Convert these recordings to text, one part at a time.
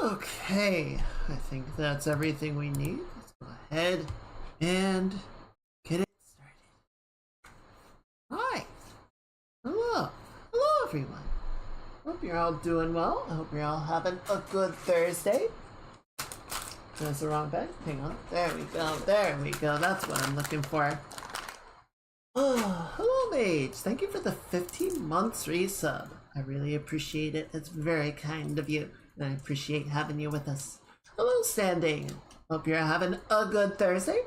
Okay, I think that's everything we need. Let's go ahead and get it started. Hi. Hello. Hello, everyone. Hope you're all doing well. I hope you're all having a good Thursday. That's the wrong bed. Hang on. There we go. There we go. That's what I'm looking for. Oh, hello, Mage. Thank you for the 15 months resub. I really appreciate it. It's very kind of you. And I appreciate having you with us. Hello, Standing. Hope you're having a good Thursday.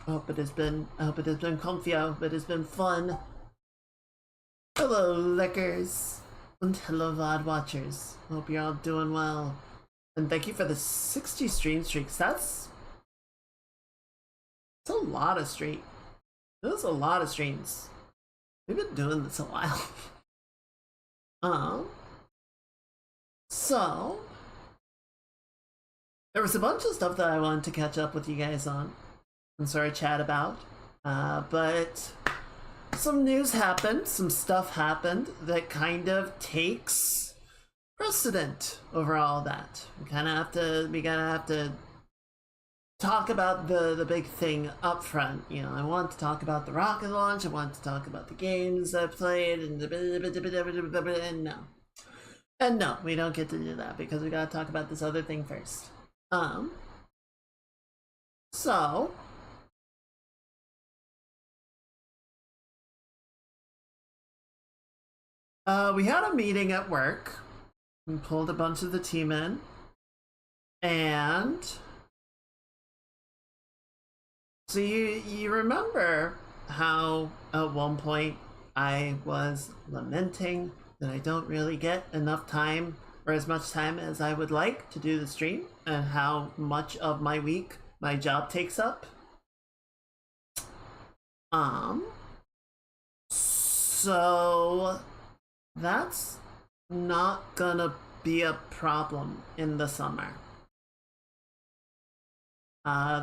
I hope it has been comfy. I hope it has been fun. Hello, Lickers. And hello, VOD watchers. Hope you're all doing well. And thank you for the 60 stream streaks. That's a lot of stream. That's a lot of streams. We've been doing this a while. So there was a bunch of stuff that I wanted to catch up with you guys on and sort of chat about. But some news happened, some stuff happened that kind of takes precedent over all that. We gotta have to talk about the big thing up front. You know, I want to talk about the rocket launch, I want to talk about the games I played, and no, we don't get to do that because we gotta talk about this other thing first. So we had a meeting at work. We pulled a bunch of the team in, and so you remember how at one point I was lamenting that I don't really get enough time or as much time as I would like to do the stream, and how much of my week my job takes up. So that's not gonna be a problem in the summer.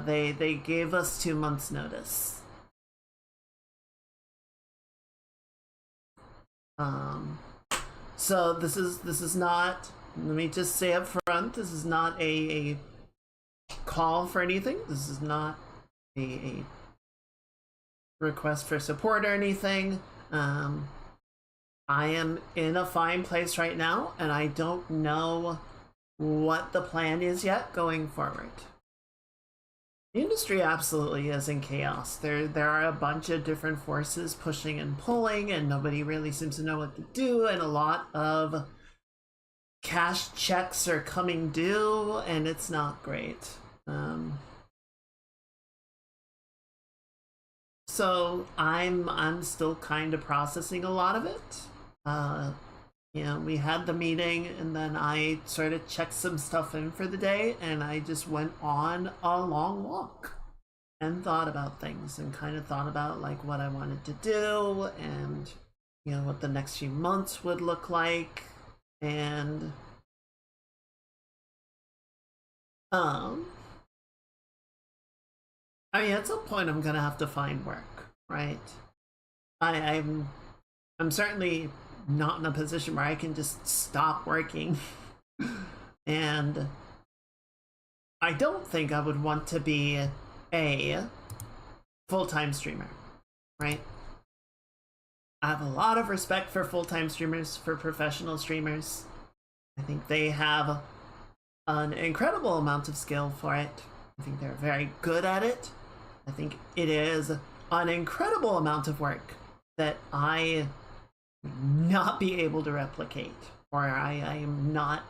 They gave us 2 months notice. So this is not, let me just say up front, this is not a call for anything. This is not a request for support or anything. I am in a fine place right now, and I don't know what the plan is yet going forward. The industry absolutely is in chaos. There are a bunch of different forces pushing and pulling, and nobody really seems to know what to do, and a lot of cash checks are coming due, and it's not great. So I'm still kind of processing a lot of it. You know, we had the meeting, and then I sort of checked some stuff in for the day, and I just went on a long walk and thought about things, and kind of thought about like what I wanted to do, and you know what the next few months would look like. And I mean, at some point I'm gonna have to find work, right? I'm certainly not in a position where I can just stop working. And I don't think I would want to be a full-time streamer, right? I have a lot of respect for full-time streamers, for professional streamers. I think they have an incredible amount of skill for it. I think they're very good at it. I think it is an incredible amount of work that I not be able to replicate, or I am not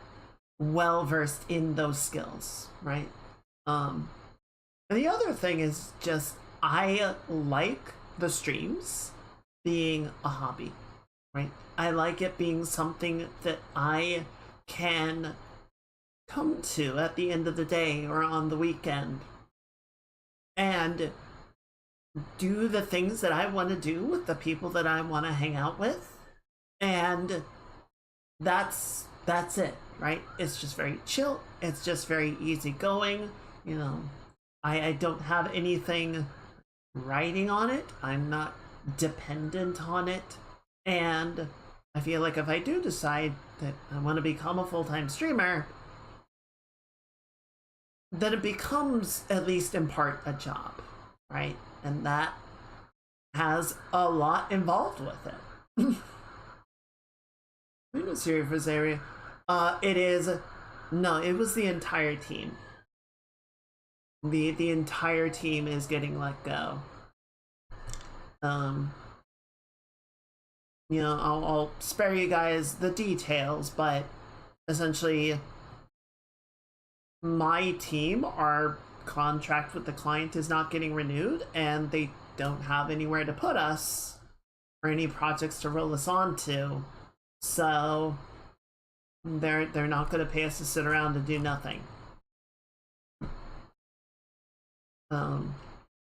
well versed in those skills, right? And the other thing is just I like the streams being a hobby, right? I like it being something that I can come to at the end of the day or on the weekend and do the things that I want to do with the people that I want to hang out with. And that's it, right? It's just very chill. It's just very easygoing. You know, I don't have anything writing on it. I'm not dependent on it. And I feel like if I do decide that I want to become a full-time streamer, then it becomes, at least in part, a job, right? And that has a lot involved with it. Windows here for this area. It is, no, it was the entire team. The entire team is getting let go. You know, I'll spare you guys the details, but essentially, my team, our contract with the client is not getting renewed, and they don't have anywhere to put us or any projects to roll us onto. So they're not going to pay us to sit around and do nothing.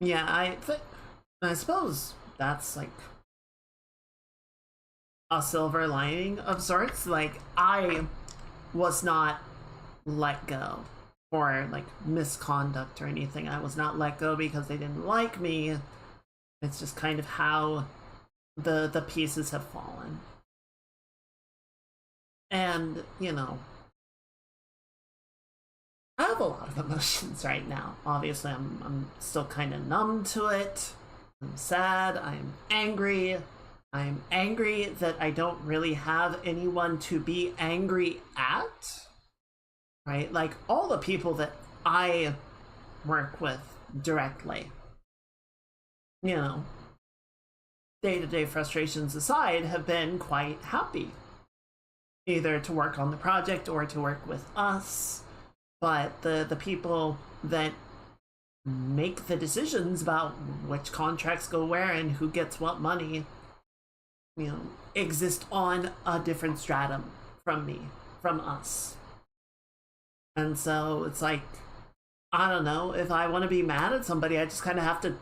Yeah, I suppose that's like a silver lining of sorts. Like, I was not let go for like misconduct or anything. I was not let go because they didn't like me. It's just kind of how the pieces have fallen. And, you know, I have a lot of emotions right now. Obviously, I'm still kind of numb to it. I'm sad. I'm angry. I'm angry that I don't really have anyone to be angry at. Right? Like, all the people that I work with directly, you know, day-to-day frustrations aside, have been quite happy. Either to work on the project or to work with us. But the people that make the decisions about which contracts go where and who gets what money, you know, exist on a different stratum from me, from us. And so it's like, I don't know, if I want to be mad at somebody, I just kind of have to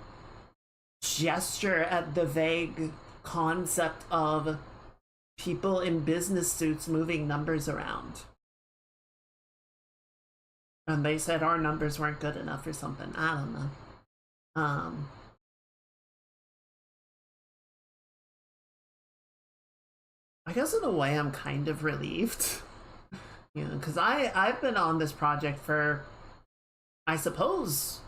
gesture at the vague concept of people in business suits moving numbers around. And they said our numbers weren't good enough or something. I don't know. I guess in a way I'm kind of relieved. You know, because I've been on this project for, I suppose,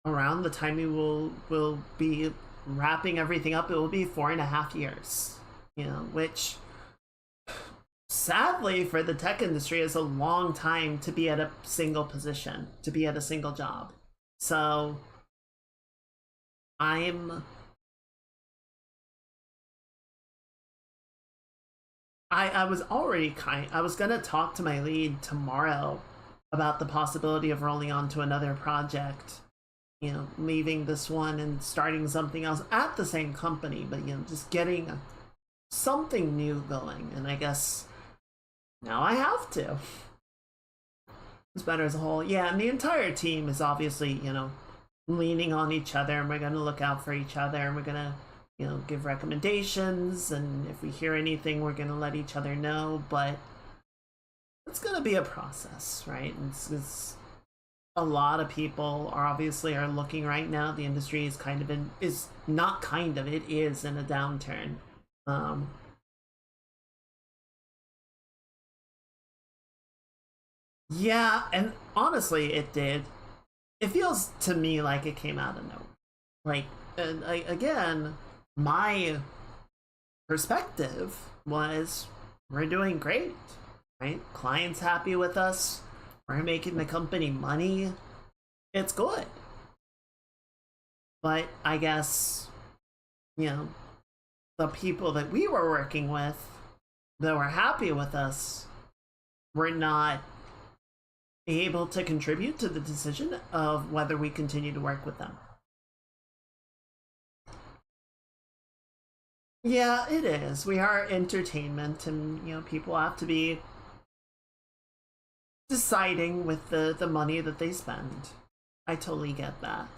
around the time we will be wrapping everything up, it will be 4.5 years. You know, which sadly for the tech industry is a long time to be at a single position, to be at a single job. So I was already I was gonna talk to my lead tomorrow about the possibility of rolling on to another project, you know, leaving this one and starting something else at the same company, but you know, just getting something new going. And I guess now I have to. It's better as a whole. Yeah, and the entire team is obviously, you know, leaning on each other, and we're going to look out for each other, and we're going to, you know, give recommendations, and if we hear anything, we're going to let each other know. But it's going to be a process, right? It's a lot of people are obviously looking right now. The industry is kind of in, is not kind of, it is in a downturn. Yeah, and honestly, it did. It feels to me like it came out of nowhere. Like, again, my perspective was we're doing great, right? Clients happy with us. We're making the company money. It's good. But I guess, you know, the people that we were working with that were happy with us were not able to contribute to the decision of whether we continue to work with them. Yeah, it is. We are entertainment, and you know, people have to be deciding with the money that they spend. I totally get that.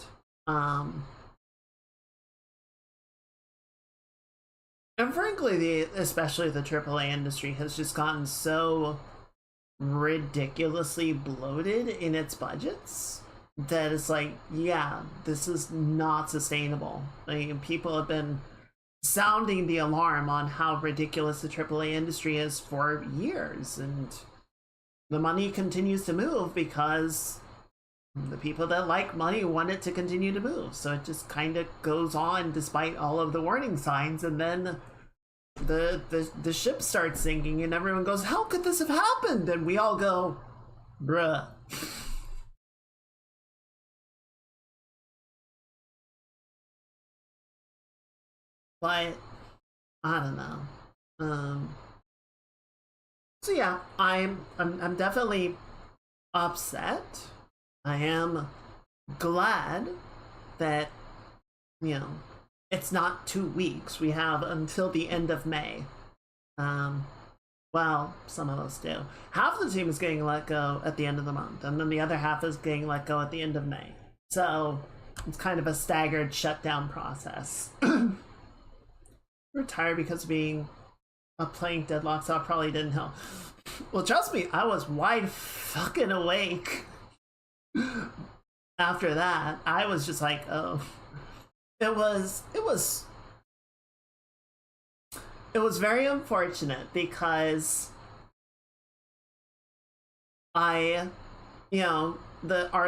And frankly, especially the AAA industry has just gotten so ridiculously bloated in its budgets that it's like, yeah, this is not sustainable. Like, people have been sounding the alarm on how ridiculous the AAA industry is for years, and the money continues to move because the people that like money want it to continue to move. So it just kind of goes on despite all of the warning signs, and then the ship starts sinking, and everyone goes, "How could this have happened?" And we all go, "Bruh." But I don't know. So yeah, I'm definitely upset. I am glad that, you know, it's not 2 weeks. We have until the end of May. Um, well, some of us do. Half the team is getting let go at the end of the month, and then the other half is getting let go at the end of May. So it's kind of a staggered shutdown process. Retired because of being playing Deadlock, so I probably didn't help. Well, trust me, I was wide fucking awake. After that, I was just like, oh, it was very unfortunate because our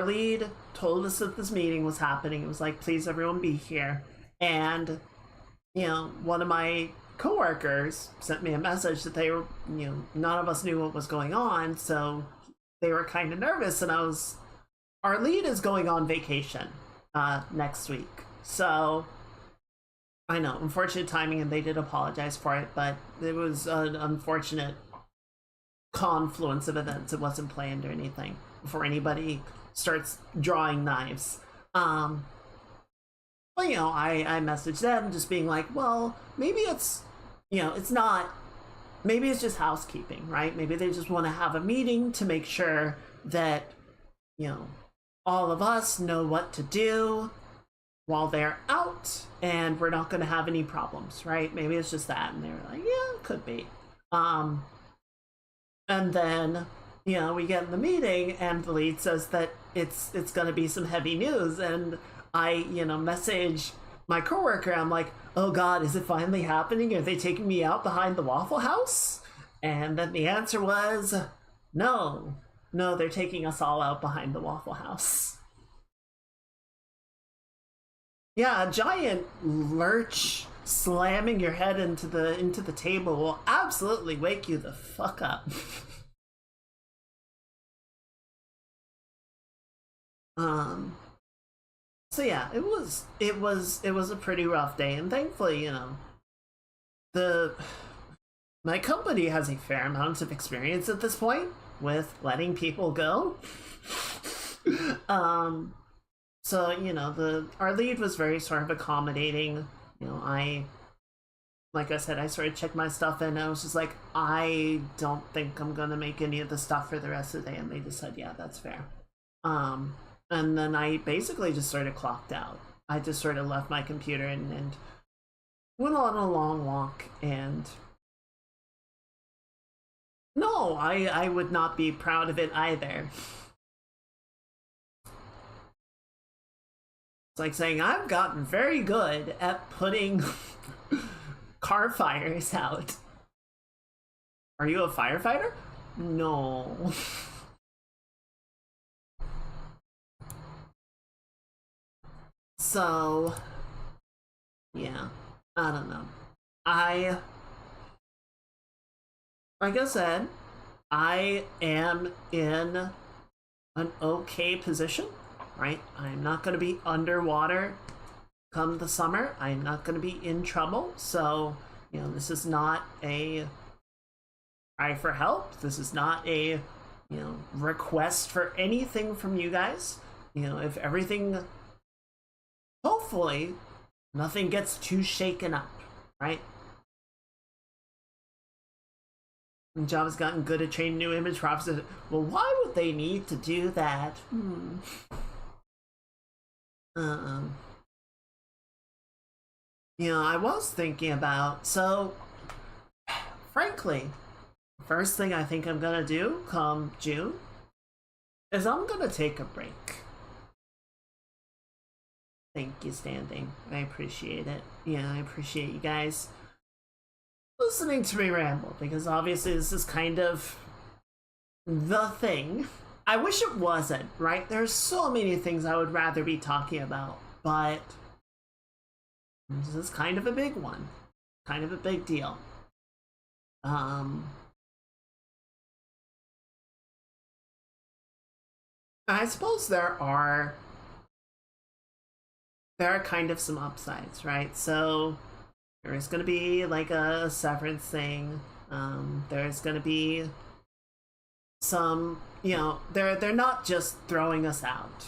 lead told us that this meeting was happening. It was like, please everyone be here. And, one of my coworkers sent me a message that they were, none of us knew what was going on. So they were kind of nervous, and our lead is going on vacation next week. So I know, unfortunate timing, and they did apologize for it, but it was an unfortunate confluence of events. It wasn't planned or anything before anybody starts drawing knives. But I messaged them just being like, well, maybe it's not, maybe it's just housekeeping, right? Maybe they just want to have a meeting to make sure that all of us know what to do while they're out, and we're not going to have any problems, right? Maybe it's just that. And they were like, yeah, it could be. And then we get in the meeting, and the lead says that it's going to be some heavy news, and I message my coworker. I'm like, oh god, is it finally happening? Are they taking me out behind the Waffle House? And then the answer was no, they're taking us all out behind the Waffle House. Yeah, a giant lurch slamming your head into the table will absolutely wake you the fuck up. So yeah, it was a pretty rough day, and thankfully, my company has a fair amount of experience at this point with letting people go. So our lead was very sort of accommodating. Like I said, I sort of checked my stuff in, and I was just like, I don't think I'm gonna make any of the stuff for the rest of the day, and they just said, yeah, that's fair. And then I basically just sort of clocked out. I just sort of left my computer and went on a long walk, and no, I would not be proud of it either. It's like saying, I've gotten very good at putting car fires out. Are you a firefighter? No. So, yeah, I don't know. Like I said, I am in an okay position, right? I'm not going to be underwater come the summer. I'm not going to be in trouble. So, this is not a cry for help. This is not a, request for anything from you guys. If everything, hopefully, nothing gets too shaken up, right? And Java's gotten good at training new image props. Well, why would they need to do that? I was thinking about, so, frankly, first thing I think I'm gonna do come June is I'm gonna take a break. Thank you, Standing. I appreciate it. Yeah, I appreciate you guys listening to me ramble, because obviously this is kind of the thing I wish it wasn't, right? There's so many things I would rather be talking about, but this is kind of a big one, kind of a big deal. I suppose there are kind of some upsides, right? So there is going to be like a severance thing. There's going to be some, you know, they're not just throwing us out.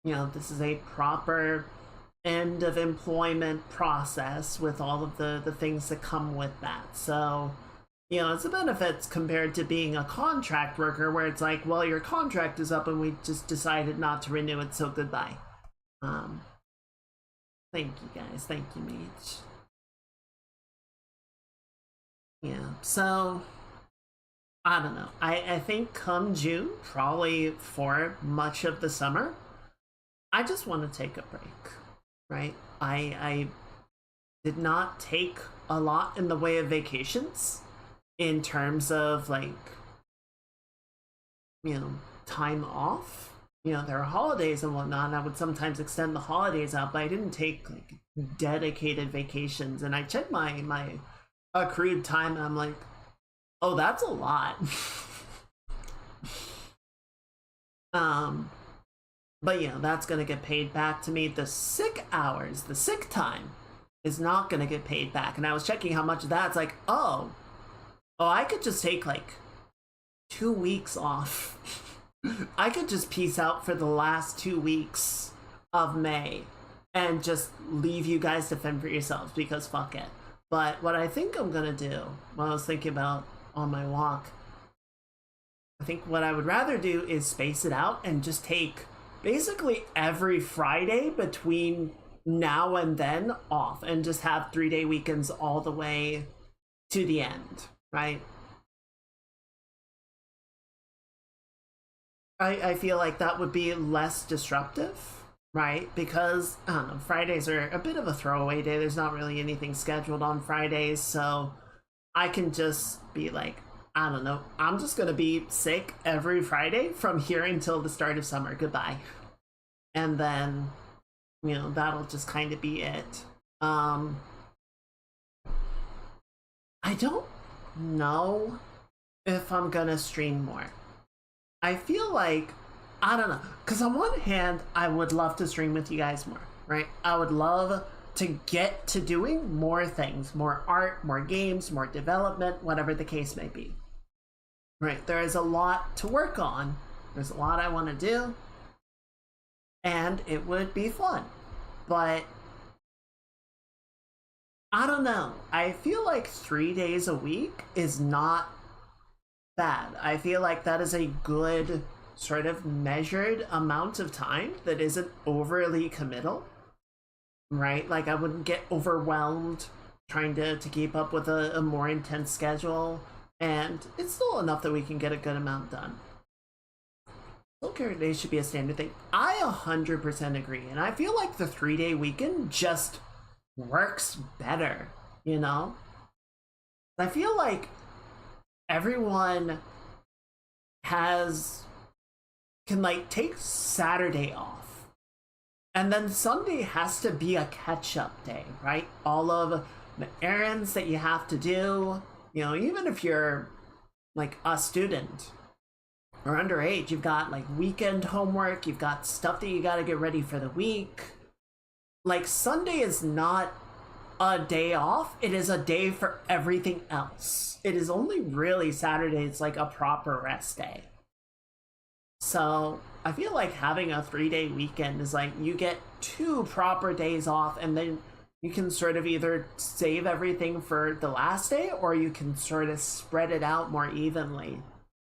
You know, this is a proper end of employment process with all of the things that come with that. So, you know, it's a benefit compared to being a contract worker where it's like, well, your contract is up and we just decided not to renew it, so goodbye. Thank you guys. Thank you, Mage. Yeah, so I don't know. I think come June, probably for much of the summer, I just want to take a break, right? I did not take a lot in the way of vacations in terms of like, you know, time off. You know, there are holidays and whatnot, and I would sometimes extend the holidays out, but I didn't take like dedicated vacations. And I checked my accrued time and I'm like, oh, that's a lot. But you know, that's gonna get paid back to me. The sick hours, the sick time is not gonna get paid back. And I was checking how much of that's like, oh, I could just take like 2 weeks off. I could just peace out for the last 2 weeks of May and just leave you guys to fend for yourselves because fuck it. But what I think I'm gonna do, what I was thinking about on my walk, I think what I would rather do is space it out and just take basically every Friday between now and then off and just have 3-day weekends all the way to the end, right? I feel like that would be less disruptive, right? Because, I don't know, Fridays are a bit of a throwaway day. There's not really anything scheduled on Fridays, so I can just be like, I don't know, I'm just gonna be sick every Friday from here until the start of summer. Goodbye. And then, you know, that'll just kind of be it. I don't know if I'm gonna stream more. I feel like, I don't know, because on one hand, I would love to stream with you guys more, right? I would love to get to doing more things, more art, more games, more development, whatever the case may be. Right, there is a lot to work on. There's a lot I want to do, and it would be fun. But I don't know. I feel like 3 days a week is not bad. I feel like that is a good sort of measured amount of time that isn't overly committal, right? Like I wouldn't get overwhelmed trying to keep up with a more intense schedule, and it's still enough that we can get a good amount done. Soul days should be a standard thing. I 100% agree, and I feel like the 3-day weekend just works better, you know? I feel like everyone can like take Saturday off, and then Sunday has to be a catch-up day, right? All of the errands that you have to do, you know, even if you're like a student or underage, you've got like weekend homework, you've got stuff that you got to get ready for the week. Like Sunday is not a day off, it is a day for everything else. It is only really Saturday, it's like a proper rest day. So I feel like having a 3-day weekend is like you get 2 proper days off, and then you can sort of either save everything for the last day or you can sort of spread it out more evenly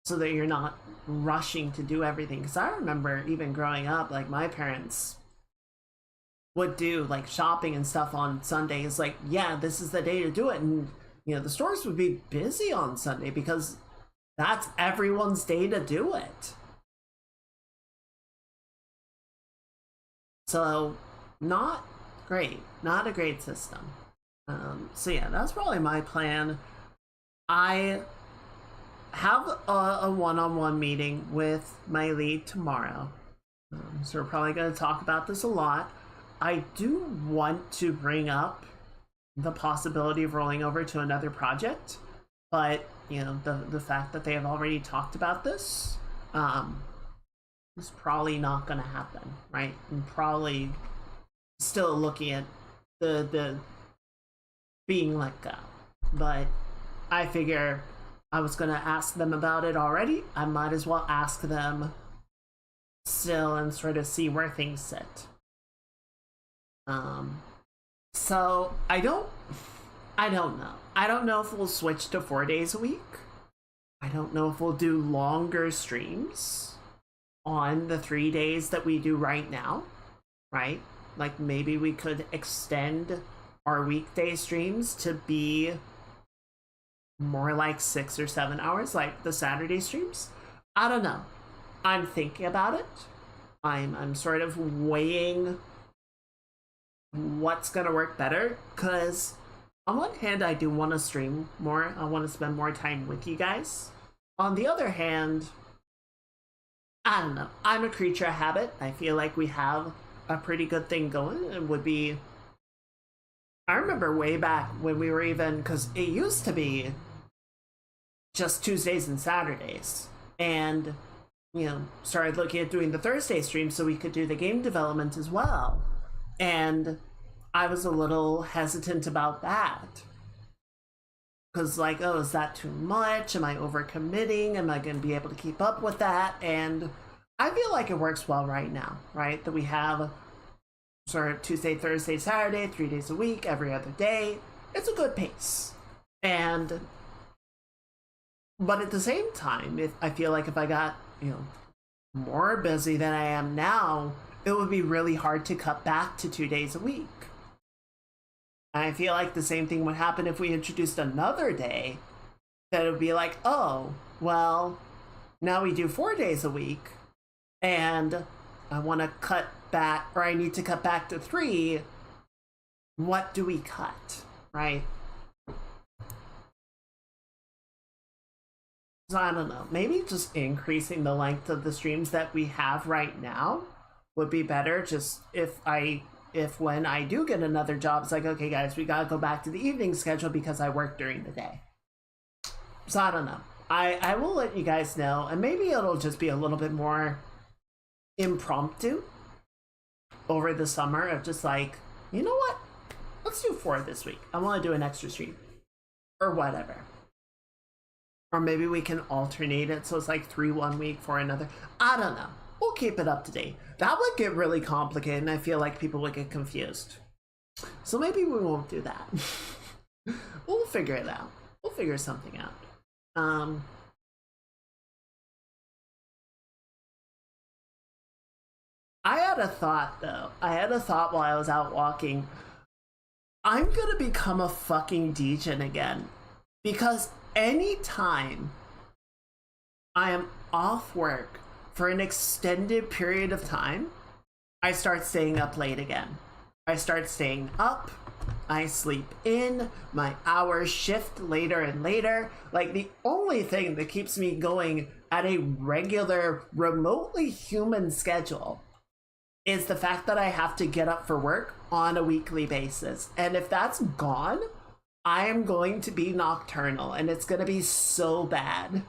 so that you're not rushing to do everything. Because I remember even growing up, like my parents would do like shopping and stuff on Sundays. Like, yeah, this is the day to do it. And, you know, the stores would be busy on Sunday because that's everyone's day to do it. So, not great. Not a great system. So yeah, that's probably my plan. I have a one-on-one meeting with my lead tomorrow. So we're probably going to talk about this a lot. I do want to bring up the possibility of rolling over to another project, but you know, the fact that they have already talked about this is probably not going to happen, right? I'm probably still looking at the being let go, but I figure I was going to ask them about it already. I might as well ask them still and sort of see where things sit. So I don't know. I don't know if we'll switch to 4 days a week. I don't know if we'll do longer streams on the 3 days that we do right now, right? Like maybe we could extend our weekday streams to be more like 6 or 7 hours, like the Saturday streams. I don't know. I'm thinking about it. I'm sort of weighing what's gonna work better, because on one hand I do want to stream more. I want to spend more time with you guys. On the other hand, I don't know. I'm a creature of habit. I feel like we have a pretty good thing going. It would be, I remember way back when we were even, because it used to be just Tuesdays and Saturdays, and you know, started looking at doing the Thursday stream so we could do the game development as well. And I was a little hesitant about that, because like, oh, is that too much? Am I overcommitting? Am I going to be able to keep up with that? And I feel like it works well right now, right? That we have sort of Tuesday, Thursday, Saturday, 3 days a week, every other day. It's a good pace. And but at the same time, if I feel like if I got, you know, more busy than I am now, it would be really hard to cut back to 2 days a week. And I feel like the same thing would happen if we introduced another day, that it would be like, oh, well, now we do 4 days a week, and I want to cut back, or I need to cut back to 3. What do we cut, right? So I don't know, maybe just increasing the length of the streams that we have right now would be better. Just if when I do get another job, it's like, okay guys, we gotta go back to the evening schedule because I work during the day. So I don't know. I will let you guys know, and maybe it'll just be a little bit more impromptu over the summer of just like, you know what? Let's do 4 this week. I want to do an extra stream or whatever. Or maybe we can alternate it so it's like 3 1 week, 4 another. I don't know. We'll keep it up to date. That would get really complicated, and I feel like people would get confused. So maybe we won't do that. We'll figure it out. We'll figure something out. I had a thought though. I had a thought while I was out walking. I'm gonna become a fucking degen again. Because anytime I am off work for an extended period of time, I start staying up late again. I start staying up, I sleep in, my hours shift later and later. Like, the only thing that keeps me going at a regular, remotely human schedule is the fact that I have to get up for work on a weekly basis. And if that's gone, I am going to be nocturnal, and it's going to be so bad.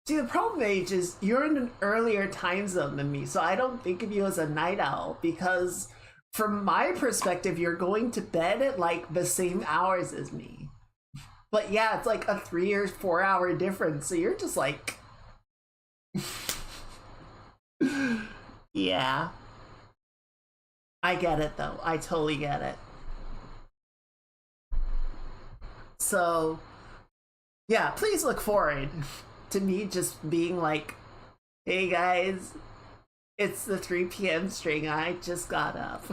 See, the problem, Age, is you're in an earlier time zone than me, so I don't think of you as a night owl, because from my perspective, you're going to bed at like the same hours as me. But yeah, it's like a 3 or 4 hour difference, so you're just like... Yeah. I get it though. I totally get it. So, yeah, please look forward to me just being like, hey guys, it's the 3 p.m. string. I just got up.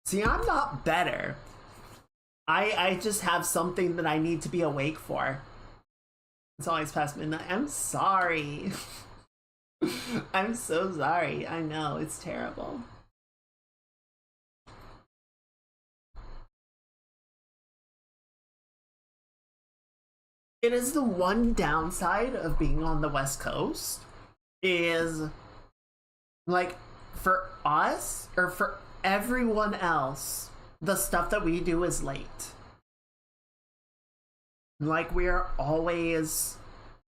See, I'm not better. I just have something that I need to be awake for. It's always past midnight. I'm sorry. I'm so sorry. I know, it's terrible. It is the one downside of being on the West Coast is like for us or for everyone else, the stuff that we do is late. Like we are always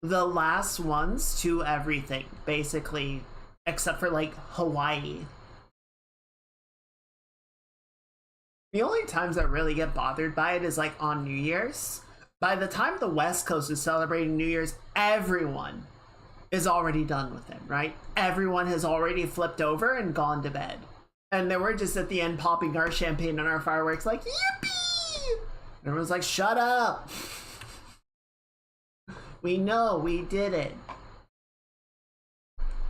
the last ones to everything, basically, except for like Hawaii. The only times I really get bothered by it is like on New Year's. By the time the West Coast is celebrating New Year's, everyone is already done with it, right? Everyone has already flipped over and gone to bed. And then we're just at the end popping our champagne and our fireworks like, yippee! And everyone's like, shut up. We know we did it.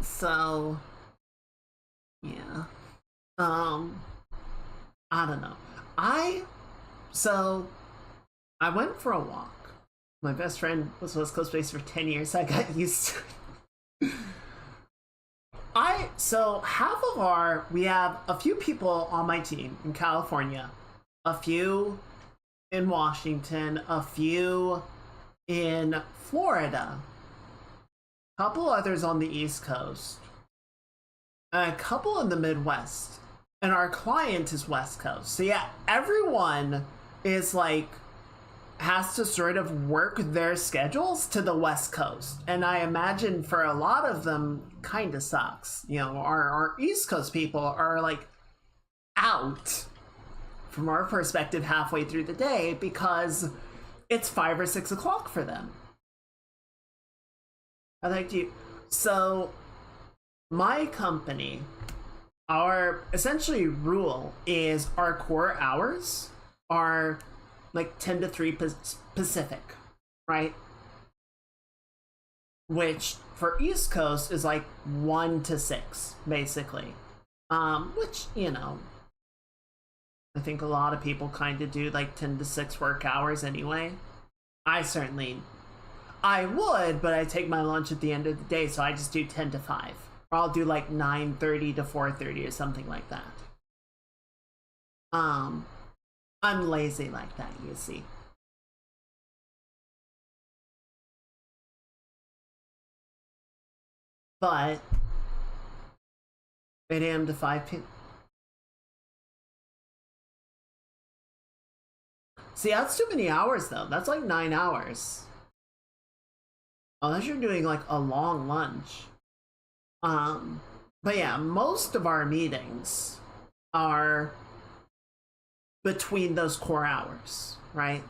So, yeah. I don't know. So I went for a walk. My best friend was West Coast based for 10 years. So I got used to it. We have a few people on my team in California, a few in Washington, a few in Florida, a couple others on the East Coast, and a couple in the Midwest. And our client is West Coast. So yeah, everyone is like has to sort of work their schedules to the West Coast. And I imagine for a lot of them kind of sucks. You know, our East Coast people are like out from our perspective halfway through the day because it's 5 or 6 o'clock for them. I like you. So my company, our essentially rule is our core hours are like 10 to 3 Pacific, right? Which for East Coast is like 1 to 6, basically. Which, you know, I think a lot of people kind of do like 10 to 6 work hours anyway. I would, but I take my lunch at the end of the day, so I just do 10 to 5. Or I'll do like 9:30 to 4:30 or something like that. I'm lazy like that, you see. But 8 a.m. to 5 p.m. See, that's too many hours though. That's like 9 hours. Unless you're doing like a long lunch. But yeah, most of our meetings are between those core hours, right?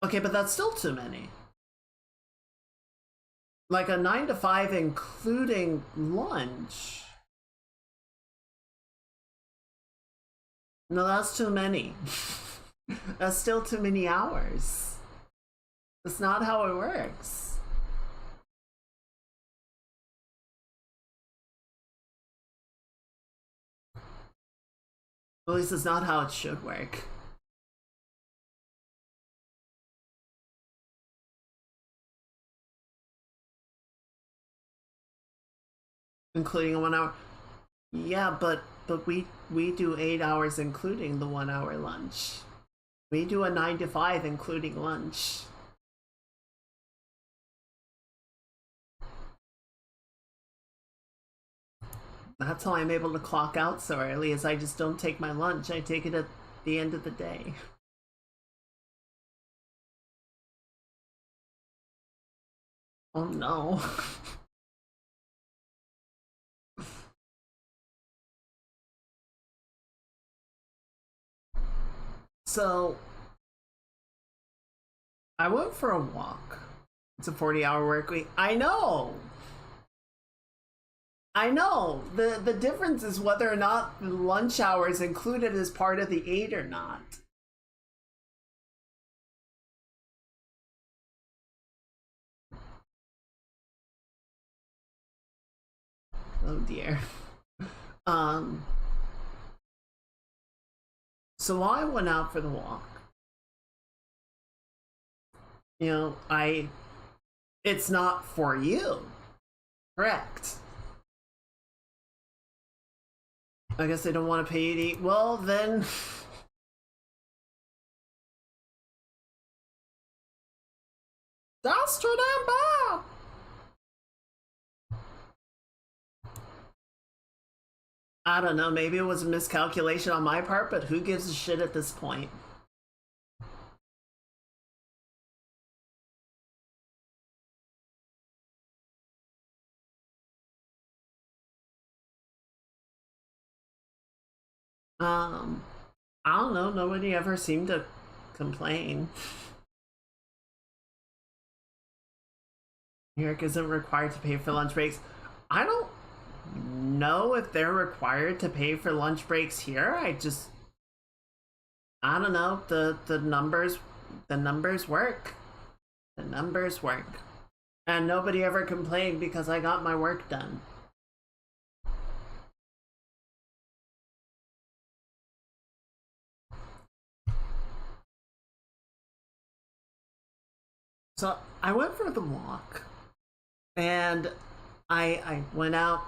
Okay, but that's still too many. Like a 9 to 5 including lunch. No, that's too many. That's still too many hours. That's not how it works. At least it's not how it should work. Including a 1 hour. Yeah, but we do 8 hours including the 1 hour lunch. We do a 9 to 5 including lunch. That's how I'm able to clock out so early, is I just don't take my lunch. I take it at the end of the day. Oh no. So I went for a walk. It's a 40-hour work week. I know. I know. The difference is whether or not the lunch hour is included as part of the 8 or not. Oh dear. Um so while I went out for the walk, you know, I It's not for you. Correct. I guess they don't want to pay you to eat. Well, then... That's too damn bad! I don't know, maybe it was a miscalculation on my part, but who gives a shit at this point? Um, I don't know, nobody ever seemed to complain. New York isn't required to pay for lunch breaks. I don't know if they're required to pay for lunch breaks here. I don't know. The numbers work. The numbers work. And nobody ever complained because I got my work done. So I went for the walk and I went out,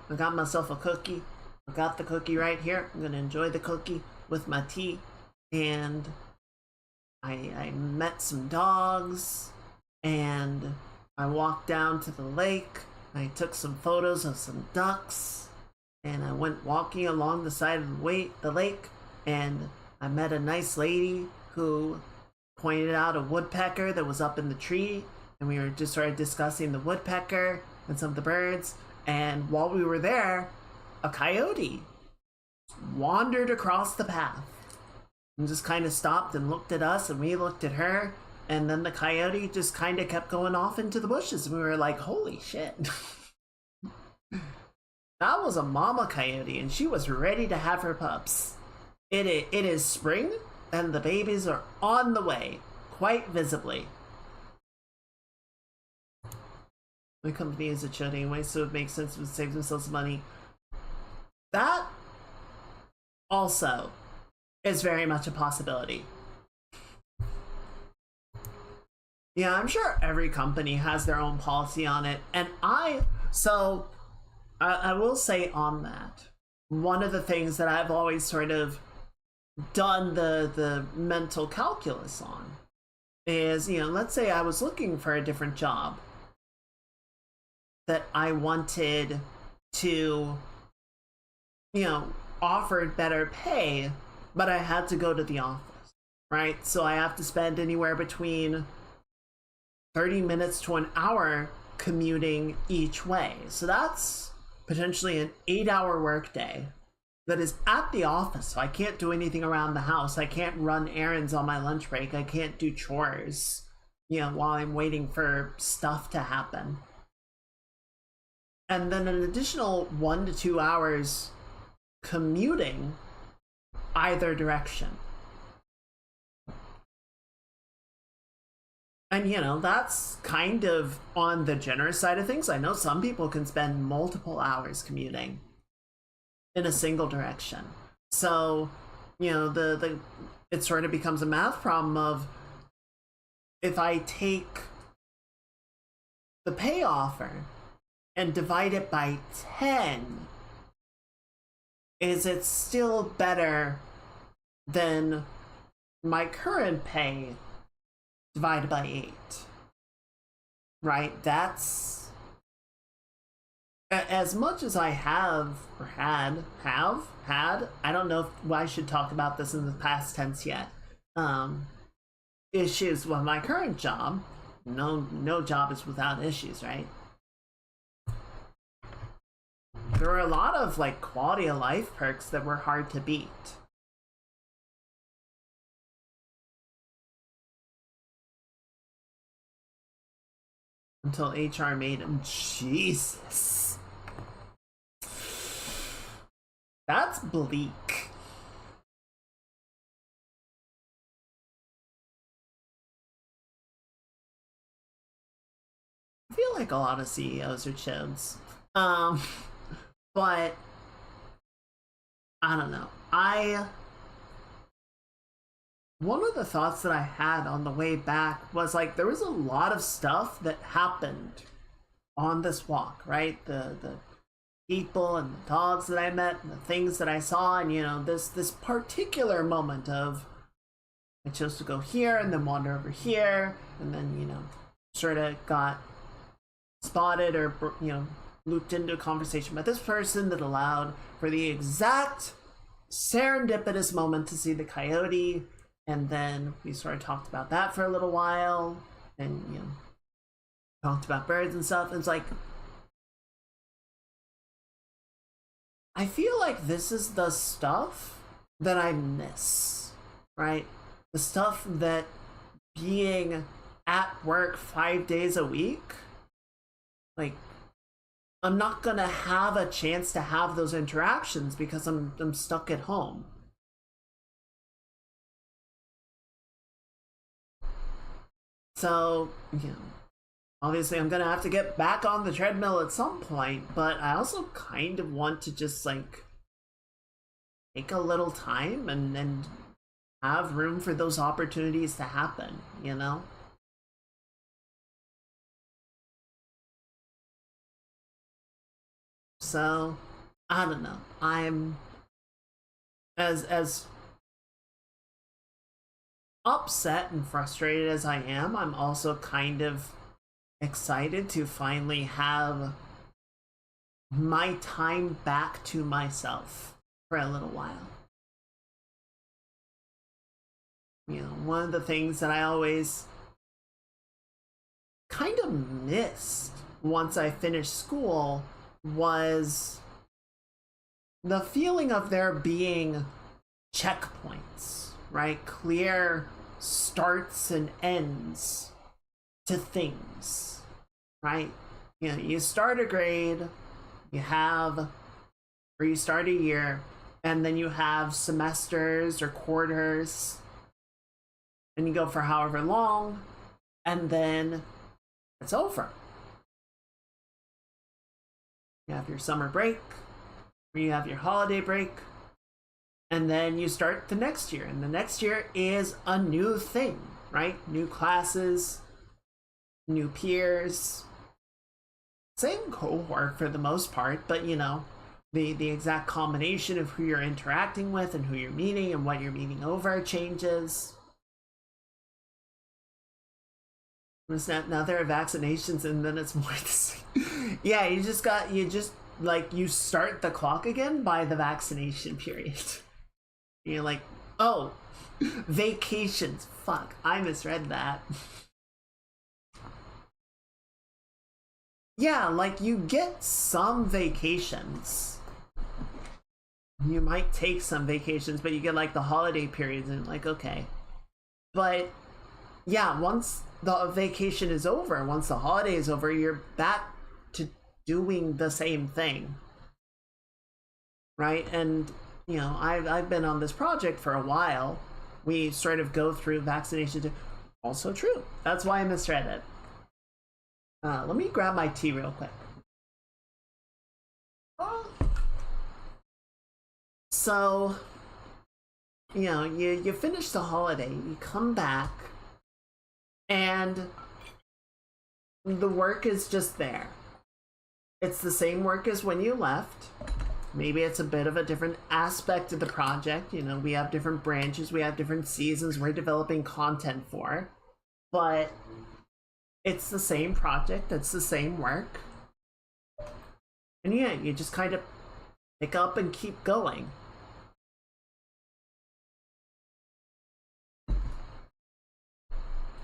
I got myself a cookie. I got the cookie right here. I'm gonna enjoy the cookie with my tea. And I met some dogs and I walked down to the lake. I took some photos of some ducks and I went walking along the side of the lake and I met a nice lady who pointed out a woodpecker that was up in the tree, and we were just sort of discussing the woodpecker and some of the birds. And while we were there, a coyote wandered across the path and just kind of stopped and looked at us, and we looked at her. And then the coyote just kind of kept going off into the bushes, and we were like, holy shit. That was a mama coyote, and she was ready to have her pups. It is spring, and the babies are on the way, quite visibly. My company is a should anyway, so it makes sense to save themselves money. That also is very much a possibility. Yeah, I'm sure every company has their own policy on it, and I will say on that, one of the things that I've always sort of done the mental calculus on is, let's say I was looking for a different job that I wanted to, offered better pay, but I had to go to the office, right? So I have to spend anywhere between 30 minutes to an hour commuting each way. So that's potentially an 8-hour workday that is at the office. So I can't do anything around the house. I can't run errands on my lunch break. I can't do chores, while I'm waiting for stuff to happen. And then an additional 1 to 2 hours commuting either direction. And that's kind of on the generous side of things. I know some people can spend multiple hours commuting in a single direction. So, it sort of becomes a math problem of, if I take the pay offer and divide it by 10, is it still better than my current pay divided by 8? Right? That's, as much as I have had, I don't know if I should talk about this in the past tense yet, issues with my current job. No job is without issues, right? There were a lot of quality of life perks that were hard to beat. Until HR made him. Jesus. That's bleak. I feel like a lot of CEOs are chodes. But I don't know. I one of the thoughts that I had on the way back was like there was a lot of stuff that happened on this walk, right? The people and the dogs that I met and the things that I saw, and this particular moment of I chose to go here and then wander over here, and then sort of got spotted or looped into a conversation with this person that allowed for the exact serendipitous moment to see the coyote, and then we sort of talked about that for a little while, and talked about birds and stuff. And it's like I feel like this is the stuff that I miss, right? The stuff that being at work 5 days a week, like I'm not gonna have a chance to have those interactions because I'm stuck at home. So, obviously I'm gonna have to get back on the treadmill at some point, but I also kind of want to just like take a little time and have room for those opportunities to happen, So I don't know. I'm as upset and frustrated as I am, I'm also kind of excited to finally have my time back to myself for a little while. One of the things that I always kind of missed once I finished school was the feeling of there being checkpoints, right? Clear starts and ends to things, right? You start a grade, or you start a year, and then you have semesters or quarters, and you go for however long, and then it's over. You have your summer break, or you have your holiday break, and then you start the next year, and the next year is a new thing, right? New classes, new peers, same cohort for the most part, but the exact combination of who you're interacting with and who you're meeting and what you're meeting over changes. Now there are vaccinations, and then it's more the same. Yeah, you start the clock again by the vaccination period. You're like, oh, vacations. Fuck, I misread that. Yeah, like you get some vacations. You might take some vacations, but you get like the holiday periods, and like, okay. But yeah, once the vacation is over, once the holiday is over, you're back to doing the same thing, right? And I've been on this project for a while. We sort of go through vaccinations. Also true. That's why I misread it. Let me grab my tea real quick. So, you finish the holiday, you come back, and the work is just there. It's the same work as when you left. Maybe it's a bit of a different aspect of the project. We have different branches, we have different seasons we're developing content for, but it's the same project, it's the same work. And yeah, you just kind of pick up and keep going.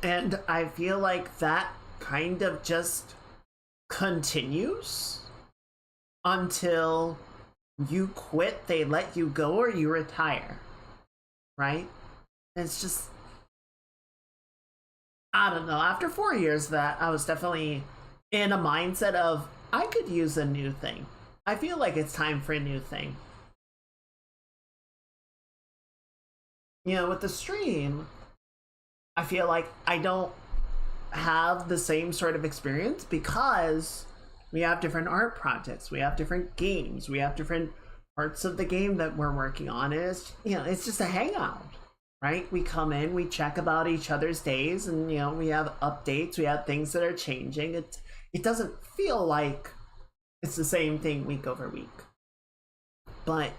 And I feel like that kind of just continues until you quit, they let you go, or you retire, right? And it's just, I don't know. After 4 years of that, I was definitely in a mindset of I could use a new thing. I feel like it's time for a new thing. With the stream, I feel like I don't have the same sort of experience because we have different art projects, we have different games, we have different parts of the game that we're working on. And it's just a hangout. right? We come in, we check about each other's days, and you know, we have updates, we have things that are changing. It doesn't feel like it's the same thing week over week. But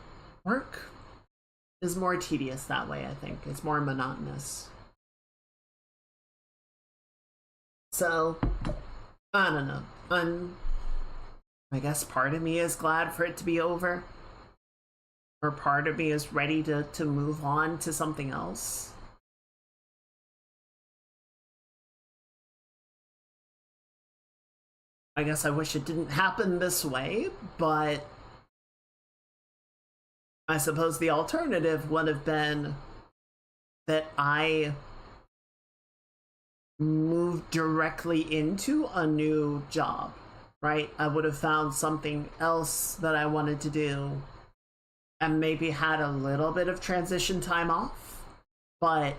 work is more tedious that way, I think. It's more monotonous. So, I don't know. I guess part of me is glad for it to be over. Or part of me is ready to move on to something else. I guess I wish it didn't happen this way, but I suppose the alternative would have been that I moved directly into a new job, right? I would have found something else that I wanted to do and maybe had a little bit of transition time off, but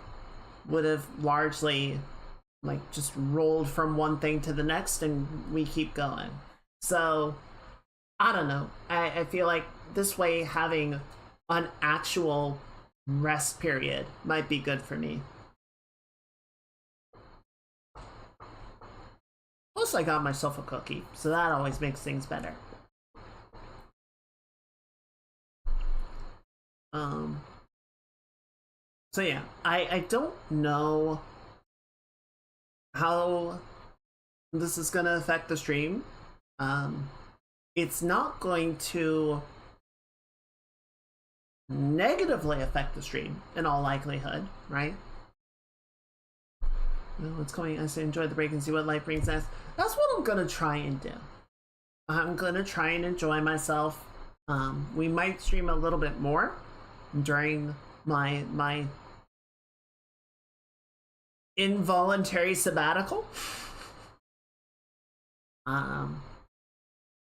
would have largely like just rolled from one thing to the next and we keep going. So I don't know. I feel like this way having an actual rest period might be good for me. Plus, I got myself a cookie, so that always makes things better. So yeah, I don't know how this is gonna affect the stream. It's not going to negatively affect the stream in all likelihood, right? What's coming? I say enjoy the break and see what life brings us. That's what I'm gonna try and do. I'm gonna try and enjoy myself. We might stream a little bit more during my involuntary sabbatical.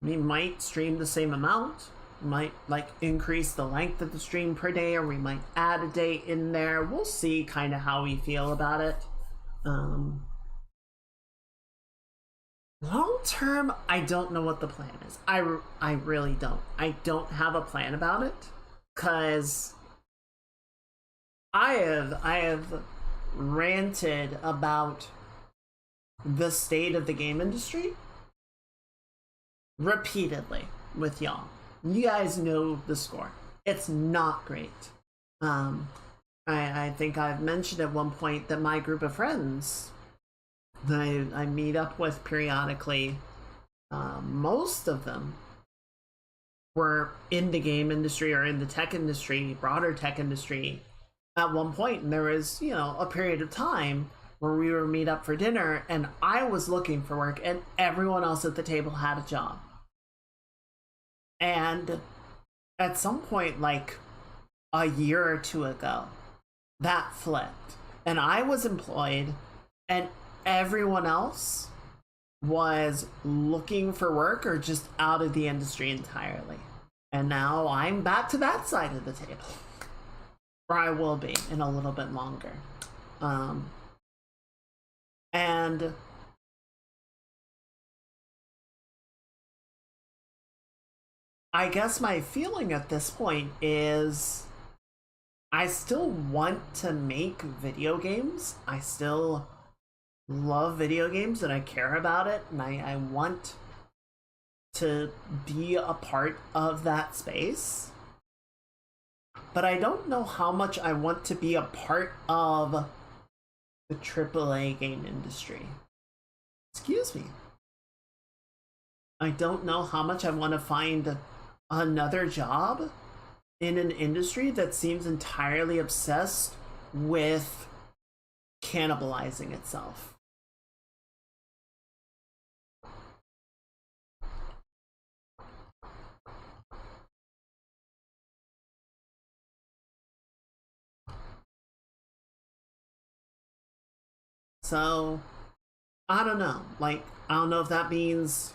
We might stream the same amount. Might like increase the length of the stream per day, or we might add a day in there. We'll see kind of how we feel about it. Long term, I don't know what the plan is. I really don't. I don't have a plan about it because I have ranted about the state of the game industry repeatedly with y'all. You guys know the score. It's not great. I think I've mentioned at one point that my group of friends that I meet up with periodically, most of them were in the game industry or in the tech industry, broader tech industry at one point, and there was, you know, a period of time where we would meet up for dinner and I was looking for work and everyone else at the table had a job. And at some point, like a year or two ago, that flipped. And I was employed and everyone else was looking for work or just out of the industry entirely. And now I'm back to that side of the table. Or I will be in a little bit longer. And I guess my feeling at this point is I still want to make video games. I still love video games and I care about it, and I want to be a part of that space. But I don't know how much I want to be a part of the AAA game industry. Excuse me. I don't know how much I want to find another job in an industry that seems entirely obsessed with cannibalizing itself. So, I don't know. Like, I don't know if that means...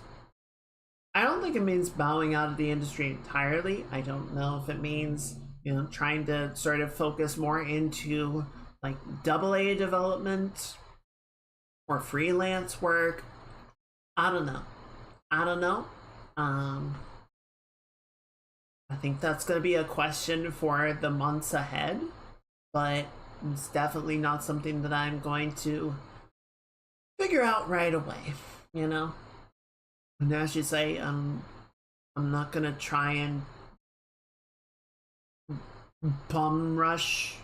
I don't think it means bowing out of the industry entirely. I don't know if it means, you know, trying to sort of focus more into like AA development or freelance work. I don't know. I think that's going to be a question for the months ahead. But It's definitely not something that I'm going to figure out right away, you know? And as you say, I'm not gonna try and bum rush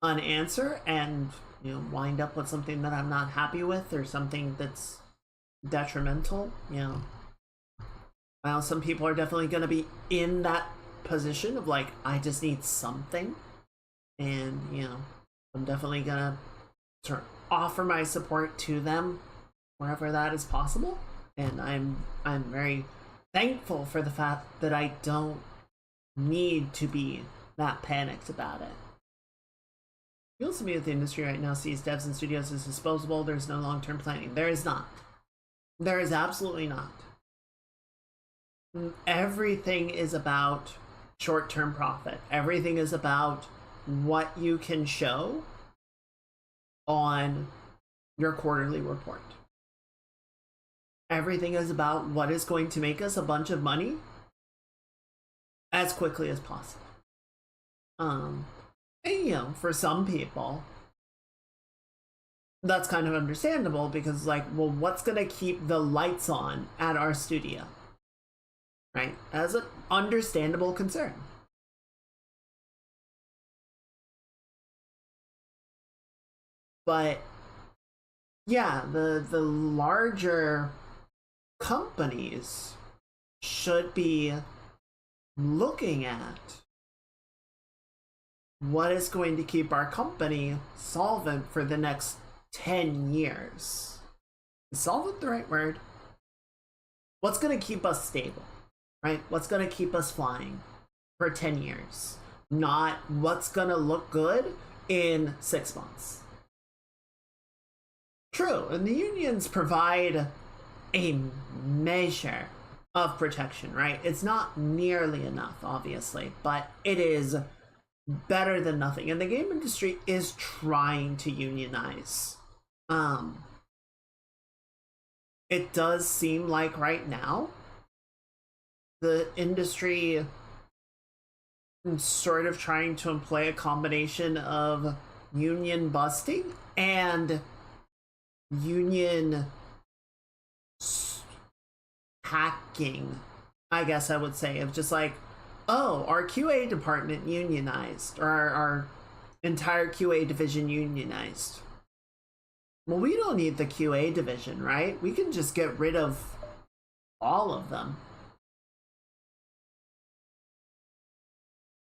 an answer and, you know, wind up with something that I'm not happy with or something that's detrimental, you know. Well, some people are definitely gonna be in that position of like, I just need something. And, you know, I'm definitely gonna sort of offer my support to them wherever that is possible. And I'm very thankful for the fact that I don't need to be that panicked about it. Feels to me that the industry right now sees devs and studios as disposable. There's no long-term planning. There is not. There is absolutely not. Everything is about short-term profit. Everything is about what you can show on your quarterly report. Everything is about what is going to make us a bunch of money as quickly as possible. And you know, for some people, that's kind of understandable because, like, well, what's gonna keep the lights on at our studio? Right? As an understandable concern. But yeah, the larger companies should be looking at what is going to keep our company solvent for the next 10 years. Is solvent the right word? What's going to keep us stable, right? What's going to keep us flying for 10 years? Not what's going to look good in 6 months. True, and the unions provide a measure of protection, right? It's not nearly enough, obviously, but it is better than nothing. And the game industry is trying to unionize. It does seem like right now the industry is sort of trying to employ a combination of union busting and union hacking, I guess I would say, of just like, oh, our QA department unionized, or our entire QA division unionized. Well, we don't need the QA division, right? We can just get rid of all of them.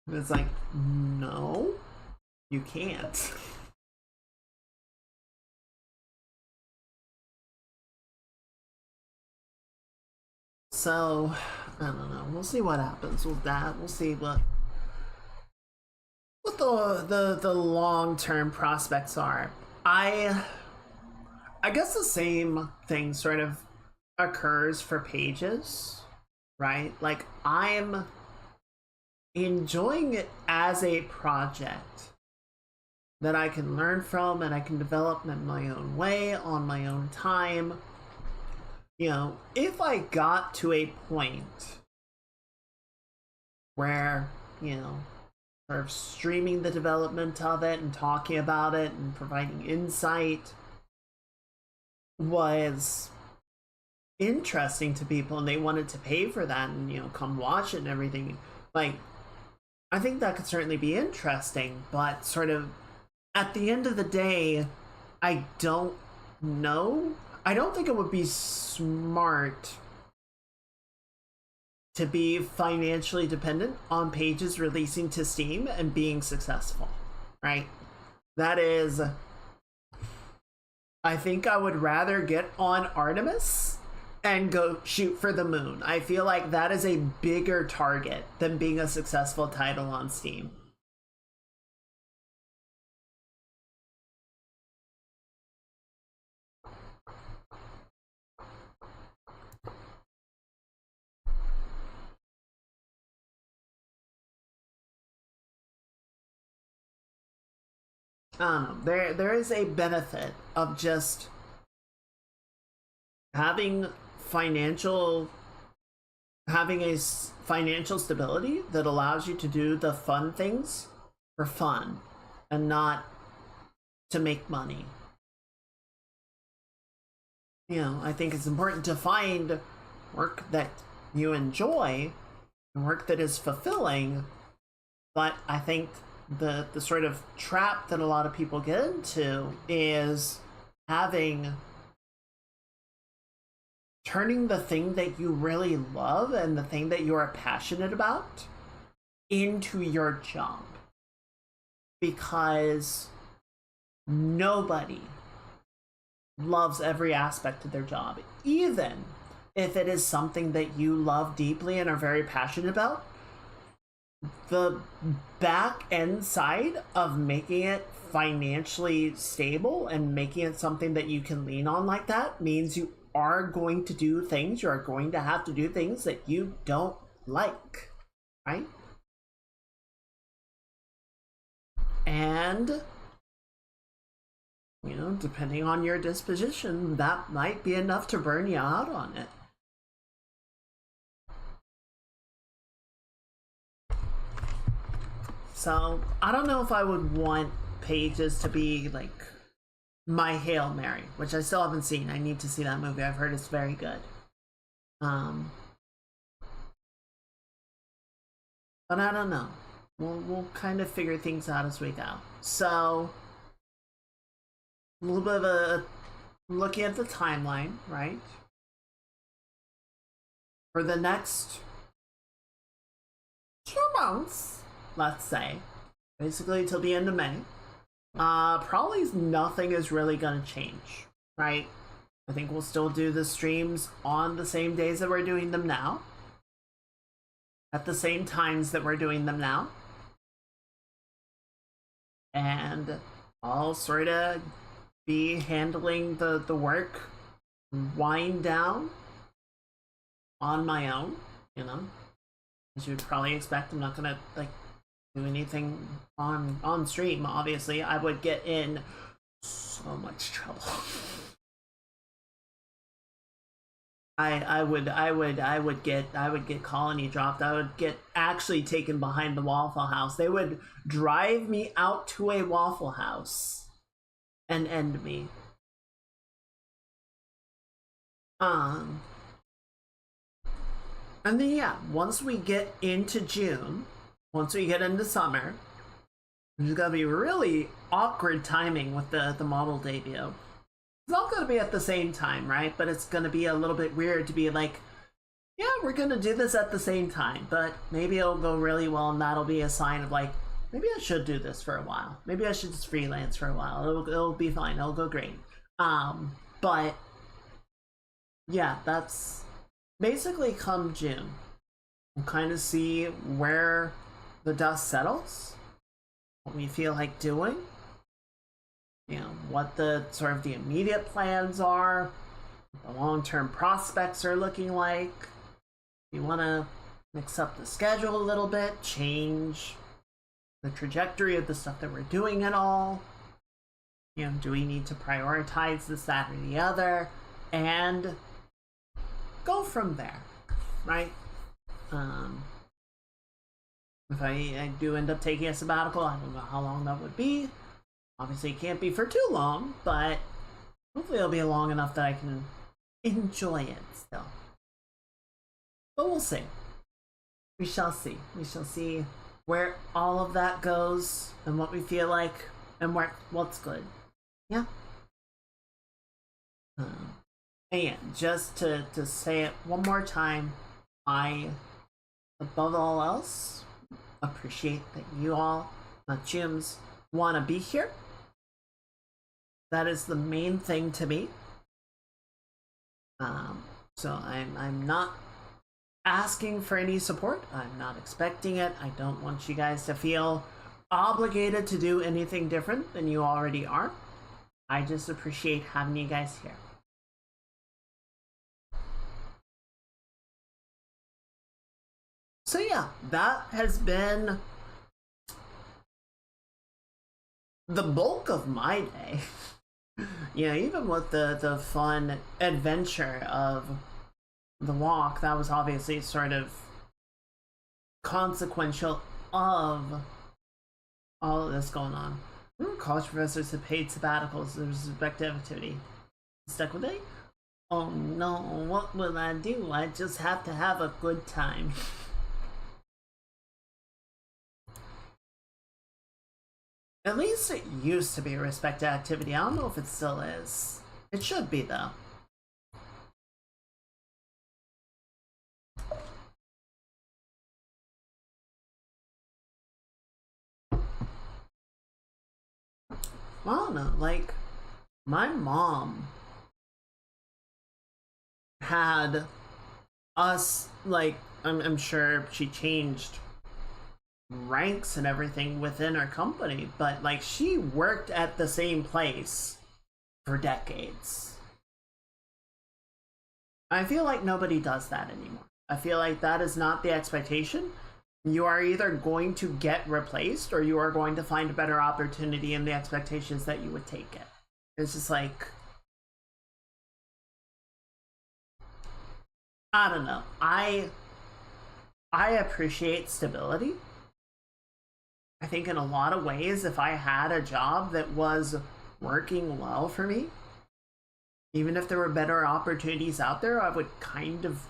And it's like, no, you can't. So, I don't know. We'll see what happens with that. We'll see what the long-term prospects are. I guess the same thing sort of occurs for pages, right? Like, I'm enjoying it as a project that I can learn from and I can develop in my own way, on my own time. You know, if I got to a point where, you know, sort of streaming the development of it and talking about it and providing insight was interesting to people and they wanted to pay for that and, you know, come watch it and everything, like, I think that could certainly be interesting, but sort of at the end of the day, I don't know. I don't think it would be smart to be financially dependent on pages releasing to Steam and being successful, right? That is, I think I would rather get on Artemis and go shoot for the moon. I feel like that is a bigger target than being a successful title on Steam. There is a benefit of just having a financial stability that allows you to do the fun things for fun and not to make money. You know, I think it's important to find work that you enjoy and work that is fulfilling, but I think the sort of trap that a lot of people get into is turning the thing that you really love and the thing that you are passionate about into your job, because nobody loves every aspect of their job. Even if it is something that you love deeply and are very passionate about, the back end side of making it financially stable and making it something that you can lean on like that means you are going to do things, you are going to have to do things that you don't like, right? And, you know, depending on your disposition, that might be enough to burn you out on it. So, I don't know if I would want Pages to be like my Hail Mary, which I still haven't seen. I need to see that movie. I've heard it's very good. But I don't know. We'll kind of figure things out as we go. So, a little bit of a looking at the timeline, right? For the next 2 months, let's say, basically till the end of May, probably nothing is really gonna change, right? I think we'll still do the streams on the same days that we're doing them now, at the same times that we're doing them now, and I'll sort of be handling the work wind down on my own, you know, as you'd probably expect. I'm not gonna like do anything on stream. Obviously, I would get in so much trouble. I would get colony dropped. I would get actually taken behind the Waffle House. They would drive me out to a Waffle House and end me. And then yeah, once we get into June, once we get into summer, there's gonna be really awkward timing with the model debut. It's all gonna be at the same time, right? But it's gonna be a little bit weird to be like, yeah, we're gonna do this at the same time, but maybe it'll go really well, and that'll be a sign of like, maybe I should do this for a while. Maybe I should just freelance for a while. It'll be fine. It'll go great. But yeah, that's basically come June. We'll kind of see where the dust settles, what we feel like doing, you know, what the sort of the immediate plans are, what the long-term prospects are looking like. You want to mix up the schedule a little bit, change the trajectory of the stuff that we're doing at all. You know, do we need to prioritize this, that, or the other, and go from there, right? If I do end up taking a sabbatical, I don't know how long that would be. Obviously, it can't be for too long, but hopefully it'll be long enough that I can enjoy it still. But we'll see. We shall see. We shall see where all of that goes and what we feel like and what's good. Yeah. And just to say it one more time, I, above all else, appreciate that you all, my gyms, want to be here. That is the main thing to me. So I'm not asking for any support. I'm not expecting it. I don't want you guys to feel obligated to do anything different than you already are. I just appreciate having you guys here. So yeah, that has been the bulk of my day. You know, even with the fun adventure of the walk, that was obviously sort of consequential of all of this going on. College professors have paid sabbaticals with respect to activity. Stuck with it? Oh no, what will I do? I just have to have a good time. At least it used to be a respect to activity. I don't know if it still is. It should be, though. I don't know, like, my mom had us, like, I'm sure she changed ranks and everything within our company, but, like, she worked at the same place for decades. I feel like nobody does that anymore. I feel like that is not the expectation. You are either going to get replaced or you are going to find a better opportunity, and the expectations that you would take it. It's just like, I don't know. I appreciate stability. I think in a lot of ways, if I had a job that was working well for me, even if there were better opportunities out there, I would kind of,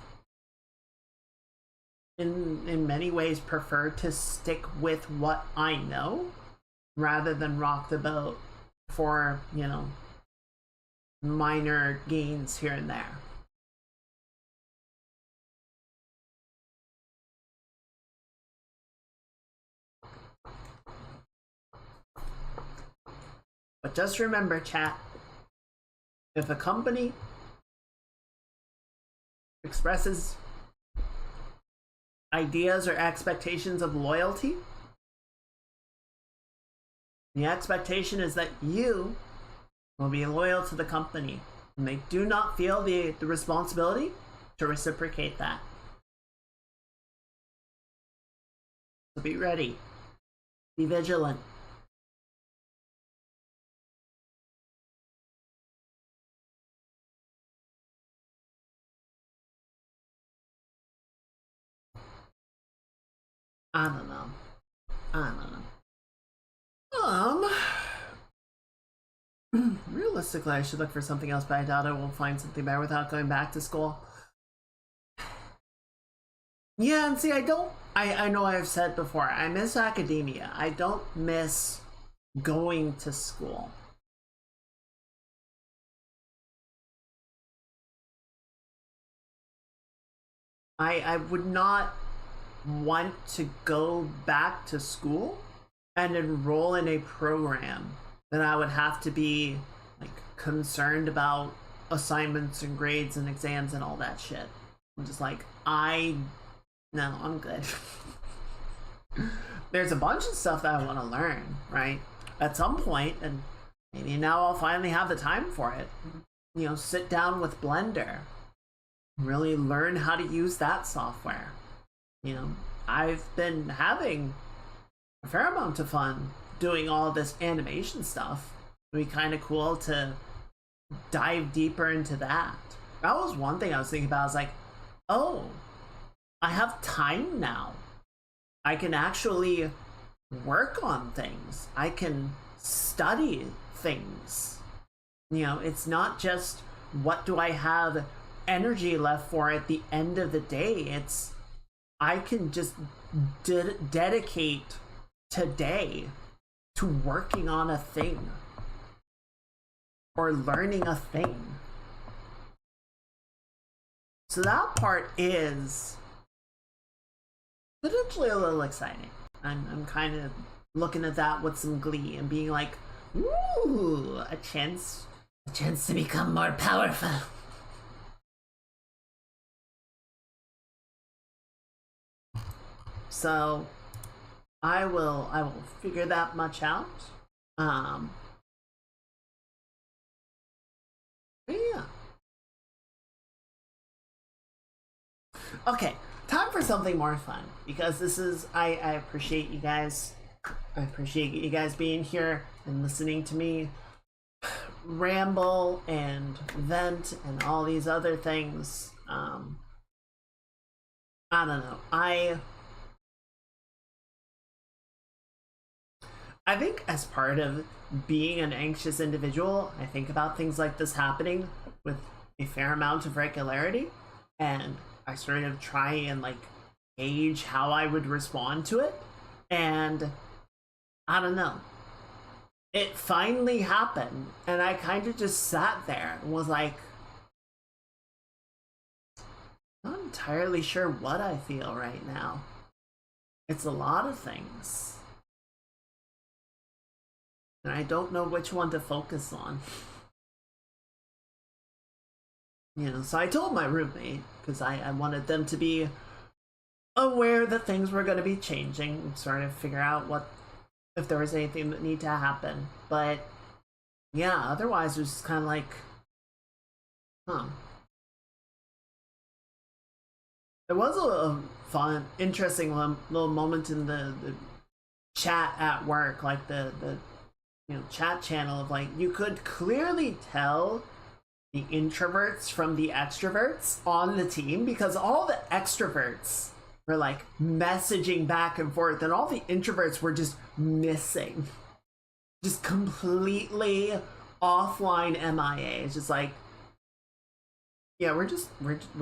in many ways, prefer to stick with what I know rather than rock the boat for, you know, minor gains here and there. But just remember, chat, if a company expresses ideas or expectations of loyalty, the expectation is that you will be loyal to the company, and they do not feel the responsibility to reciprocate that. So be ready, be vigilant. I don't know. Realistically, I should look for something else, but I doubt I will find something better without going back to school. Yeah, and see, I know I've said before, I miss academia. I don't miss going to school. I would not want to go back to school and enroll in a program that I would have to be like concerned about assignments and grades and exams and all that shit. I'm just like, no, I'm good. There's a bunch of stuff that I want to learn, right? At some point, and maybe now I'll finally have the time for it. You know, sit down with Blender, really learn how to use that software. You know, I've been having a fair amount of fun doing all this animation stuff. It'd be kind of cool to dive deeper into that. That was one thing I was thinking about. I was like, oh, I have time now. I can actually work on things. I can study things. You know, it's not just what do I have energy left for at the end of the day. It's I can just dedicate today to working on a thing or learning a thing. So that part is potentially a little exciting. I'm kind of looking at that with some glee and being like, ooh, a chance to become more powerful. So I will figure that much out. Yeah. Okay, time for something more fun, because this is I appreciate you guys. I appreciate you guys being here and listening to me ramble and vent and all these other things. I don't know. I I think as part of being an anxious individual, I think about things like this happening with a fair amount of regularity, and I sort of try and like gauge how I would respond to it. And I don't know. It finally happened, and I kind of just sat there and was like, not entirely sure what I feel right now. It's a lot of things. And I don't know which one to focus on. You know, so I told my roommate, because I wanted them to be aware that things were going to be changing, sort of figure out what, if there was anything that needed to happen. But yeah, otherwise it was just kind of like, huh. There was a fun, interesting little moment in the chat at work, like the chat channel of like, you could clearly tell the introverts from the extroverts on the team, because all the extroverts were like messaging back and forth, and all the introverts were just missing, just completely offline MIA. It's just like, yeah, we're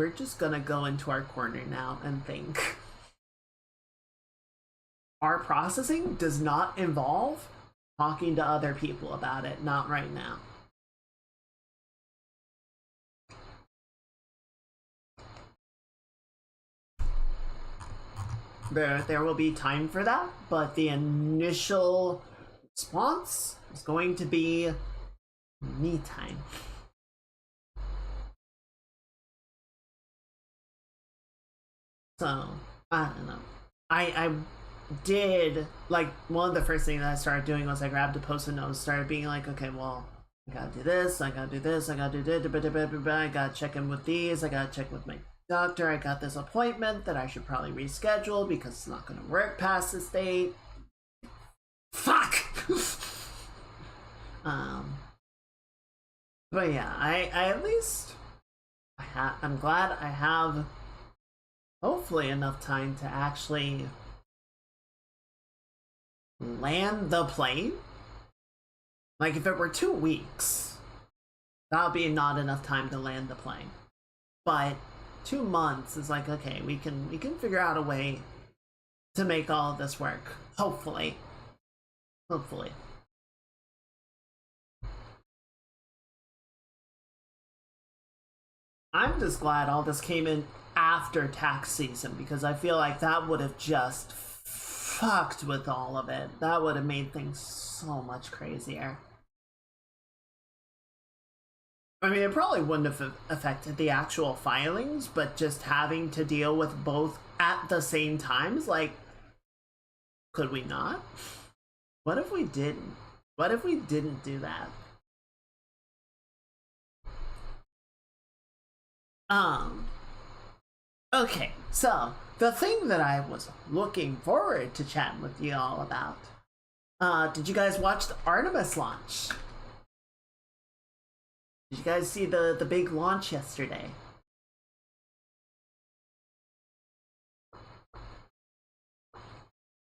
just gonna go into our corner now and think. Our processing does not involve talking to other people about it, not right now. There will be time for that, but the initial response is going to be me time. So, I don't know. I did, like, one of the first things that I started doing was I grabbed a post-it note and started being like, okay, well, I gotta do this, I gotta do this, I gotta do this, I gotta check in with these, I gotta check with my doctor, I got this appointment that I should probably reschedule because it's not gonna work past this date. Fuck! But yeah, I at least, I'm glad I have hopefully enough time to actually land the plane. Like, if it were 2 weeks, that would be not enough time to land the plane. But 2 months is like, okay, we can figure out a way to make all of this work. Hopefully. Hopefully. I'm just glad all this came in after tax season, because I feel like that would have just fucked with all of it. That would have made things so much crazier. I mean, it probably wouldn't have affected the actual filings, but just having to deal with both at the same time is like, could we not? What if we didn't? What if we didn't do that? Okay, so the thing that I was looking forward to chatting with you all about, did you guys watch the Artemis launch? Did you guys see the big launch yesterday?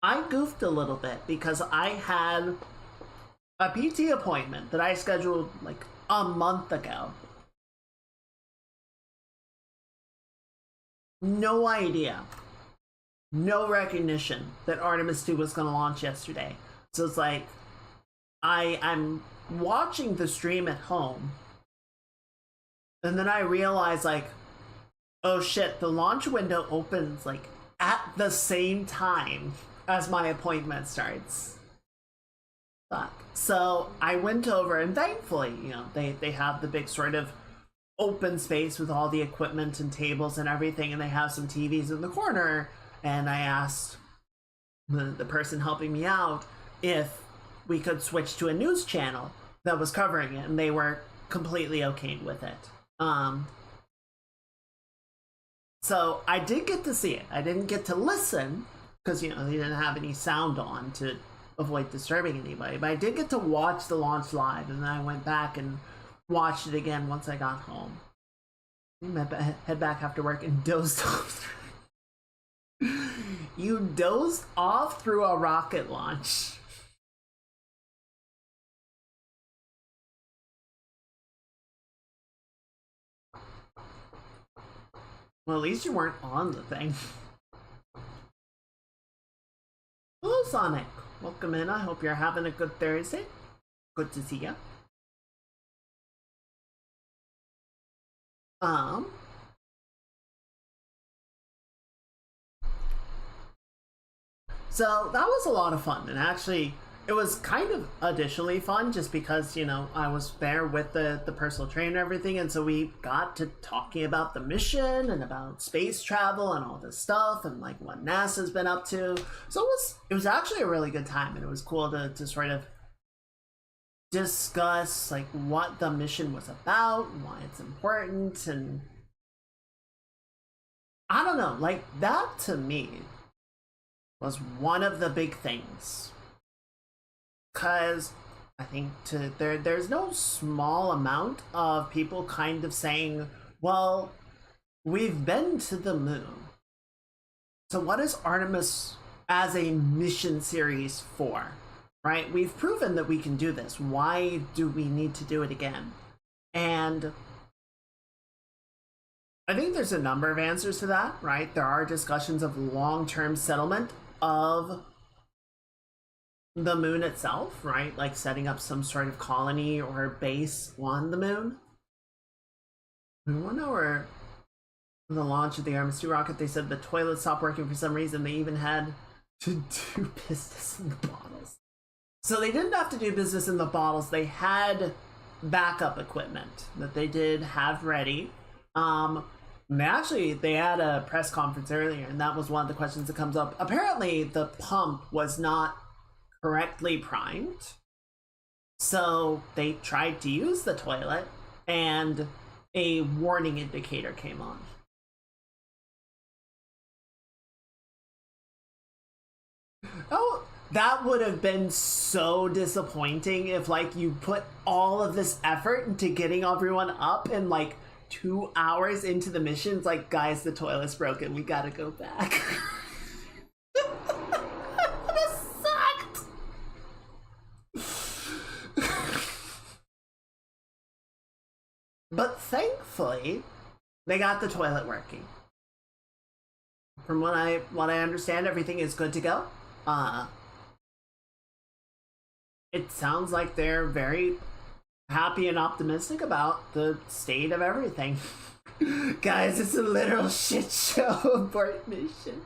I goofed a little bit because I had a PT appointment that I scheduled like a month ago. No idea. No recognition that Artemis 2 was going to launch yesterday. So it's like, I'm watching the stream at home, and then I realize, like, oh shit, the launch window opens like at the same time as my appointment starts. Fuck. So I went over, and thankfully, you know, they have the big sort of open space with all the equipment and tables and everything, and they have some TVs in the corner. And I asked the person helping me out if we could switch to a news channel that was covering it, and they were completely okay with it. So I did get to see it. I didn't get to listen because, you know, they didn't have any sound on to avoid disturbing anybody, but I did get to watch the launch live, and then I went back and watched it again once I got home. I head back after work and dozed off. You dozed off through a rocket launch. Well, at least you weren't on the thing. Hello, Sonic. Welcome in. I hope you're having a good Thursday. Good to see you. So that was a lot of fun, and actually, it was kind of additionally fun just because, you know, I was there with the personal trainer and everything, and so we got to talking about the mission and about space travel and all this stuff and like what NASA's been up to. So it was actually a really good time, and it was cool to sort of discuss like what the mission was about, why it's important, and I don't know, like that to me was one of the big things, because I think there's no small amount of people kind of saying, well, we've been to the moon, so what is Artemis as a mission series for, right? We've proven that we can do this. Why do we need to do it again? And I think there's a number of answers to that, right? There are discussions of long-term settlement of the moon itself, right? Like setting up some sort of colony or base on the moon. I wonder where the launch of the Artemis 2 rocket, they said the toilet stopped working for some reason. They even had to do business in the bottles. So they didn't have to do business in the bottles. They had backup equipment that they did have ready. They had a press conference earlier, and that was one of the questions that comes up. Apparently, the pump was not correctly primed, so they tried to use the toilet, and a warning indicator came on. Oh, that would have been so disappointing if, like, you put all of this effort into getting everyone up and, like, 2 hours into the mission, it's like, guys, the toilet's broken. We gotta go back. That sucked. But thankfully, they got the toilet working. From what I understand, everything is good to go. It sounds like they're very happy and optimistic about the state of everything. Guys, it's a literal shit show abort mission.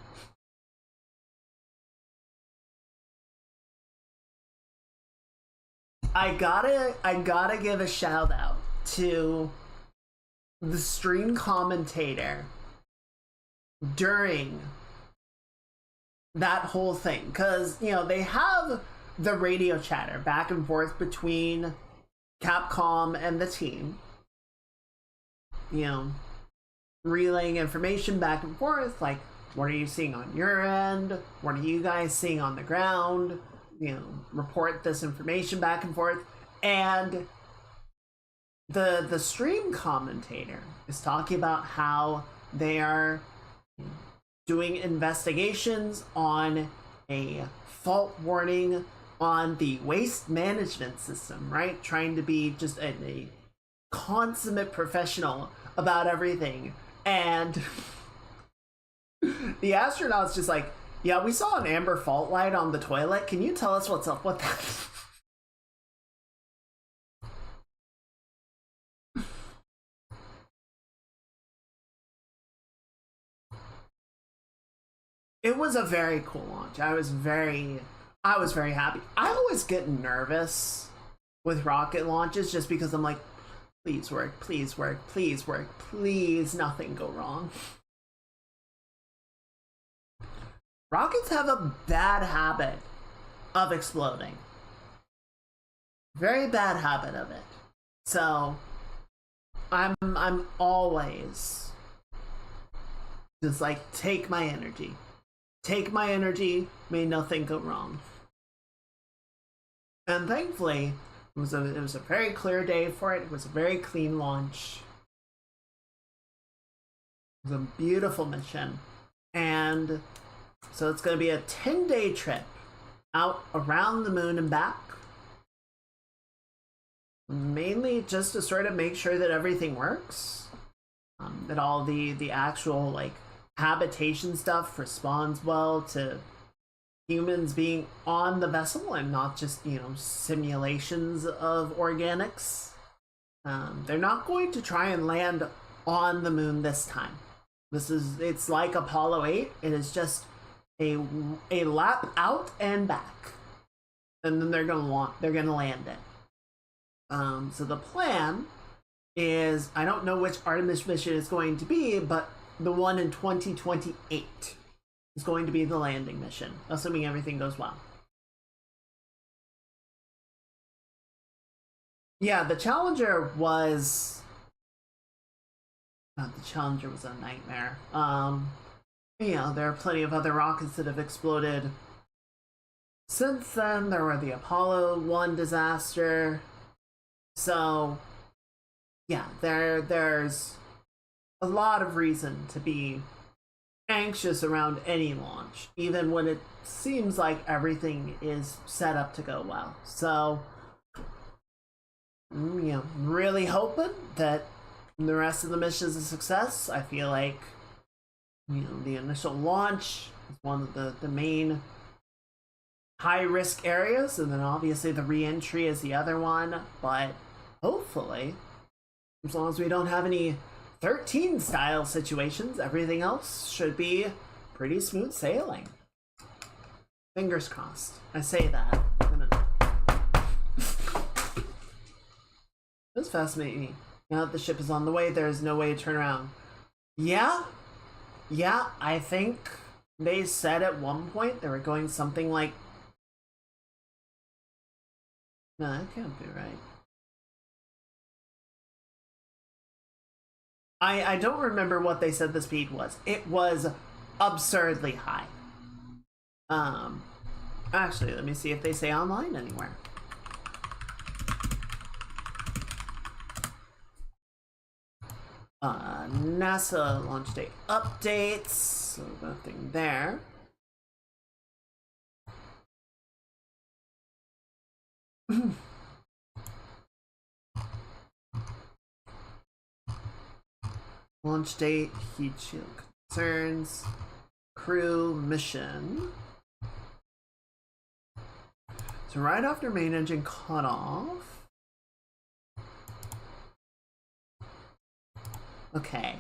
I gotta give a shout out to the stream commentator during that whole thing, because, you know, they have the radio chatter back and forth between Capcom and the team, you know, relaying information back and forth, like, what are you seeing on your end? What are you guys seeing on the ground? You know, report this information back and forth. And the stream commentator is talking about how they are doing investigations on a fault warning on the waste management system, right? Trying to be just a consummate professional about everything. And the astronaut's just like, yeah, we saw an amber fault light on the toilet. Can you tell us what's up with that? It was a very cool launch. I was very happy. I always get nervous with rocket launches just because I'm like, please work, please work, please work, please nothing go wrong. Rockets have a bad habit of exploding. Very bad habit of it. So I'm always just like, take my energy. Take my energy, may nothing go wrong. And thankfully, it was a very clear day for it. It was a very clean launch. It was a beautiful mission. And so it's going to be a 10-day trip out around the moon and back. Mainly just to sort of make sure that everything works. that all the actual like habitation stuff responds well to humans being on the vessel and not just, you know, simulations of organics. They're not going to try and land on the moon this time. It's like Apollo 8. It is just a lap out and back, and then they're gonna land it. So the plan is, I don't know which Artemis mission is going to be, but the one in 2028 is going to be the landing mission, assuming everything goes well. Yeah, the Challenger was the Challenger was a nightmare. You know, there are plenty of other rockets that have exploded since then. There were the Apollo 1 disaster. So, yeah, there's a lot of reason to be anxious around any launch, even when it seems like everything is set up to go well. So, you know, really hoping that the rest of the mission is a success. I feel like, you know, the initial launch is one of the main high risk areas, and then obviously the re-entry is the other one. But hopefully, as long as we don't have any 13 style situations, everything else should be pretty smooth sailing. Fingers crossed. I say that. It's fascinating. Now that the ship is on the way, there is no way to turn around. Yeah, I think they said at one point they were going something like... No, that can't be right. I don't remember what they said the speed was. It was absurdly high. Actually, let me see if they say online anywhere. NASA launch date updates, so nothing there. Launch date, heat shield concerns, crew mission. So right after main engine cutoff. Okay.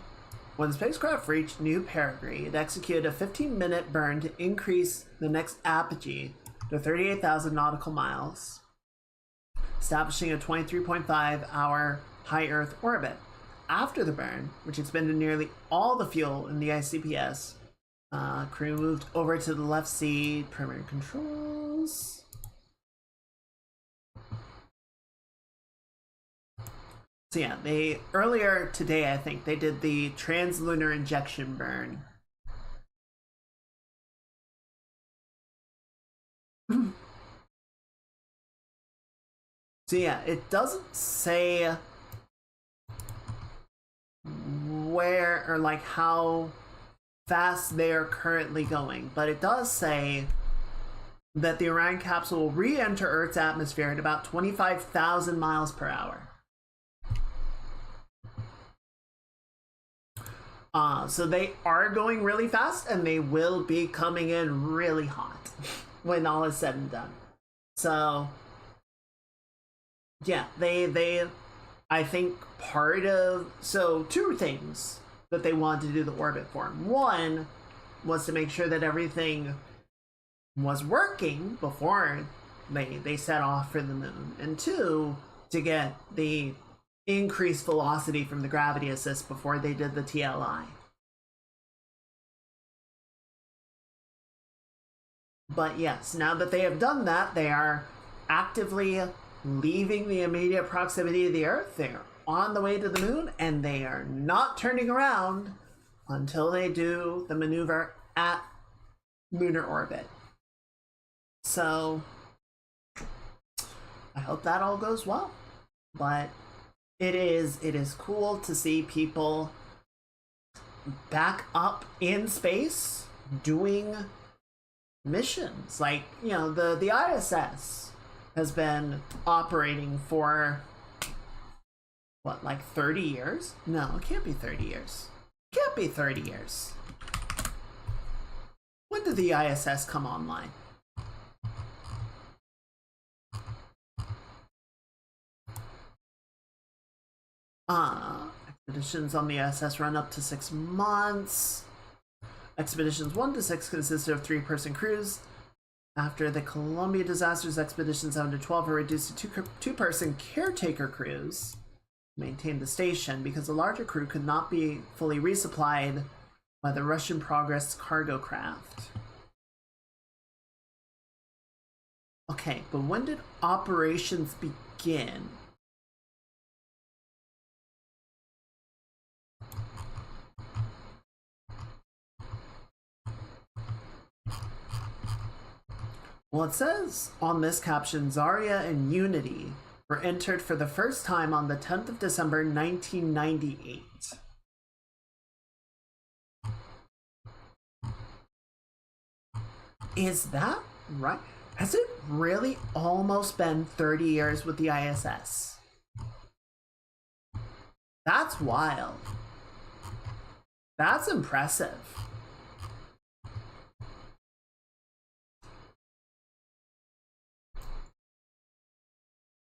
When the spacecraft reached New Perigee, it executed a 15-minute burn to increase the next apogee to 38,000 nautical miles, establishing a 23.5-hour high Earth orbit. After the burn, which expended nearly all the fuel in the ICPS, crew moved over to the left sea primary controls. So yeah, they earlier today, I think, they did the translunar injection burn. So yeah, it doesn't say where or like how fast they are currently going, but it does say that the Orion capsule will re-enter Earth's atmosphere at about 25,000 miles per hour. So they are going really fast, and they will be coming in really hot when all is said and done. So yeah, they I think so two things that they wanted to do the orbit for. One was to make sure that everything was working before they set off for the moon, and two, to get the increased velocity from the gravity assist before they did the TLI. But yes, now that they have done that, they are actively leaving the immediate proximity of the Earth. They are on the way to the moon, and they are not turning around until they do the maneuver at lunar orbit. So I hope that all goes well. But it is cool to see people back up in space doing missions. Like, you know, the ISS has been operating for what, like 30 years? No, it can't be 30 years. Can't be 30 years. When did the ISS come online? Expeditions on the ISS run up to 6 months. Expeditions 1 to 6 consisted of 3-person crews. After the Columbia disasters, expeditions 7 to 12 were reduced to 2-person caretaker crews to maintain the station because the larger crew could not be fully resupplied by the Russian Progress cargo craft. Okay, but when did operations begin? Well, it says on this caption, Zarya and Unity were entered for the first time on the 10th of December, 1998. Is that right? Has it really almost been 30 years with the ISS? That's wild. That's impressive.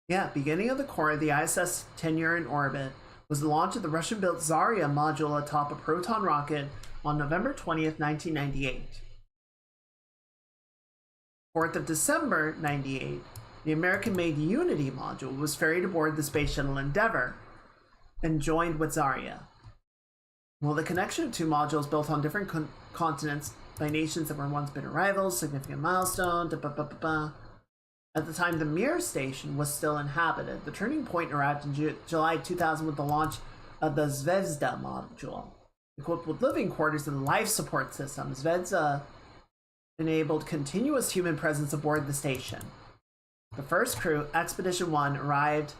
Yeah, beginning of the core of the ISS tenure in orbit was the launch of the Russian-built Zarya module atop a Proton rocket on November 20th, 1998. 4th of December, 98, the American-made Unity module was ferried aboard the Space Shuttle Endeavour and joined with Zarya. While the connection of two modules built on different continents by nations that were once bitter rivals, significant milestone, at the time the Mir station was still inhabited. The turning point arrived in July 2000 with the launch of the Zvezda module. Equipped with living quarters and life support system, Zvezda enabled continuous human presence aboard the station. The first crew, Expedition 1, arrived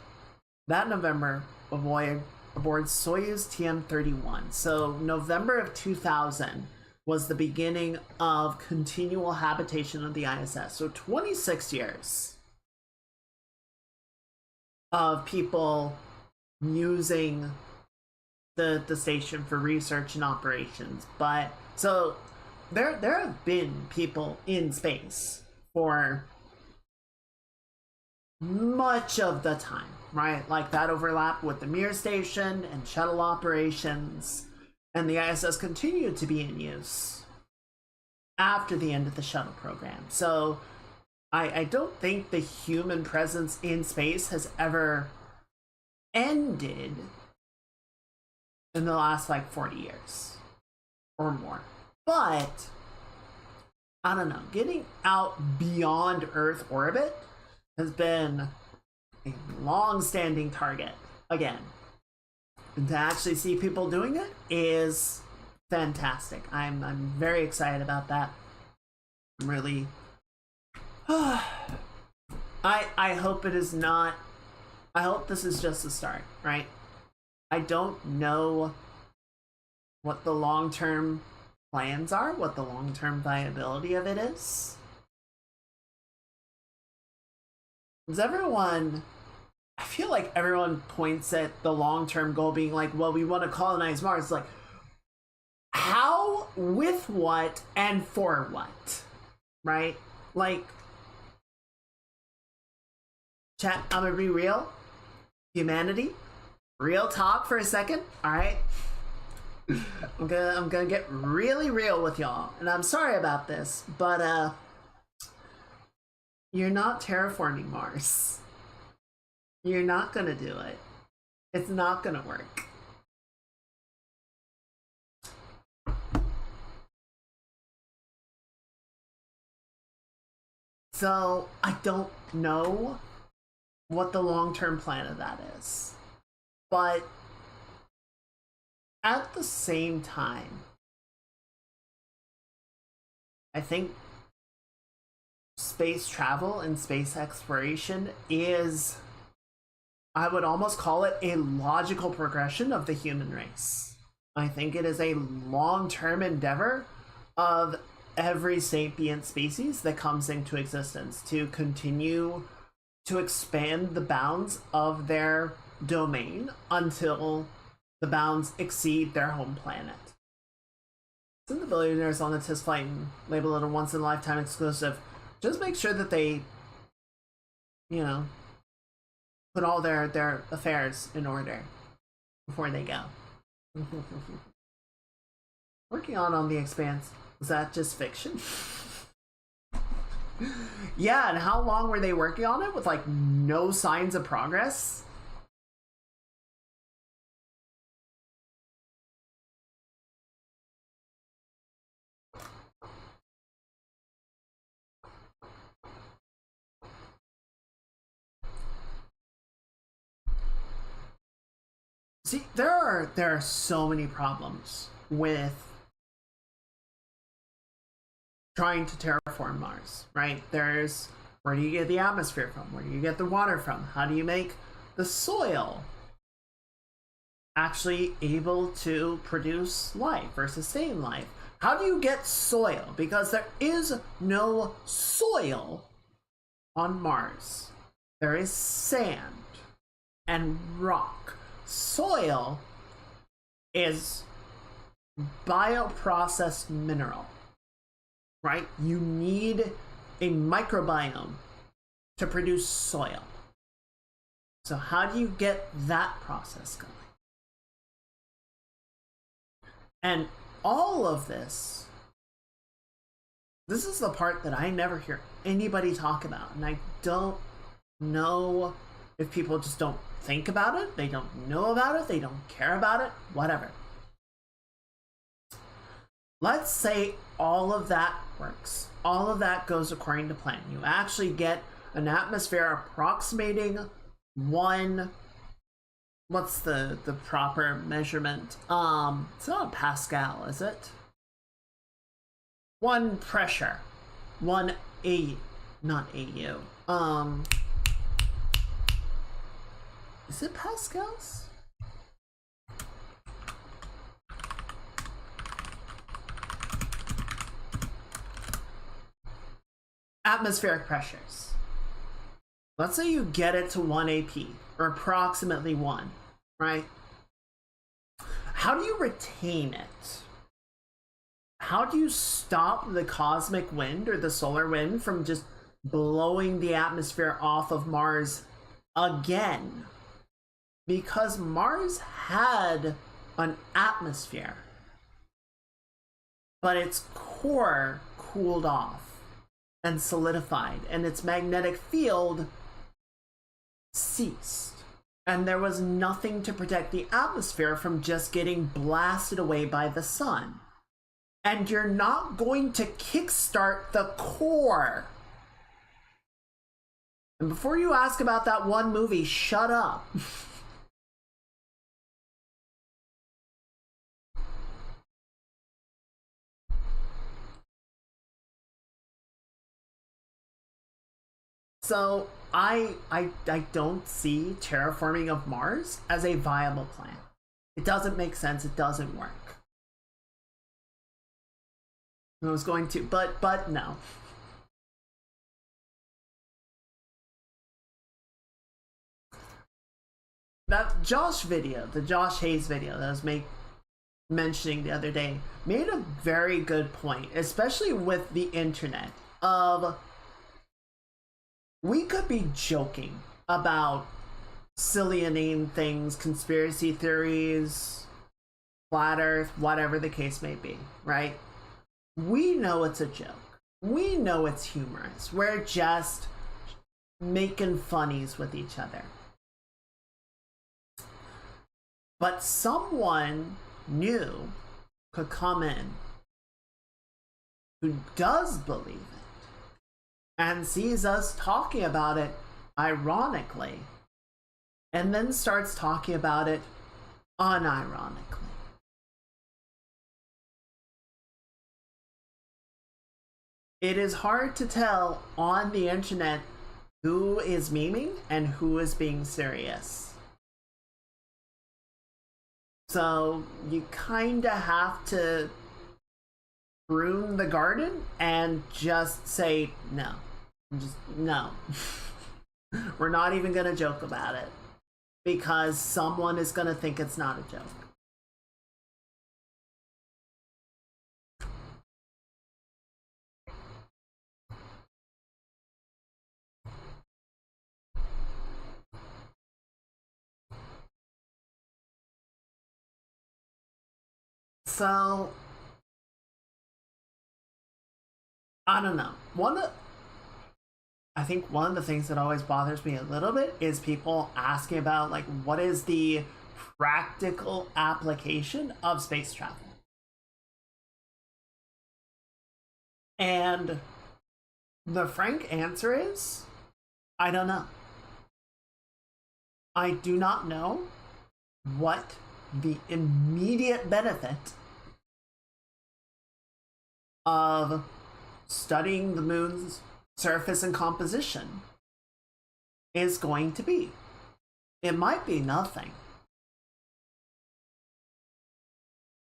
that November aboard Soyuz TM-31. So November of 2000 was the beginning of continual habitation of the ISS. So 26 years of people using the station for research and operations. But so there have been people in space for much of the time, right? Like that overlap with the Mir station and shuttle operations, and the ISS continued to be in use after the end of the shuttle program. So I don't think the human presence in space has ever ended in the last like 40 years or more. But I don't know, getting out beyond Earth orbit has been a long-standing target again. And to actually see people doing it is fantastic. I'm very excited about that. I'm really I hope it is not, I hope this is just the start, right? I don't know what the long-term plans are, what the long-term viability of it is. Because everyone, I feel like everyone points at the long-term goal being like, well, we want to colonize Mars. Like, how, with what, and for what, right? Like, chat, I'm gonna be real. Humanity, real talk for a second, all right? I'm gonna get really real with y'all, and I'm sorry about this, but you're not terraforming Mars. You're not gonna do it. It's not gonna work. So I don't know what the long-term plan of that is, but at the same time, I think space travel and space exploration is, I would almost call it a logical progression of the human race. I think it is a long-term endeavor of every sapient species that comes into existence to continue to expand the bounds of their domain until the bounds exceed their home planet. Send the billionaires on a test flight and label it a once-in-a-lifetime exclusive. Just make sure that they, you know, put all their affairs in order before they go. Working on The Expanse. Was that just fiction? Yeah, and how long were they working on it with like no signs of progress? See, there are so many problems with trying to terraform Mars, right? There's, where do you get the atmosphere from? Where do you get the water from? How do you make the soil actually able to produce life or sustain life? How do you get soil? Because there is no soil on Mars. There is sand and rock. Soil is bioprocessed mineral, right? You need a microbiome to produce soil. So how do you get that process going? And all of this is the part that I never hear anybody talk about. And I don't know if people just don't think about it, they don't know about it, they don't care about it, whatever. Let's say all of that works. All of that goes according to plan. You actually get an atmosphere approximating one, what's the proper measurement? It's not Pascal, is it? One pressure. One A, not AU. Is it pascals? Atmospheric pressures. Let's say you get it to 1 AP, or approximately 1, right? How do you retain it? How do you stop the cosmic wind or the solar wind from just blowing the atmosphere off of Mars again? Because Mars had an atmosphere, but its core cooled off and solidified, and its magnetic field ceased. And there was nothing to protect the atmosphere from just getting blasted away by the sun. And you're not going to kickstart the core. And before you ask about that one movie, shut up. So I don't see terraforming of Mars as a viable plan. It doesn't make sense. It doesn't work. I was going to, but no. That Josh video, the Josh Hayes video that I was mentioning the other day, made a very good point, especially with the internet, of we could be joking about silly inane things, conspiracy theories, flat earth, whatever the case may be, right? We know it's a joke. We know it's humorous. We're just making funnies with each other. But someone new could come in who does believe it and sees us talking about it ironically, and then starts talking about it unironically. It is hard to tell on the internet who is memeing and who is being serious. So you kinda have to prune the garden and just say no. Just no. We're not even gonna joke about it. because someone is going to think it's not a joke. So, I don't know. I think one of the things that always bothers me a little bit is people asking about, like, what is the practical application of space travel? And the frank answer is, I don't know. I do not know what the immediate benefit of studying the moon's surface and composition is going to be. It might be nothing.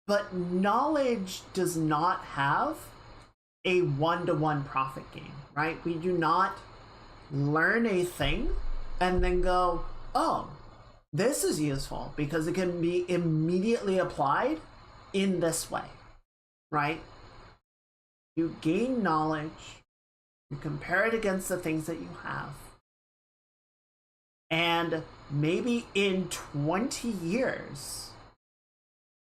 But knowledge does not have a one-to-one profit gain, right? We do not learn a thing and then go, oh, this is useful because it can be immediately applied in this way, right? You gain knowledge, you compare it against the things that you have, and maybe in 20 years,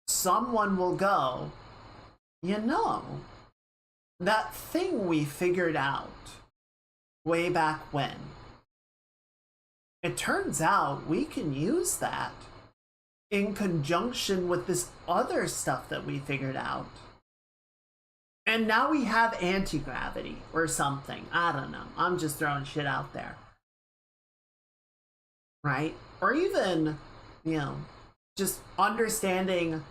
someone will go, you know, that thing we figured out way back when, it turns out we can use that in conjunction with this other stuff that we figured out. And now we have anti-gravity or something. I don't know. I'm just throwing shit out there. Right? Or even, you know, just understanding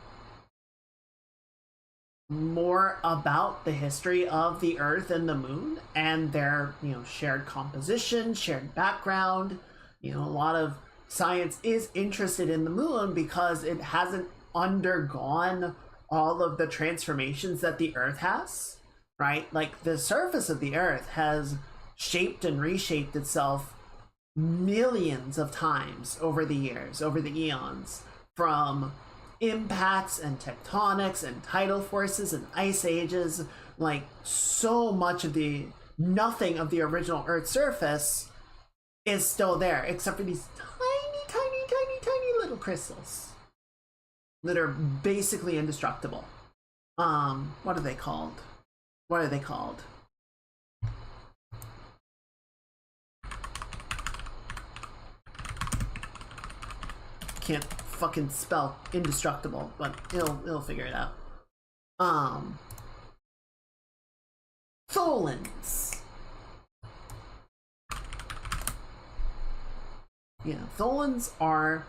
more about the history of the Earth and the Moon and their, you know, shared composition, shared background. You know, a lot of science is interested in the Moon because it hasn't undergone all of the transformations that the Earth has, right? Like, the surface of the Earth has shaped and reshaped itself millions of times over the years, over the eons, from impacts and tectonics and tidal forces and ice ages. Like, so much of nothing of the original Earth's surface is still there, except for these tiny little crystals that are basically indestructible. What are they called? What are they called? Can't fucking spell indestructible, but it'll figure it out. Tholins. Yeah, tholins are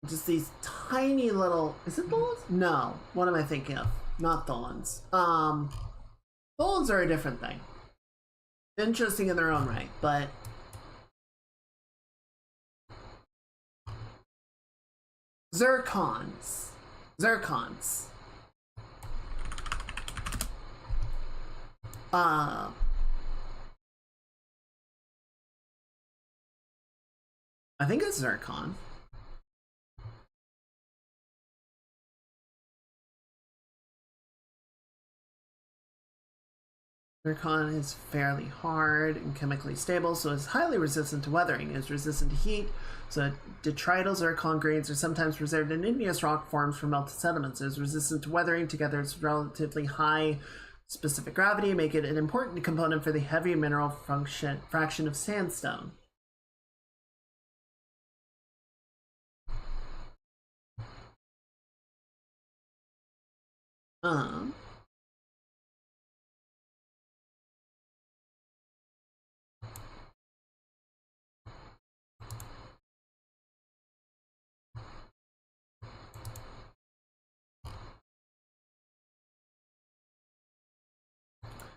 just these tiny little... Is it tholins? No. What am I thinking of? Not tholins. Tholins are a different thing. Interesting in their own right, but... Zircons. I think it's zircon. Zircon is fairly hard and chemically stable, so it's highly resistant to weathering. It is resistant to heat, so detrital zircon grains are sometimes preserved in igneous rock forms from melted sediments. It is resistant to weathering, together its relatively high specific gravity make it an important component for the heavy mineral fraction of sandstone.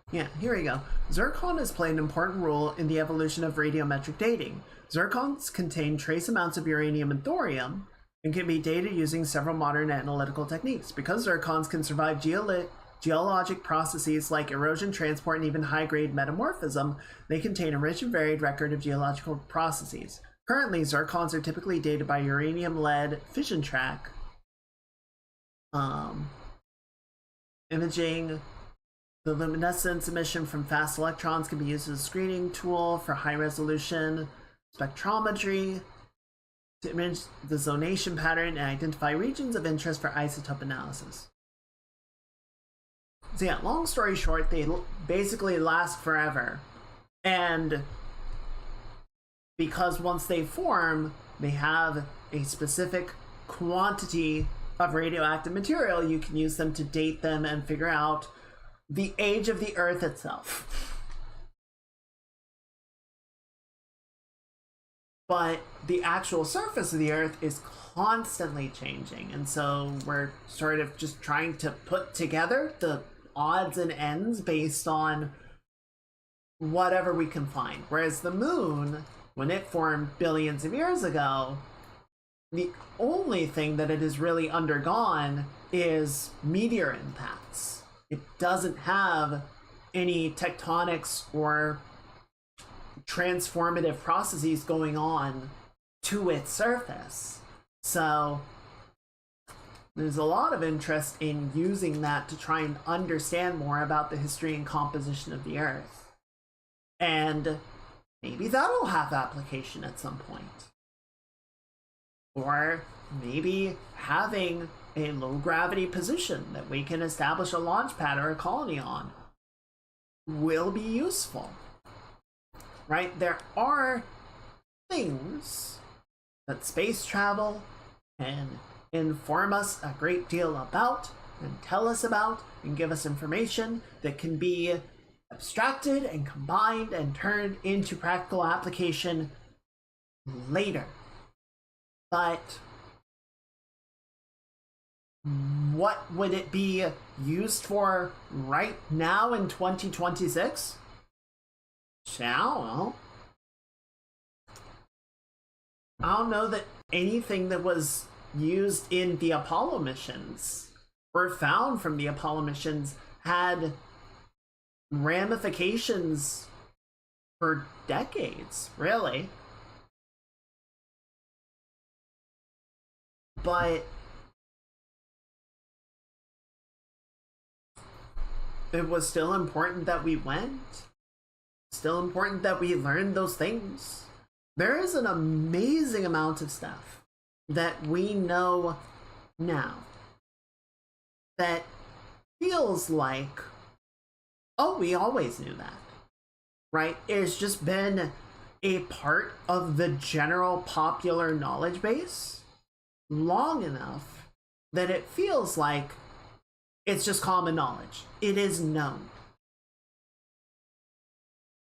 Yeah, here we go. Zircon has played an important role in the evolution of radiometric dating. Zircons contain trace amounts of uranium and thorium and can be dated using several modern analytical techniques. Because zircons can survive geologic processes like erosion, transport, and even high-grade metamorphism, they contain a rich and varied record of geological processes. Currently, zircons are typically dated by uranium-lead fission track imaging. The luminescence emission from fast electrons can be used as a screening tool for high-resolution spectrometry to image the zonation pattern and identify regions of interest for isotope analysis. So yeah, long story short, they basically last forever. And because once they form, they have a specific quantity of radioactive material, you can use them to date them and figure out the age of the Earth itself. But the actual surface of the Earth is constantly changing, and so we're sort of just trying to put together the odds and ends based on whatever we can find. Whereas the moon, when it formed billions of years ago, the only thing that it has really undergone is meteor impacts. It doesn't have any tectonics or transformative processes going on to its surface. So there's a lot of interest in using that to try and understand more about the history and composition of the Earth. And maybe that'll have application at some point. Or maybe having a low gravity position that we can establish a launch pad or a colony on will be useful. Right? There are things that space travel can inform us a great deal about and tell us about and give us information that can be abstracted and combined and turned into practical application later. But what would it be used for right now in 2026? I don't know that anything that was used in the Apollo missions or found from the Apollo missions had ramifications for decades, really. But it was still important that we went. Still important that we learned those things. There is an amazing amount of stuff that we know now that feels like, oh, we always knew that, right? It's just been a part of the general popular knowledge base long enough that it feels like it's just common knowledge. It is known.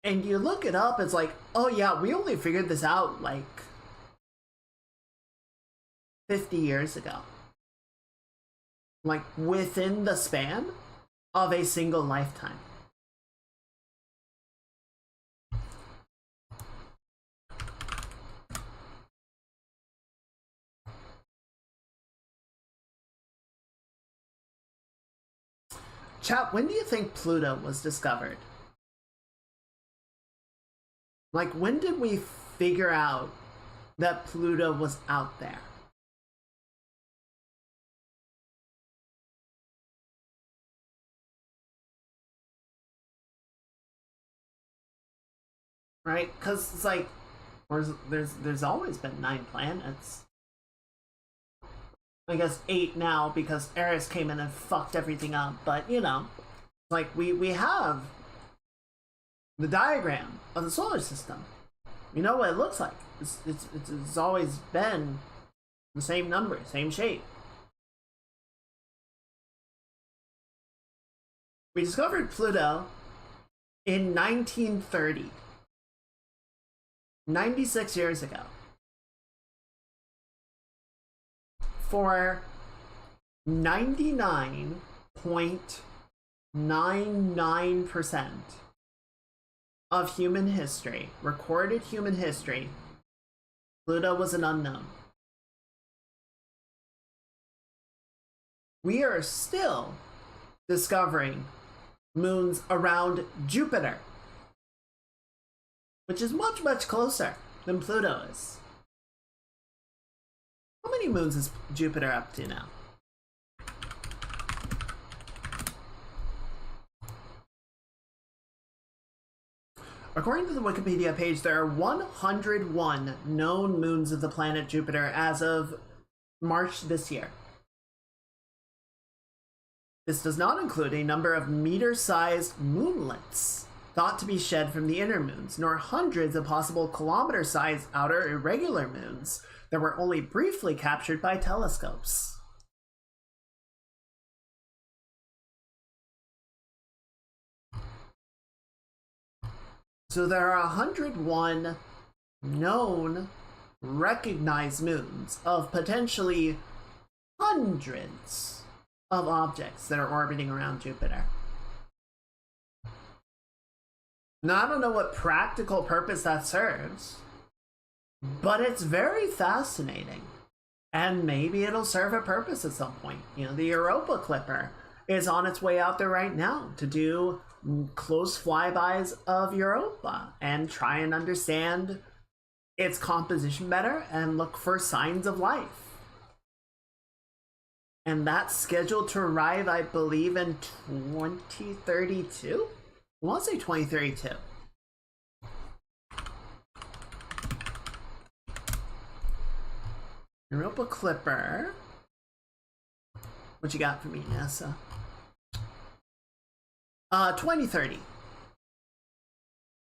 And you look it up, it's like, oh yeah, we only figured this out like 50 years ago. Like within the span of a single lifetime. Chat, when do you think Pluto was discovered? Like, when did we figure out that Pluto was out there? Right? Because it's like, there's always been 9 planets. I guess 8 now because Eris came in and fucked everything up. But, you know, like, we have the diagram of the solar system. You know what it looks like. It's always been the same number, same shape. We discovered Pluto in 1930. 96 years ago. For 99.99% of human history, recorded human history, Pluto was an unknown. We are still discovering moons around Jupiter, which is much, much closer than Pluto is. How many moons is Jupiter up to now? According to the Wikipedia page, there are 101 known moons of the planet Jupiter as of March this year. This does not include a number of meter-sized moonlets thought to be shed from the inner moons, nor hundreds of possible kilometer-sized outer irregular moons that were only briefly captured by telescopes. So there are 101 known, recognized moons of potentially hundreds of objects that are orbiting around Jupiter. Now, I don't know what practical purpose that serves, but it's very fascinating. And maybe it'll serve a purpose at some point. You know, the Europa Clipper is on its way out there right now to do close flybys of Europa and try and understand its composition better and look for signs of life. And that's scheduled to arrive, I believe, in 2032? I want to say 2032. Europa Clipper. What you got for me, NASA? 2030.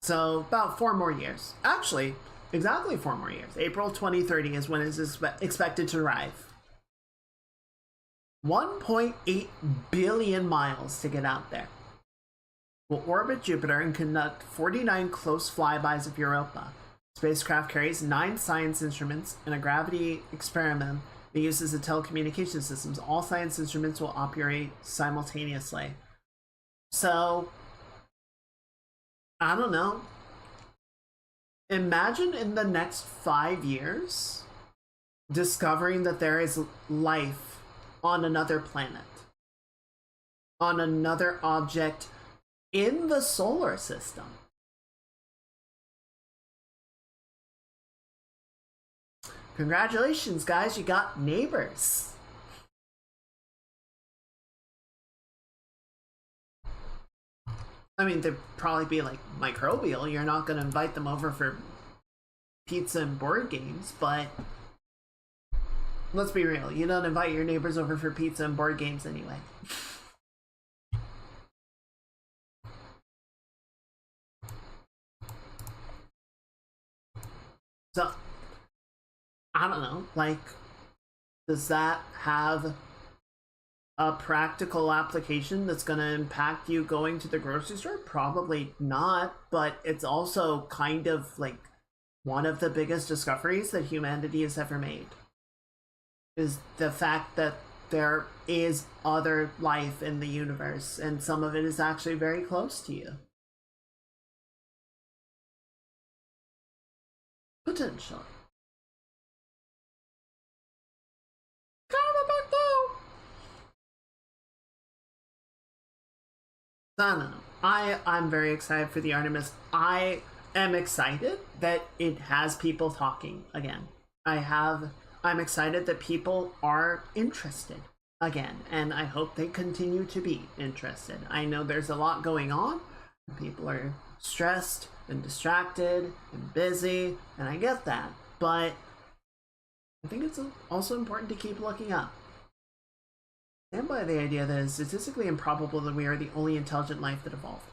So about 4 more years. Actually, exactly 4 more years. April 2030 is when it's expected to arrive. 1.8 billion miles to get out there. Will orbit Jupiter and conduct 49 close flybys of Europa. Spacecraft carries 9 science instruments and a gravity experiment that uses the telecommunication systems. All science instruments will operate simultaneously. So, I don't know. Imagine in the next 5 years discovering that there is life on another planet, on another object in the solar system. Congratulations, guys, you got neighbors. I mean, they'd probably be like microbial. You're not going to invite them over for pizza and board games, but let's be real. You don't invite your neighbors over for pizza and board games anyway. So, I don't know, like, does that have a practical application that's going to impact you going to the grocery store? Probably not, but it's also kind of like one of the biggest discoveries that humanity has ever made. Is the fact that there is other life in the universe, and some of it is actually very close to you. Potentially. I don't know. I'm very excited for the Artemis. I am excited that it has people talking again. I'm excited that people are interested again, and I hope they continue to be interested. I know there's a lot going on. People are stressed and distracted and busy, and I get that, but I think it's also important to keep looking up. And by the idea that it's statistically improbable that we are the only intelligent life that evolved.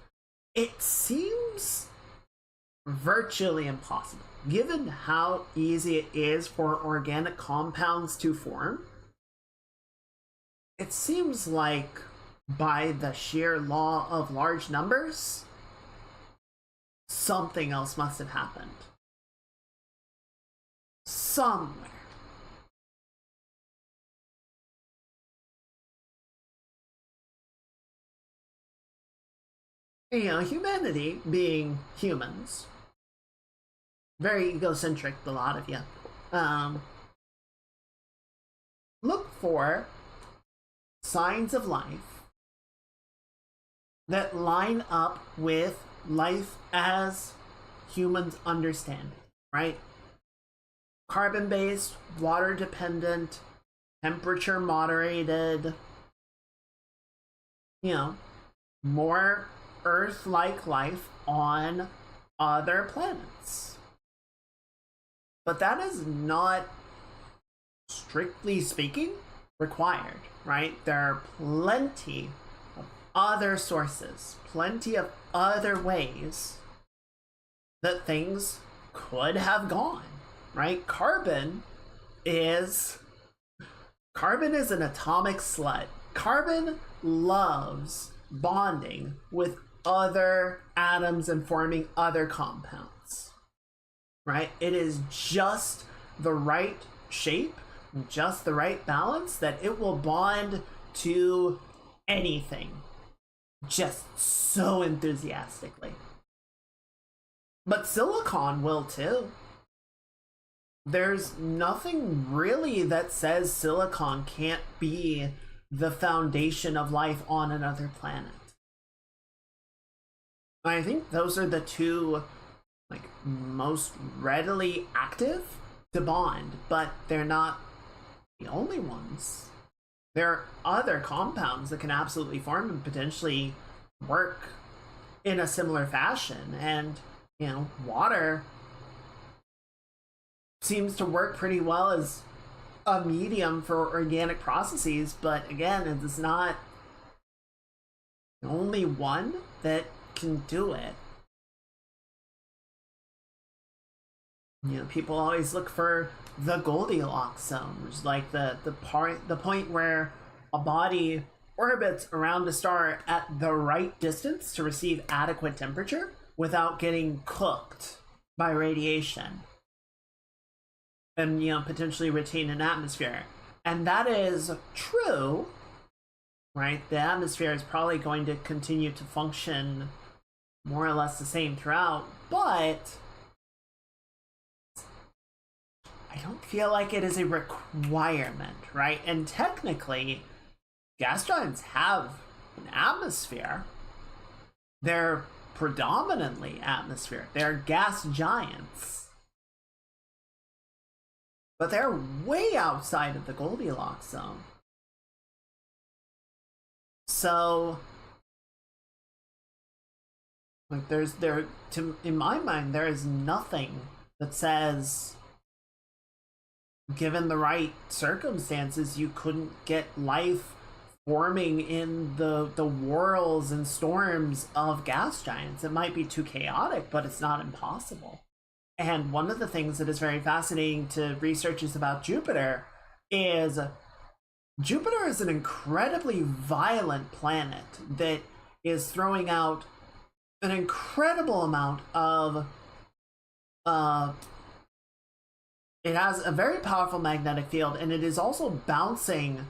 It seems virtually impossible, given how easy it is for organic compounds to form. It seems like, by the sheer law of large numbers, something else must have happened. Somewhere. You know, humanity, being humans, very egocentric, a lot of you, look for signs of life that line up with life as humans understand it, right? carbon-based, water-dependent, temperature moderated, you know, more Earth-like life on other planets. But that is not, strictly speaking, required, right? There are plenty of other sources, plenty of other ways that things could have gone, right? Carbon is an atomic slut. Carbon loves bonding with other atoms and forming other compounds, right? It is just the right shape, just the right balance that it will bond to anything just so enthusiastically. But silicon will too. There's nothing really that says silicon can't be the foundation of life on another planet. I think those are the two most readily active to bond, but they're not the only ones. There are other compounds that can absolutely form and potentially work in a similar fashion, and water seems to work pretty well as a medium for organic processes, but again, it is not the only one that can do it. People always look for the Goldilocks zone, which is like the point where a body orbits around a star at the right distance to receive adequate temperature without getting cooked by radiation, and potentially retain an atmosphere. And that is true, right? The atmosphere is probably going to continue to function more or less the same throughout, but I don't feel like it is a requirement, right? And technically, gas giants have an atmosphere. They're predominantly atmosphere. They're gas giants. But they're way outside of the Goldilocks zone. So, in my mind, there is nothing that says, given the right circumstances, you couldn't get life forming in the whorls and storms of gas giants. It might be too chaotic, but it's not impossible. And one of the things that is very fascinating to researchers about Jupiter is Jupiter is an incredibly violent planet that is throwing out an incredible amount of it has a very powerful magnetic field, and it is also bouncing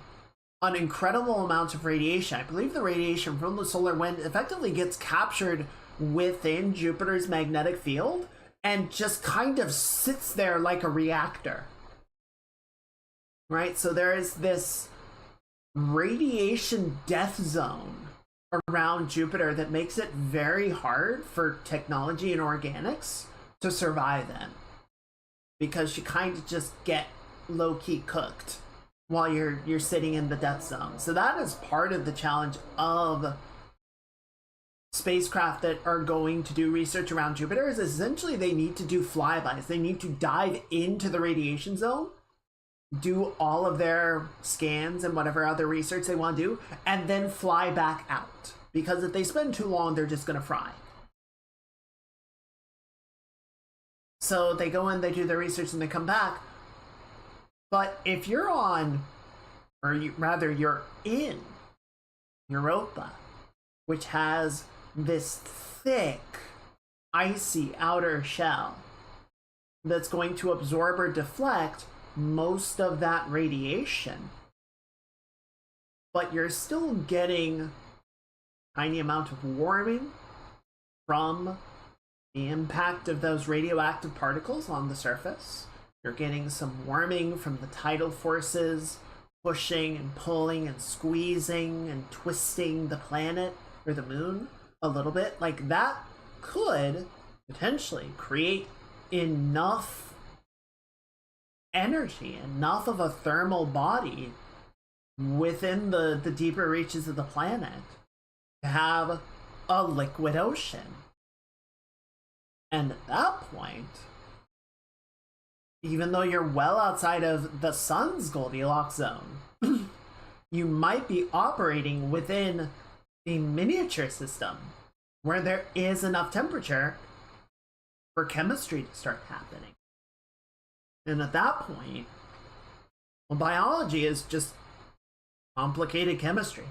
an incredible amount of radiation. I believe the radiation from the solar wind effectively gets captured within Jupiter's magnetic field and just kind of sits there like a reactor. Right? So there is this radiation death zone around Jupiter that makes it very hard for technology and organics to survive in, because you kind of just get low-key cooked while you're sitting in the death zone. So that is part of the challenge of spacecraft that are going to do research around Jupiter, is essentially they need to do flybys. They need to dive into the radiation zone, do all of their scans and whatever other research they want to do, and then fly back out. Because if they spend too long, they're just going to fry. So they go in, they do their research, and they come back. But if you're on, or you're in Europa, which has this thick, icy outer shell that's going to absorb or deflect most of that radiation, but you're still getting a tiny amount of warming from the impact of those radioactive particles on the surface. You're getting some warming from the tidal forces pushing and pulling and squeezing and twisting the planet or the moon a little bit. Like, that could potentially create enough energy, enough of a thermal body within the deeper reaches of the planet to have a liquid ocean. And at that point, even though you're well outside of the sun's Goldilocks zone, you might be operating within a miniature system where there is enough temperature for chemistry to start happening. And at that point, well, biology is just complicated chemistry.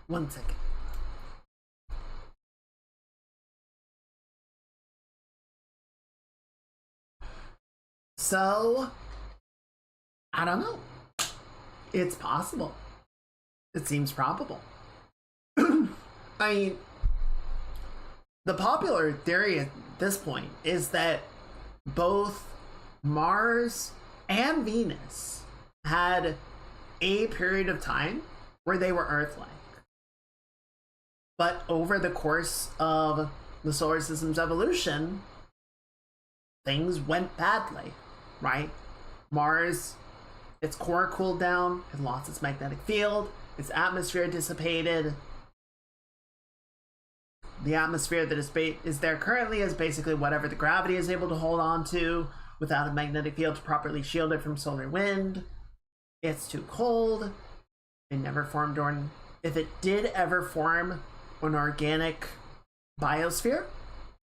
One second. So, I don't know. It's possible. It seems probable. I mean, the popular theory at this point is that both Mars and Venus had a period of time where they were Earth-like. But over the course of the solar system's evolution, things went badly, right? Mars, its core cooled down, it lost its magnetic field, its atmosphere dissipated. The atmosphere that is there currently is basically whatever the gravity is able to hold on to without a magnetic field to properly shield it from solar wind. It's too cold. It never formed, or if it did ever form an organic biosphere,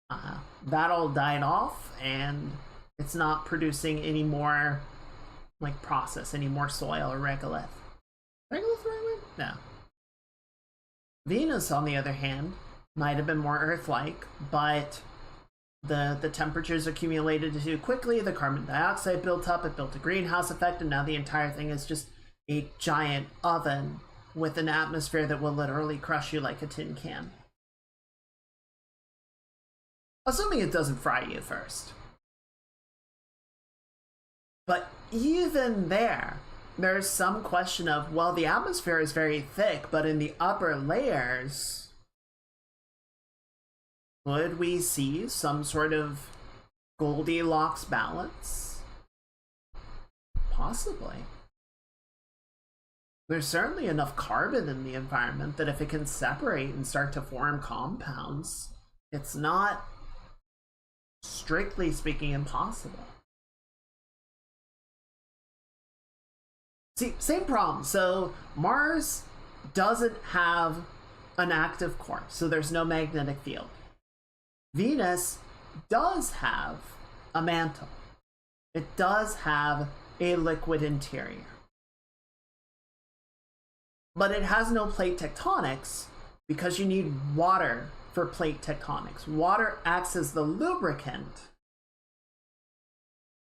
that all died off, and it's not producing any more any more soil or regolith. Regolith the right word? No. Venus, on the other hand, might have been more Earth-like, but the temperatures accumulated too quickly, the carbon dioxide built up, it built a greenhouse effect, and now the entire thing is just a giant oven with an atmosphere that will literally crush you like a tin can. Assuming it doesn't fry you first. But even there's some question of, well, the atmosphere is very thick, but in the upper layers, would we see some sort of Goldilocks balance? Possibly. There's certainly enough carbon in the environment that if it can separate and start to form compounds, it's not, strictly speaking, impossible. See, same problem. So Mars doesn't have an active core, so there's no magnetic field. Venus does have a mantle. It does have a liquid interior. But it has no plate tectonics because you need water for plate tectonics. Water acts as the lubricant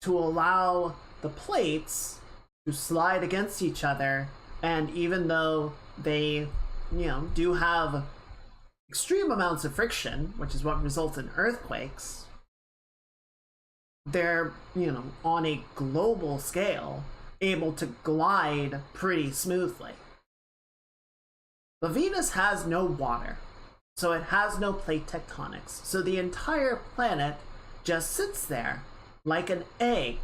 to allow the plates to slide against each other, and even though they, do have extreme amounts of friction, which is what results in earthquakes, they're, on a global scale, able to glide pretty smoothly. But Venus has no water, so it has no plate tectonics. So the entire planet just sits there like an egg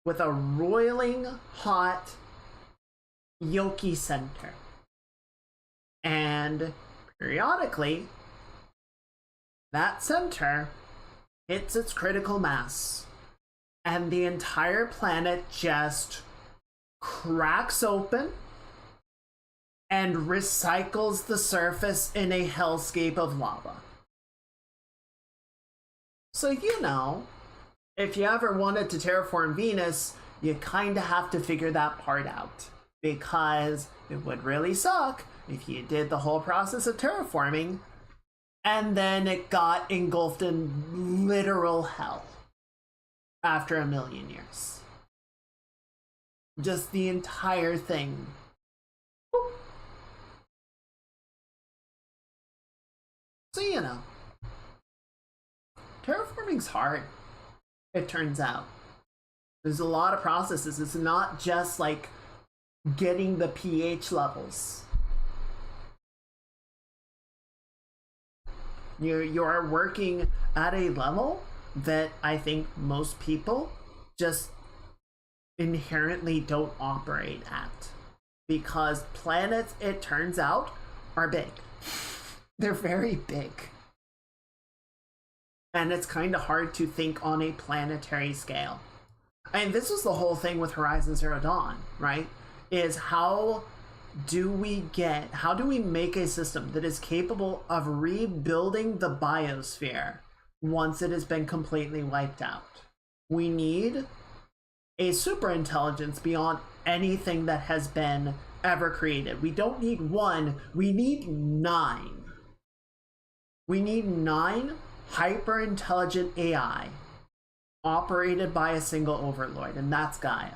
with a roiling hot yolky center. And periodically, that center hits its critical mass, and the entire planet just cracks open and recycles the surface in a hellscape of lava. So, if you ever wanted to terraform Venus, you kind of have to figure that part out, because it would really suck if you did the whole process of terraforming and then it got engulfed in literal hell after 1,000,000 years. Just the entire thing. So, terraforming's hard, it turns out. There's a lot of processes. It's not just like getting the pH levels. You're working at a level that I think most people just inherently don't operate at, because planets, it turns out, are big. They're very big. And it's kind of hard to think on a planetary scale. And this was the whole thing with Horizon Zero Dawn, right? Is how do we make a system that is capable of rebuilding the biosphere once it has been completely wiped out? We need a super intelligence beyond anything that has been ever created. We don't need one, we need 9. We need 9 hyper intelligent AI operated by a single overlord, and that's Gaia.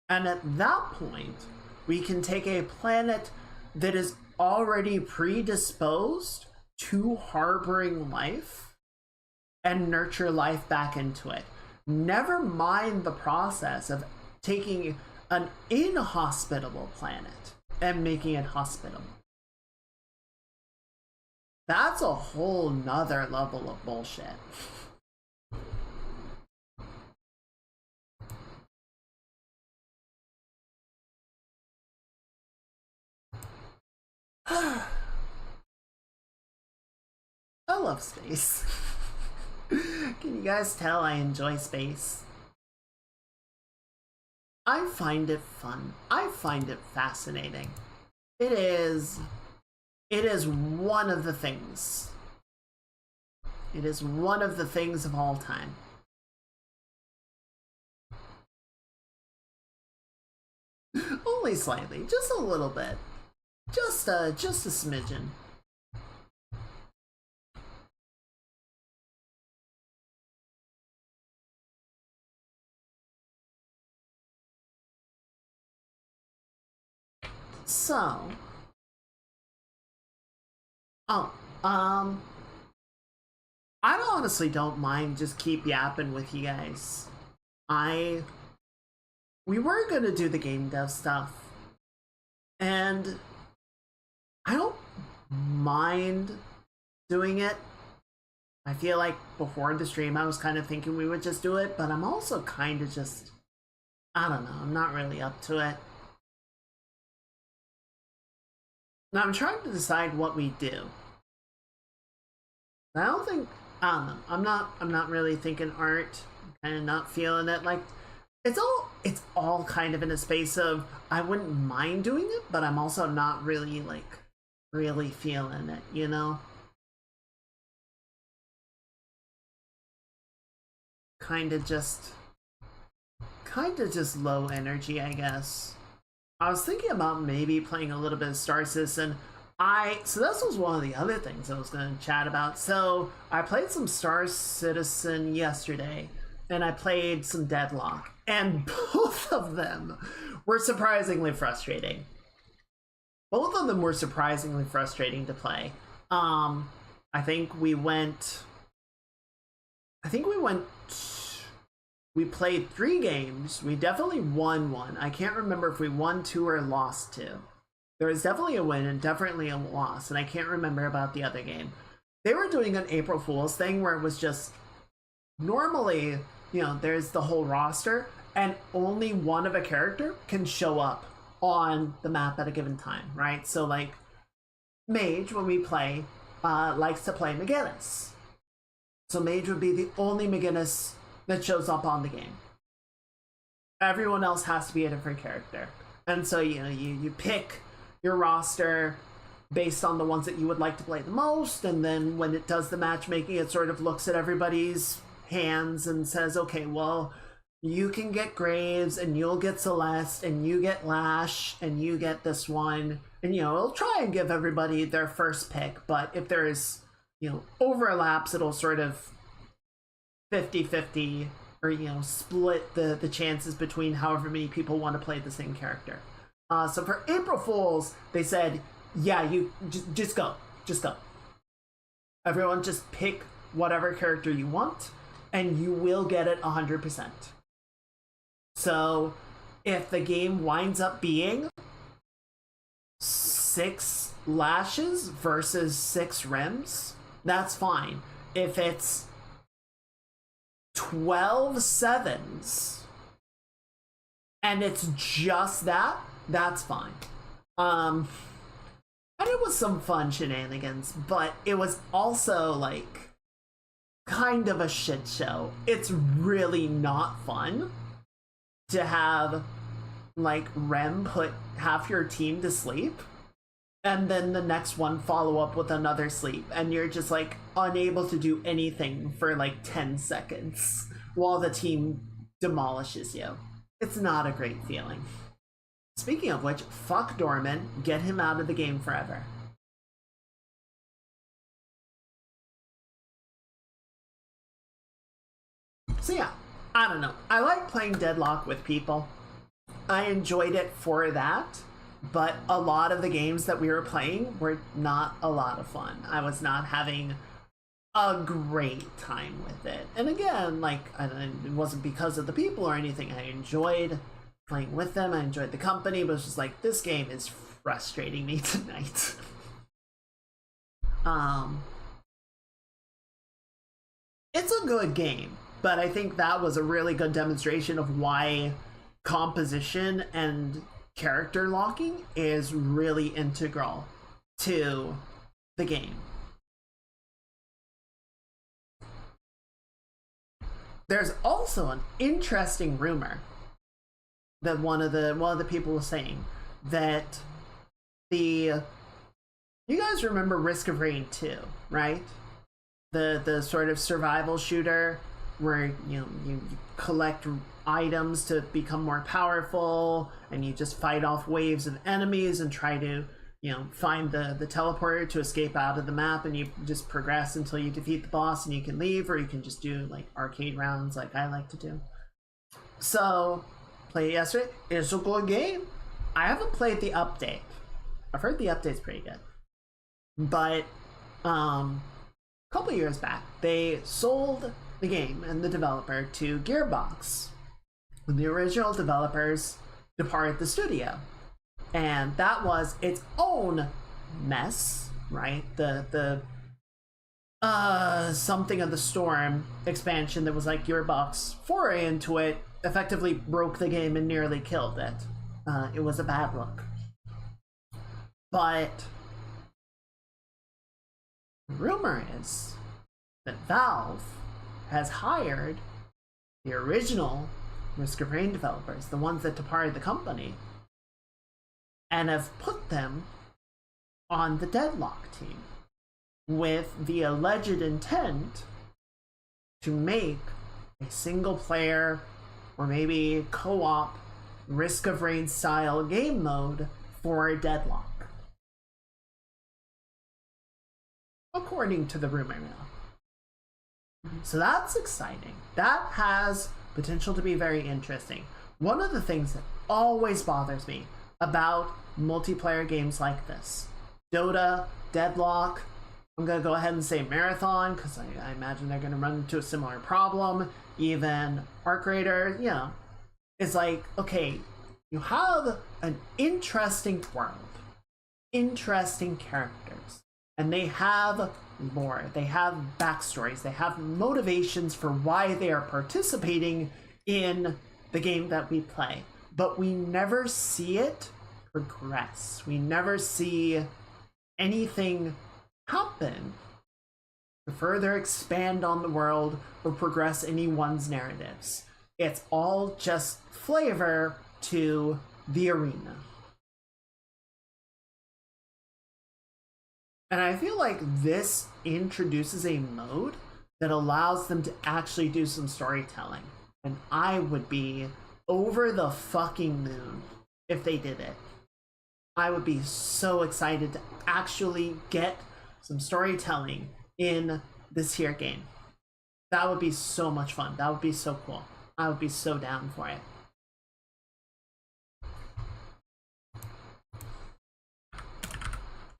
And at that point, we can take a planet that is already predisposed to harboring life and nurture life back into it. Never mind the process of taking an inhospitable planet and making it hospitable. That's a whole nother level of bullshit. I love space. Can you guys tell I enjoy space? I find it fun. I find it fascinating. It is one of the things. It is one of the things of all time. Only slightly, just a little bit. Just a smidgen. So, I honestly don't mind just keep yapping with you guys. We were gonna do the game dev stuff, and I don't mind doing it. I feel like before the stream I was kind of thinking we would just do it, but I'm also kind of just, I don't know, I'm not really up to it. Now I'm trying to decide what we do. I don't know, I'm not really thinking art, kind of not feeling it. Like, it's all kind of in a space of I wouldn't mind doing it, but I'm also not really really feeling it, you know? Kind of just low energy, I guess. I was thinking about maybe playing a little bit of Star Citizen. So this was one of the other things I was going to chat about. So I played some Star Citizen yesterday, and I played some Deadlock, and both of them were surprisingly frustrating. Both of them were surprisingly frustrating to play. We played 3 games. We definitely won 1. I can't remember if we won 2 or lost 2. There was definitely a win and definitely a loss, and I can't remember about the other game. They were doing an April Fool's thing where it was just, normally, you know, there's the whole roster, and only one of a character can show up on the map at a given time, right? So, like, Mage, when we play, likes to play McGinnis. So Mage would be the only McGinnis that shows up on the game. Everyone else has to be a different character. And so, you know, you pick your roster based on the ones that you would like to play the most, and then when it does the matchmaking, it sort of looks at everybody's hands and says, okay, well, you can get Graves, and you'll get Celeste, and you get Lash, and you get this one. And, you know, it'll try and give everybody their first pick, but if there's, you know, overlaps, it'll sort of 50-50, or, you know, split the chances between however many people want to play the same character. So for April Fools, they said, yeah, you just go. Everyone just pick whatever character you want, and you will get it 100%. So if the game winds up being 6 lashes versus 6 rims, that's fine. If it's 12 sevens and it's just that, that's fine. And it was some fun shenanigans, but it was also like kind of a shit show. It's really not fun to have like Rem put half your team to sleep and then the next one follow up with another sleep, and you're just like unable to do anything for like 10 seconds while the team demolishes you. It's not a great feeling. Speaking of which, fuck Dorman, get him out of the game forever. So yeah, I don't know. I like playing Deadlock with people. I enjoyed it for that, but a lot of the games that we were playing were not a lot of fun. I was not having a great time with it. And again, like, it wasn't because of the people or anything. I enjoyed playing with them. I enjoyed the company, but it's just like, this game is frustrating me tonight. It's a good game, but I think that was a really good demonstration of why composition and character locking is really integral to the game. There's also an interesting rumor that one of the people was saying that you guys remember Risk of Rain 2, right? The sort of survival shooter where you collect items to become more powerful, and you just fight off waves of enemies and try to find the teleporter to escape out of the map, and you just progress until you defeat the boss and you can leave, or you can just do like arcade rounds like I like to do. So played it yesterday. It's a good game. I haven't played the update. I've heard the update's pretty good, but a couple years back they sold the game and the developer to Gearbox. The original developers departed the studio, and that was its own mess, right? The Something of the Storm expansion that was like Gearbox foray into it effectively broke the game and nearly killed it. It was a bad look. But the rumor is that Valve has hired the original Risk of Rain developers, the ones that departed the company, and have put them on the Deadlock team with the alleged intent to make a single player or maybe co-op Risk of Rain style game mode for Deadlock, according to the rumor mill. So that's exciting. That has potential to be very interesting. One of the things that always bothers me about multiplayer games like this, Dota, Deadlock, I'm going to go ahead and say Marathon, because I imagine they're going to run into a similar problem, even Arc Raider, it's like, okay, you have an interesting world, interesting characters, and they have lore, they have backstories, they have motivations for why they are participating in the game that we play, but we never see it progress. We never see anything happen to further expand on the world or progress anyone's narratives. It's all just flavor to the arena. And I feel like this introduces a mode that allows them to actually do some storytelling. And I would be over the fucking moon if they did it. I would be so excited to actually get some storytelling in this here game. That would be so much fun. That would be so cool. I would be so down for it.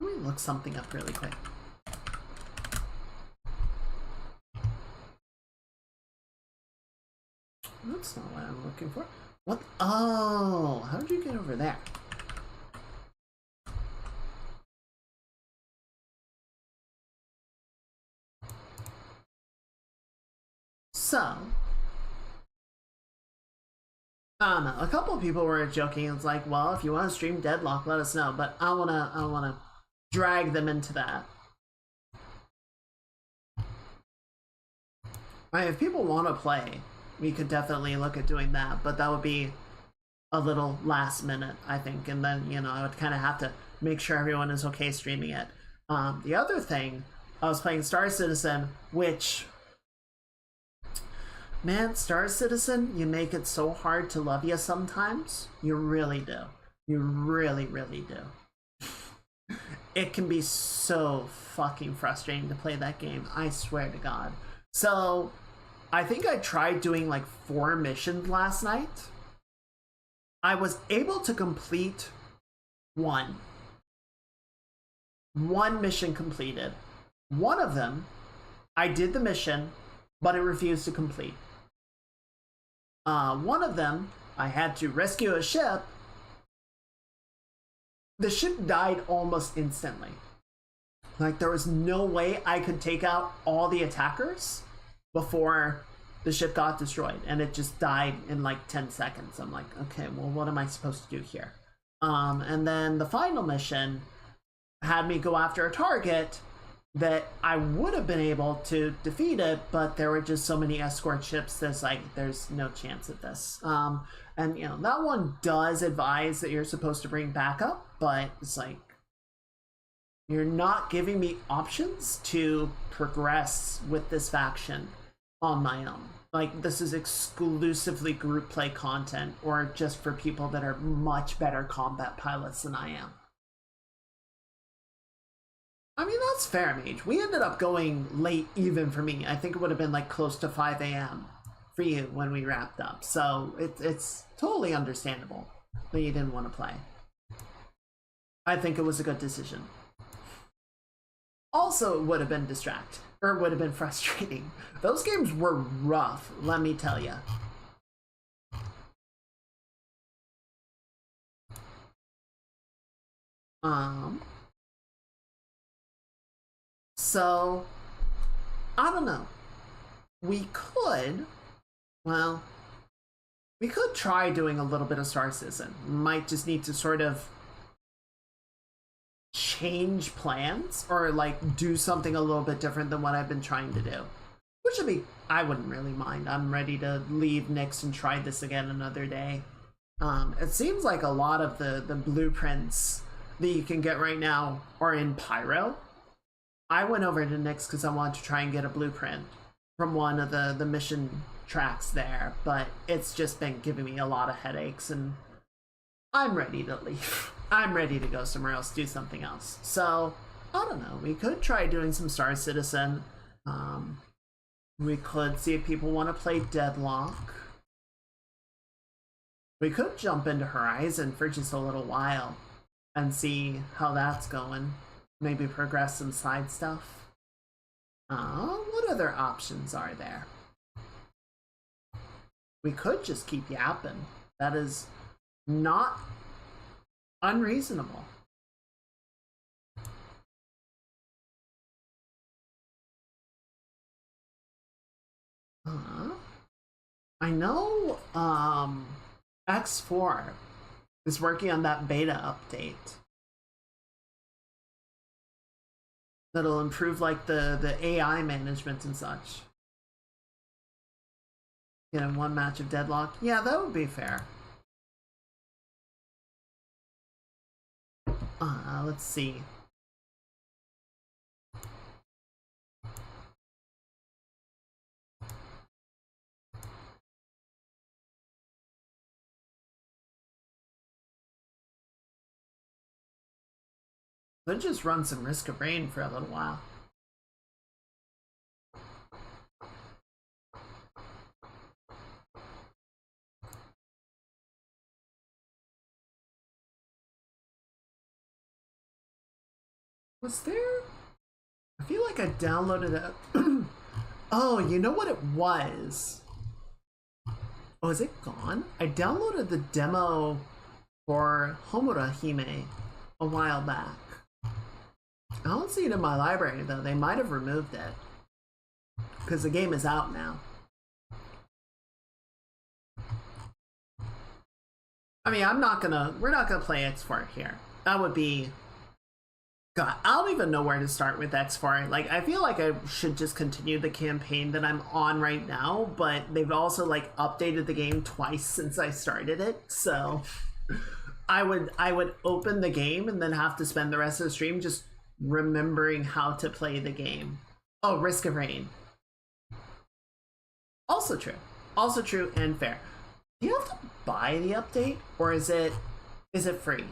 Let me look something up really quick. That's not what I'm looking for. What? Oh, how did you get over there? So, I don't know. A couple of people were joking. It's like, well, if you want to stream Deadlock, let us know. But I wanna drag them into that. Right, if people want to play, we could definitely look at doing that. But that would be a little last minute, I think. And then, you know, I would kind of have to make sure everyone is okay streaming it. The other thing, I was playing Star Citizen, which, man, Star Citizen, you make it so hard to love you sometimes. You really do. You really, really do. It can be so fucking frustrating to play that game. I swear to God. So, I think I tried doing like 4 missions last night. I was able to complete one. One mission completed. One of them, I did the mission, but it refused to complete. One of them, I had to rescue a ship. The ship died almost instantly. Like, there was no way I could take out all the attackers before the ship got destroyed, and it just died in like 10 seconds. I'm like, okay, well, what am I supposed to do here? And then the final mission had me go after a target that I would have been able to defeat it, but there were just so many escort ships that's like, there's no chance at this. And you know, that one does advise that you're supposed to bring backup, but it's like, you're not giving me options to progress with this faction on my own. Like, this is exclusively group play content, or just for people that are much better combat pilots than I am. I mean, that's fair, Mage. We ended up going late even for me. I think it would have been like close to 5 a.m. for you when we wrapped up. So it's totally understandable that you didn't want to play. I think it was a good decision. Also, it would have been or would have been frustrating. Those games were rough, let me tell you. So, I don't know. We could try doing a little bit of Star Citizen. Might just need to sort of change plans, or like do something a little bit different than what I've been trying to do. Which would be, I wouldn't really mind. I'm ready to leave Nyx and try this again another day. It seems like a lot of the blueprints that you can get right now are in Pyro. I went over to Nyx because I wanted to try and get a blueprint from one of the mission tracks there, but it's just been giving me a lot of headaches, and I'm ready to leave. I'm ready to go somewhere else, do something else. So, I don't know. We could try doing some Star Citizen. We could see if people want to play Deadlock. We could jump into Horizon for just a little while and see how that's going. Maybe progress some side stuff. What other options are there? We could just keep yapping. That is not unreasonable. I know X4 is working on that beta update that'll improve like the AI management and such. You know, one match of Deadlock. Yeah, that would be fair. Let's see. Let's just run some Risk of Rain for a little while. Was there? I feel like I downloaded it. Oh, you know what it was? Oh, is it gone? I downloaded the demo for Homura Hime a while back. I don't see it in my library though. They might have removed it because the game is out now. mean, we're not gonna play X4 here. That would be, God, I don't even know where to start with X4. Like, I feel like I should just continue the campaign that I'm on right now, but they've also like updated the game twice since I started it, so I would open the game and then have to spend the rest of the stream just remembering how to play the game. Oh, Risk of Rain. Also true. Also true and fair. Do you have to buy the update, or is it free?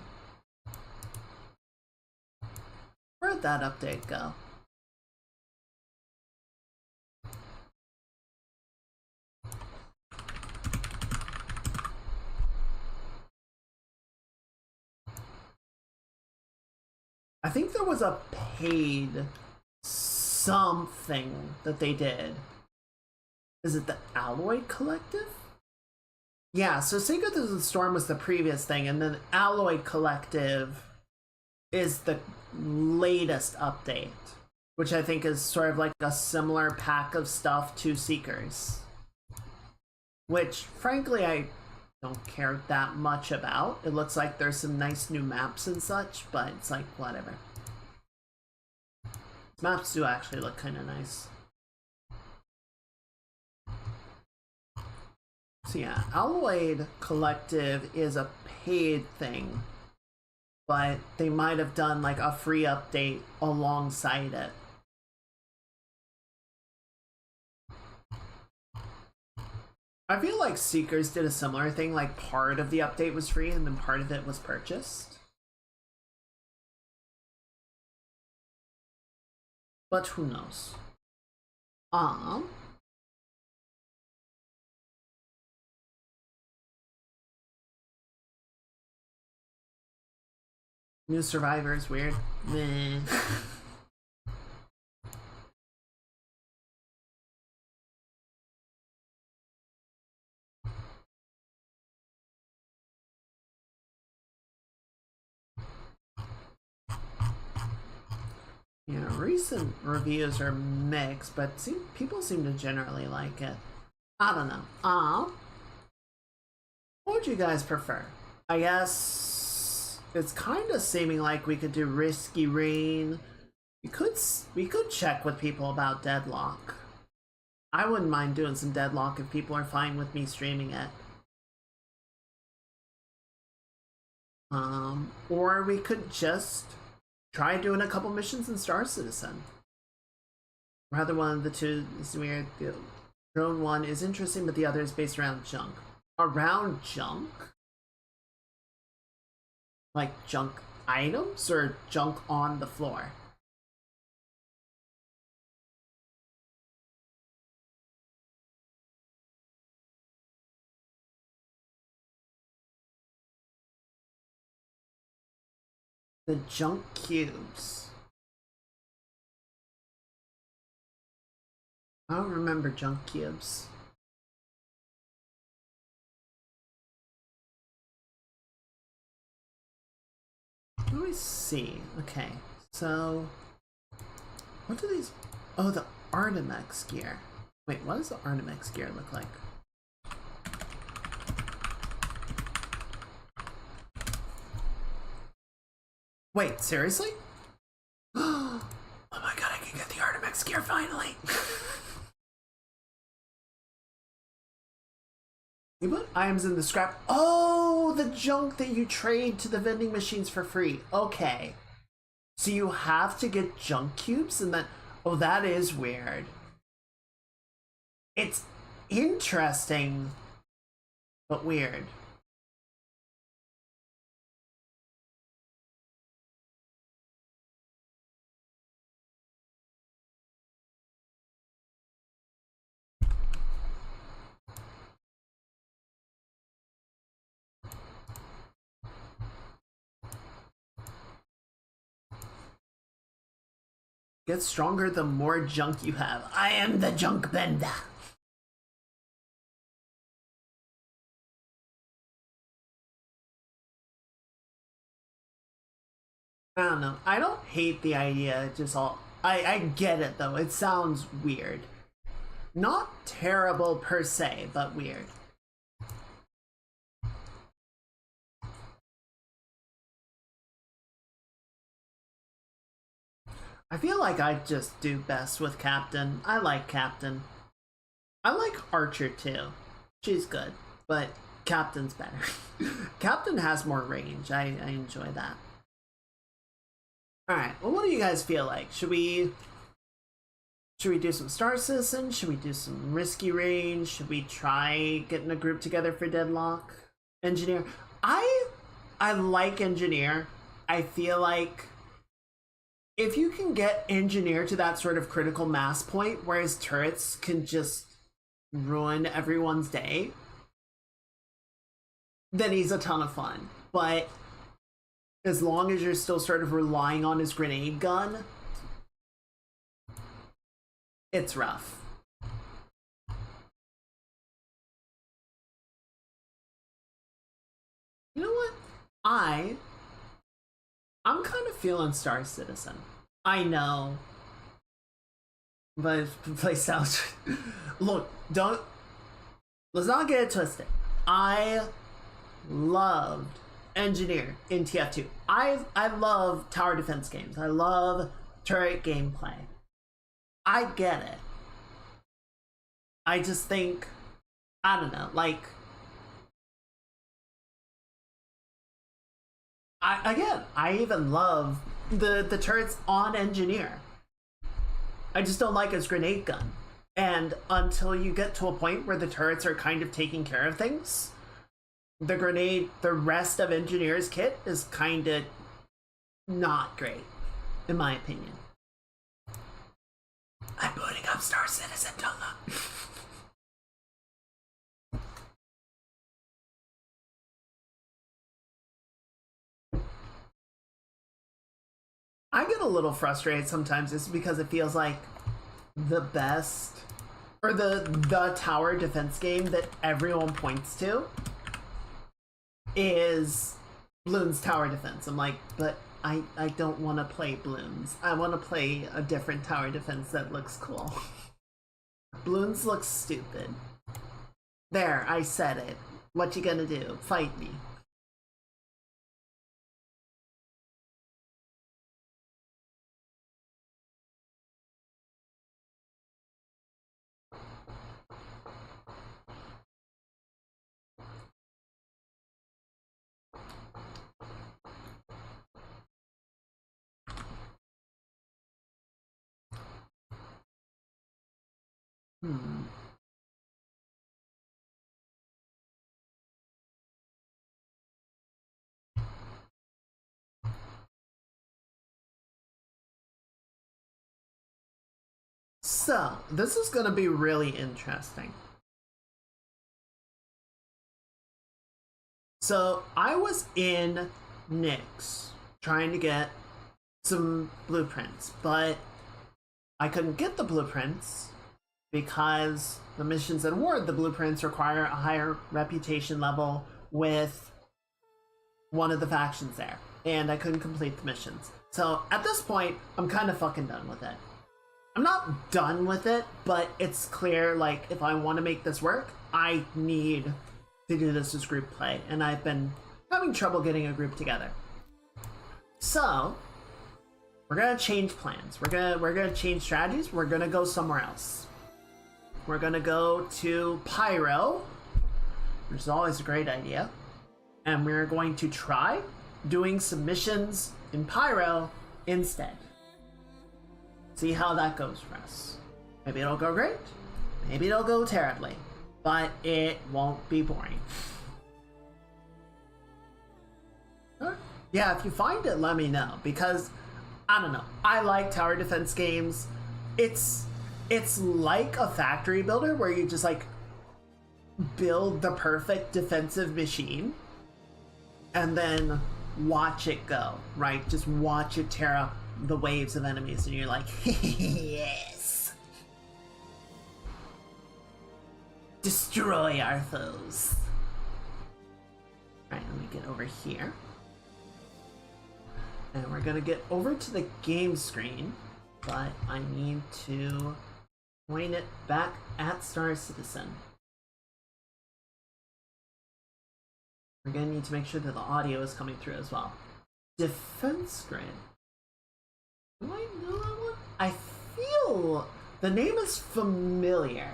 Where'd that update go? I think there was a paid something that they did. Is it the Alloy Collective? Yeah, so Sacred of the Storm was the previous thing, and then Alloy Collective is the latest update, which I think is sort of like a similar pack of stuff to Seekers. Which, frankly, I don't care that much about. It looks like there's some nice new maps and such, but it's like, whatever. Maps do actually look kind of nice. So yeah, Alloyed Collective is a paid thing, but they might have done like a free update alongside it. I feel like Seekers did a similar thing, like part of the update was free and then part of it was purchased. But who knows? New Survivor is weird. Meh. Yeah, recent reviews are mixed, but people seem to generally like it. I don't know. What would you guys prefer? I guess it's kind of seeming like we could do Risky Rain. We could check with people about Deadlock. I wouldn't mind doing some Deadlock if people are fine with me streaming it. Or we could just try doing a couple missions in Star Citizen. Rather, one of the two is weird. The drone one is interesting, but the other is based around junk. Around junk? Like junk items or junk on the floor? The junk cubes. I don't remember junk cubes. Let me see. Okay, so what do these? Oh, the Artemex gear. Wait, what does the Artemex gear look like? Wait, seriously? Oh my god, I can get the Artemex gear finally! You put items in the scrap. Oh, the junk that you trade to the vending machines for free. Okay. So you have to get junk cubes and then... Oh, that is weird. It's interesting, but weird. Get stronger the more junk you have. I am the junk bender. I don't know. I don't hate the idea. It just all... I get it though. It sounds weird. Not terrible per se, but weird. I feel like I just do best with Captain. I like Captain. I like Archer too. She's good, but Captain's better. Captain has more range. I enjoy that. Alright, well, what do you guys feel like? Should we do some Star Citizen? Should we do some risky range? Should we try getting a group together for Deadlock? Engineer. I like Engineer. I feel like if you can get Engineer to that sort of critical mass point where his turrets can just ruin everyone's day, then he's a ton of fun. But as long as you're still sort of relying on his grenade gun, it's rough. You know what? I'm kind of feeling Star Citizen. I know. But play South. Look, let's not get it twisted. I loved Engineer in TF2. I love tower defense games. I love turret gameplay. I get it. I just think, I don't know, like, I even love the turrets on Engineer. I just don't like his grenade gun. And until you get to a point where the turrets are kind of taking care of things, the rest of Engineer's kit is kind of not great, in my opinion. I'm booting up Star Citizen, don't look. I get a little frustrated sometimes just because it feels like the best or the tower defense game that everyone points to is Bloons Tower Defense. I'm like, but I don't want to play Bloons. I want to play a different tower defense that looks cool. Bloons looks stupid. There, I said it. What you gonna do? Fight me. Hmm. So, this is gonna be really interesting. So, I was in Nyx trying to get some blueprints, but I couldn't get the blueprints because the missions that award the blueprints require a higher reputation level with one of the factions there, and I couldn't complete the missions. So at this point, I'm kind of fucking done with it. I'm not done with it, but it's clear, like, if I want to make this work, I need to do this as group play, and I've been having trouble getting a group together. So we're gonna change plans. We're gonna change strategies. We're gonna go somewhere else. We're gonna go to Pyro, which is always a great idea, and we're going to try doing submissions in Pyro instead. See how that goes for us. Maybe it'll go great, maybe it'll go terribly, but it won't be boring. Yeah, if you find it, let me know, because I don't know, I like tower defense games. It's like a factory builder where you just like build the perfect defensive machine and then watch it go, right? Just watch it tear up the waves of enemies, and you're like, yes! Destroy our foes. Alright, let me get over here. And we're gonna get over to the game screen, but I need to point it back at Star Citizen. We're gonna need to make sure that the audio is coming through as well. Defense grid. Do I know that I feel the name is familiar.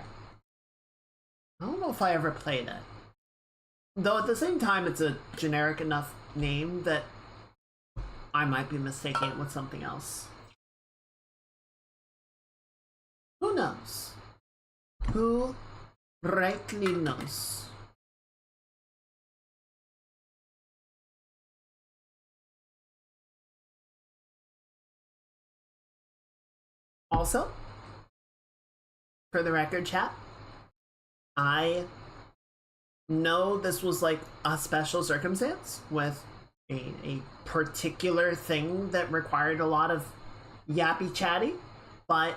I don't know if I ever played it. Though at the same time, it's a generic enough name that I might be mistaking it with something else. Who knows? Who rightly knows? Also, for the record, chat, I know this was like a special circumstance with a particular thing that required a lot of yappy chatty, but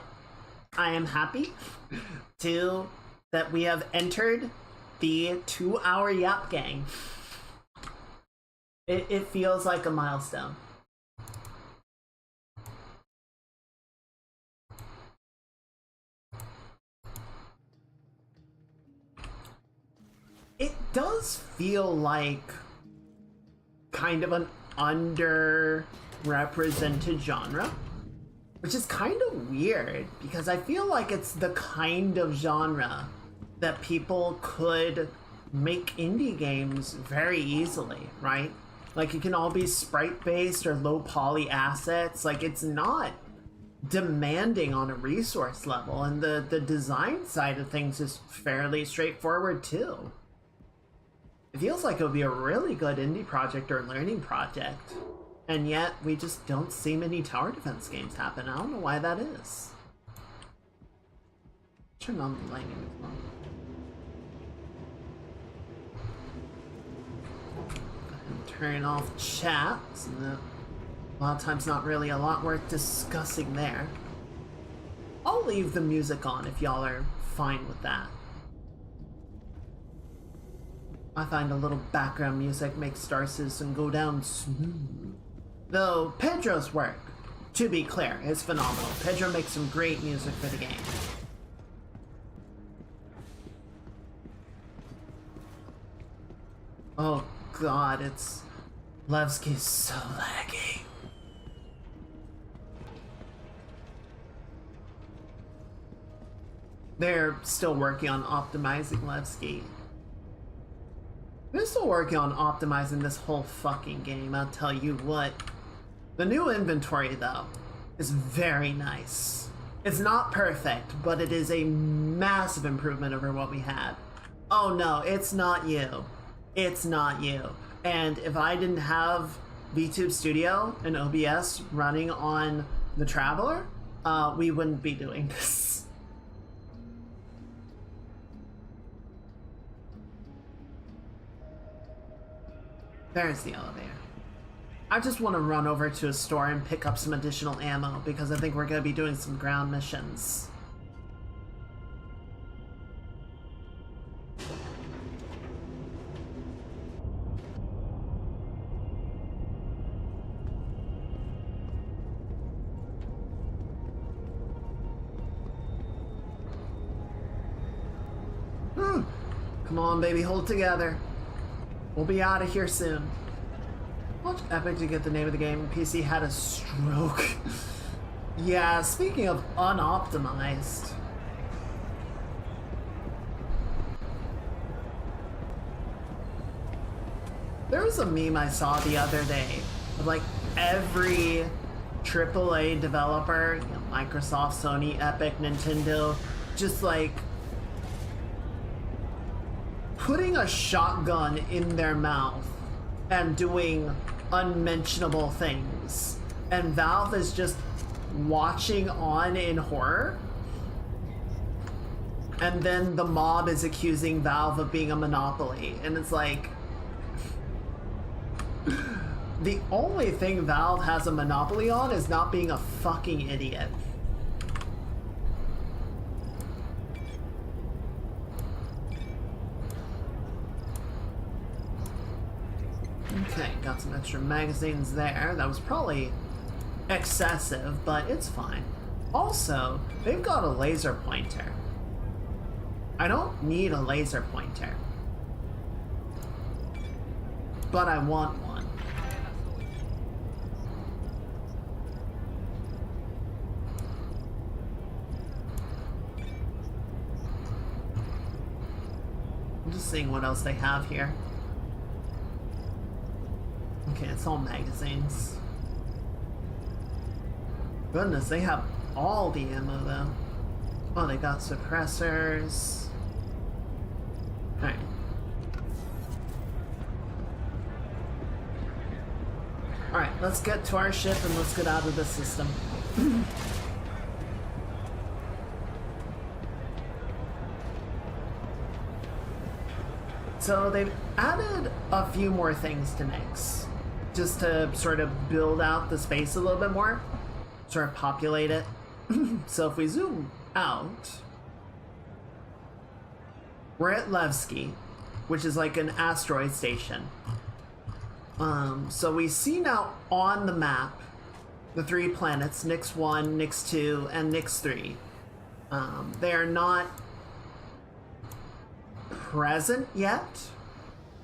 I am happy that we have entered the 2-hour yap gang. It feels like a milestone. It does feel like kind of an underrepresented genre, which is kind of weird because I feel like it's the kind of genre that people could make indie games very easily, right? Like it can all be sprite based or low poly assets. Like it's not demanding on a resource level, and the design side of things is fairly straightforward too. It feels like it would be a really good indie project or learning project, and yet we just don't see many tower defense games happen. I don't know why that is. Turn on the lighting as well. And turn off chat, so that a lot of times not really a lot worth discussing there. I'll leave the music on if y'all are fine with that. I find a little background music makes Star Citizen go down smooth. Though Pedro's work, to be clear, is phenomenal. Pedro makes some great music for the game. Oh god, it's... Levski's so laggy. They're still working on optimizing Levski. They're still working on optimizing this whole fucking game, I'll tell you what. The new inventory, though, is very nice. It's not perfect, but it is a massive improvement over what we had. Oh no, it's not you. It's not you. And if I didn't have VTube Studio and OBS running on the Traveler, we wouldn't be doing this. There's the elevator. I just want to run over to a store and pick up some additional ammo because I think we're going to be doing some ground missions. Come on, baby, hold together. We'll be out of here soon. Watch Epic to get the name of the game. PC had a stroke. Yeah, speaking of unoptimized. There was a meme I saw the other day of like every AAA developer, you know, Microsoft, Sony, Epic, Nintendo, just like putting a shotgun in their mouth and doing unmentionable things, and Valve is just watching on in horror, and then the mob is accusing Valve of being a monopoly, and it's like the only thing Valve has a monopoly on is not being a fucking idiot. Okay, got some extra magazines there. That was probably excessive, but it's fine. Also, they've got a laser pointer. I don't need a laser pointer, but I want one. seeing what else they have here. Okay, it's all magazines. Goodness, they have all the ammo though. Oh, they got suppressors. Alright. Alright, let's get to our ship and let's get out of the system. So they've added a few more things to Nyx, just to sort of build out the space a little bit more, sort of populate it. So if we zoom out, we're at Levski, which is like an asteroid station. So we see now on the map the 3 planets, Nyx 1, Nyx 2, and Nyx 3. They are not present yet,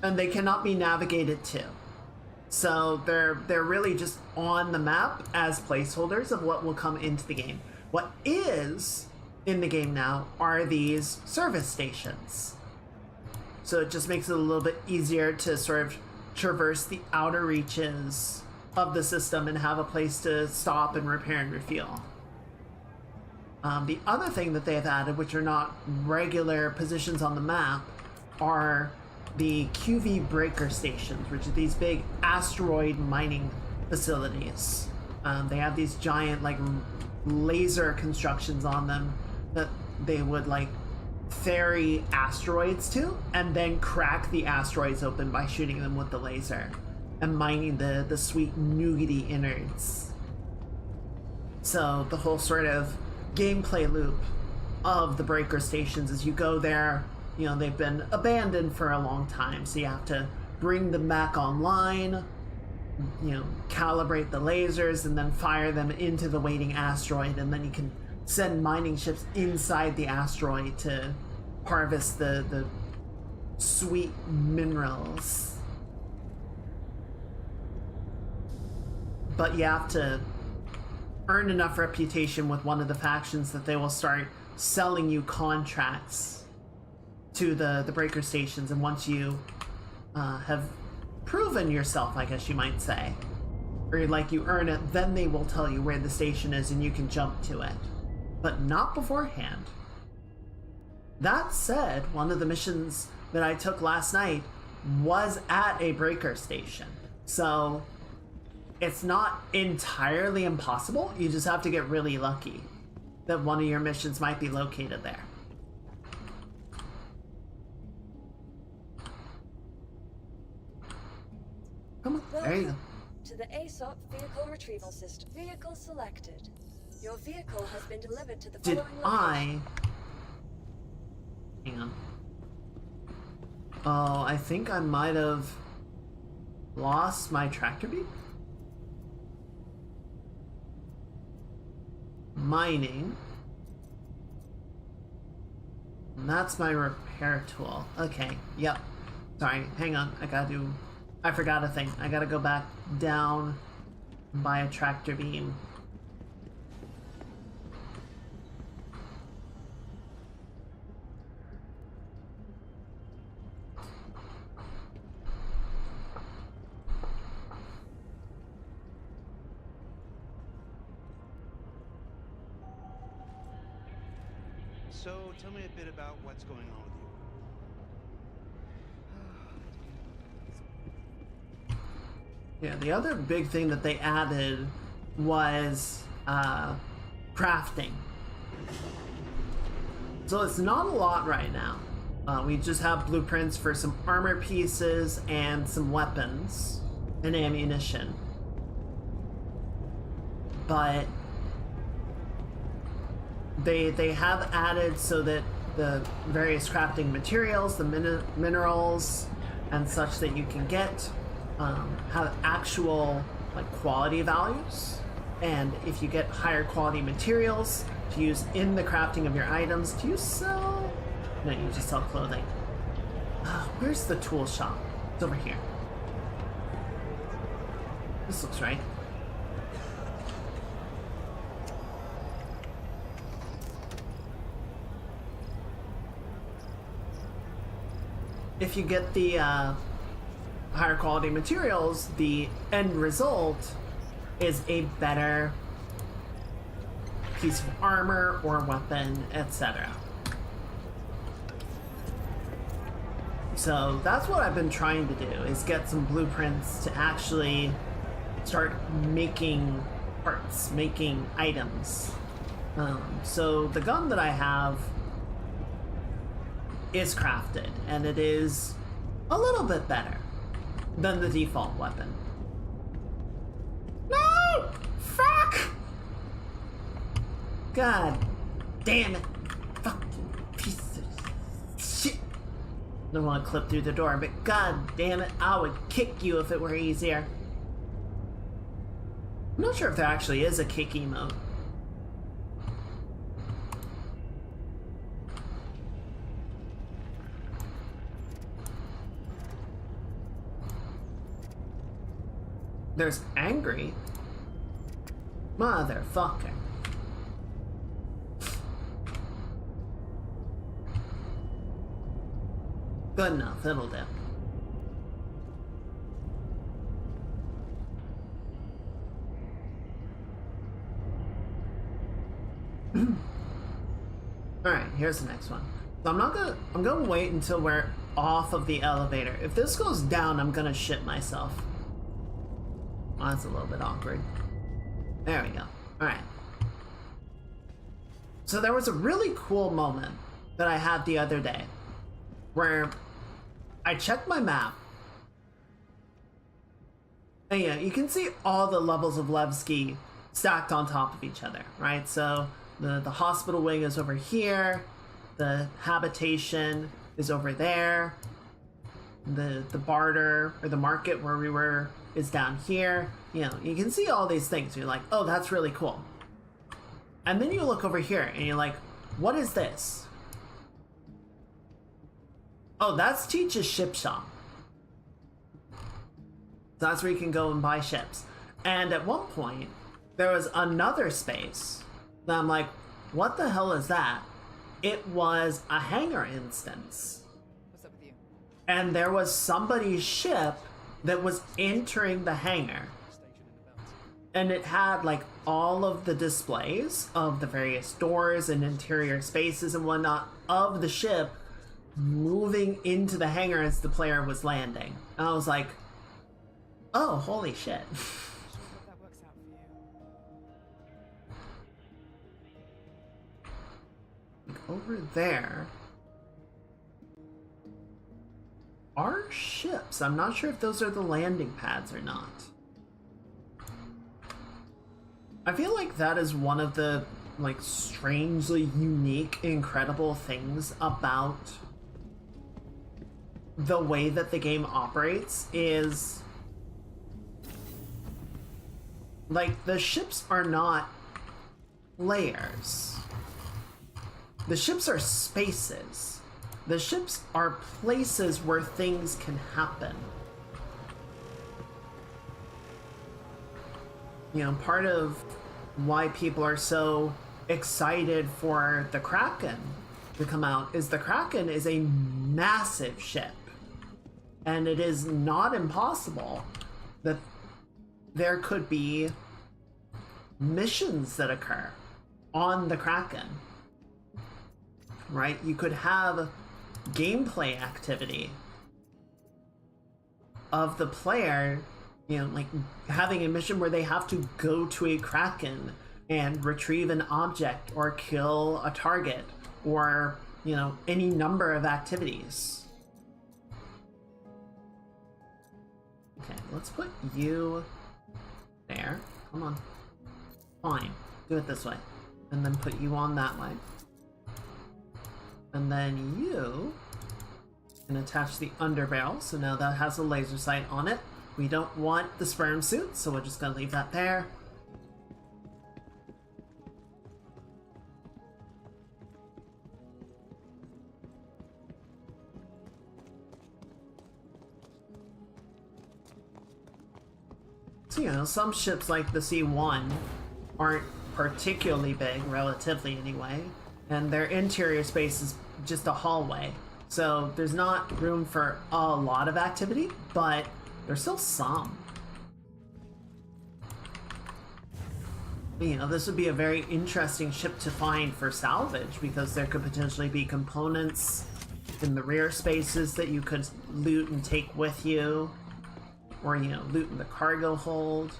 and they cannot be navigated to. So they're really just on the map as placeholders of what will come into the game. What is in the game now are these service stations. So it just makes it a little bit easier to sort of traverse the outer reaches of the system and have a place to stop and repair and refuel. The other thing that they have added, which are not regular positions on the map, are the QV breaker stations, which are these big asteroid mining facilities. They have these giant like laser constructions on them that they would like ferry asteroids to and then crack the asteroids open by shooting them with the laser and mining the sweet nougaty innards. So the whole sort of gameplay loop of the breaker stations is you go there, you know, they've been abandoned for a long time, so you have to bring them back online, you know, calibrate the lasers and then fire them into the waiting asteroid, and then you can send mining ships inside the asteroid to harvest the sweet minerals. But you have to earn enough reputation with one of the factions that they will start selling you contracts to the breaker stations, and once you have proven yourself, I guess you might say, or like you earn it, then they will tell you where the station is and you can jump to it, but not beforehand. That said, one of the missions that I took last night was at a breaker station, so it's not entirely impossible. You just have to get really lucky that one of your missions might be located there. Come on, there you go. To the ASOP vehicle retrieval system. Vehicle selected. Your vehicle has been delivered to the Did following location. Hang on. Oh, I think I might have lost my tractor beam? Mining. And that's my repair tool. Okay, yep. Sorry, hang on. I forgot a thing. I gotta go back down and buy a tractor beam. So, tell me a bit about what's going on with you. Yeah, the other big thing that they added was crafting. So it's not a lot right now. We just have blueprints for some armor pieces and some weapons and ammunition. But they have added so that the various crafting materials, the minerals and such that you can get have actual like quality values, and if you get higher quality materials to use in the crafting of your items, do you sell? No, you just sell clothing. Where's the tool shop? It's over here. This looks right. if you get the higher quality materials, the end result is a better piece of armor or weapon, etc. So that's what I've been trying to do, is get some blueprints to actually start making parts, making items. So the gun that I have is crafted, and it is a little bit better than the default weapon. No! Fuck! God damn it. Fucking piece of shit. Don't want to clip through the door, but god damn it, I would kick you if it were easier. I'm not sure if there actually is a kick emote. There's angry. Motherfucker. Good enough, it'll do. Alright, here's the next one. So I'm gonna wait until we're off of the elevator. If this goes down, I'm gonna shit myself. Oh, that's a little bit awkward. There we go. Alright. So there was a really cool moment that I had the other day where I checked my map. And yeah, you can see all the levels of Levski stacked on top of each other, right? So the hospital wing is over here, the habitation is over there, the barter or the market where we were is down here. You know, you can see all these things. You're like, oh, that's really cool. And then you look over here and you're like, what is this? Oh, that's Teach's ship shop. So that's where you can go and buy ships. And at one point, there was another space that I'm like, what the hell is that? It was a hangar instance. What's up with you? And there was somebody's ship that was entering the hangar. And it had like all of the displays of the various doors and interior spaces and whatnot of the ship moving into the hangar as the player was landing. And I was like, oh, holy shit. Sure hope that works out for you. Over there are ships. I'm not sure if those are the landing pads or not. I feel like that is one of the like strangely unique, incredible things about the way that the game operates is like the ships are not layers. The ships are spaces. The ships are places where things can happen. You know, part of why people are so excited for the Kraken to come out is the Kraken is a massive ship. And it is not impossible that there could be missions that occur on the Kraken. Right? You could have gameplay activity of the player, you know, like having a mission where they have to go to a Kraken and retrieve an object or kill a target or, you know, any number of activities. Okay, let's put you there. Come on. Fine. Do it this way. And then put you on that way. And then you can attach the underbarrel. So now that has a laser sight on it. We don't want the sperm suit, so we're just gonna leave that there. So, you know, some ships like the C1 aren't particularly big, relatively anyway, and their interior space is just a hallway. So there's not room for a lot of activity, but there's still some. You know, this would be a very interesting ship to find for salvage because there could potentially be components in the rear spaces that you could loot and take with you, or, you know, loot in the cargo hold.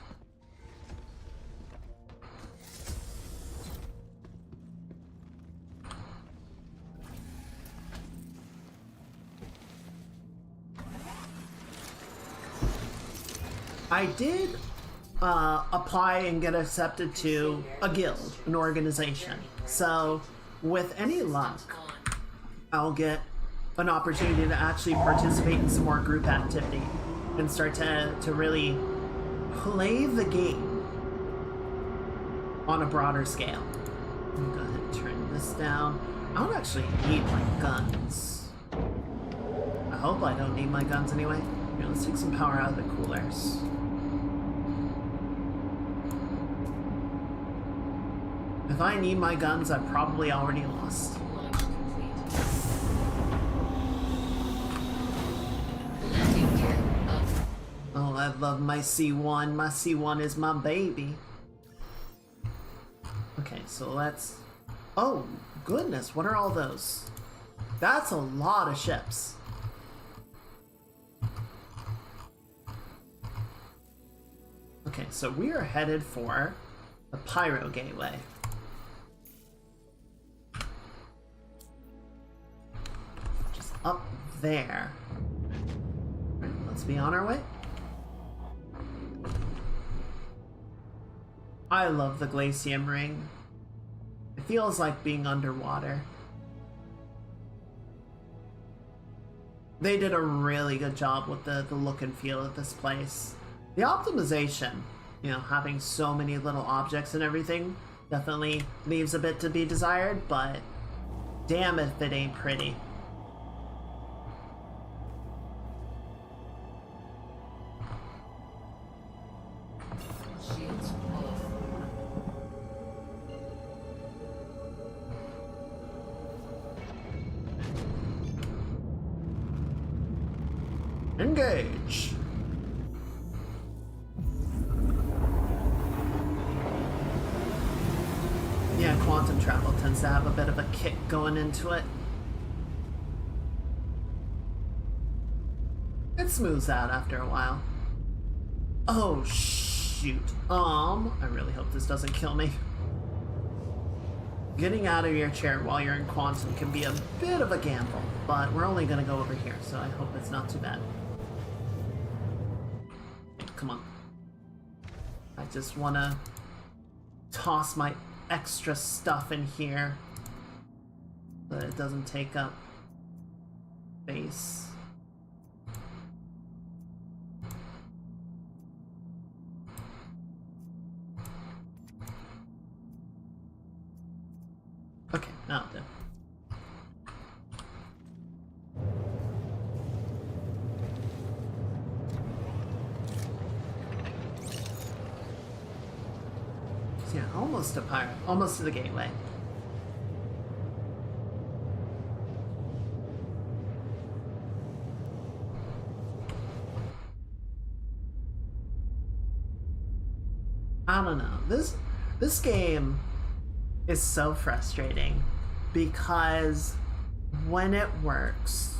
I did apply and get accepted to a guild, an organization. So, with any luck, I'll get an opportunity to actually participate in some more group activity and start to really play the game on a broader scale. Let me go ahead and turn this down. I don't actually need my guns. I hope I don't need my guns anyway. Here, let's take some power out of the coolers. If I need my guns, I've probably already lost. Oh, I love my C1. My C1 is my baby. Okay, so let's... Oh, goodness, what are all those? That's a lot of ships. Okay, so we are headed for the Pyro Gateway. Just up there. Right, let's be on our way. I love the Glacium Ring. It feels like being underwater. They did a really good job with the look and feel of this place. The optimization, you know, having so many little objects and everything, definitely leaves a bit to be desired, but damn if it ain't pretty. Engage! Yeah, quantum travel tends to have a bit of a kick going into it. It smooths out after a while. Oh, shoot. I really hope this doesn't kill me. Getting out of your chair while you're in quantum can be a bit of a gamble, but we're only gonna go over here, so I hope it's not too bad. Come on. I just wanna toss my extra stuff in here so that it doesn't take up space. Okay, now then. Yeah, almost to Pyro, almost to the gateway. I don't know. This game is so frustrating because when it works,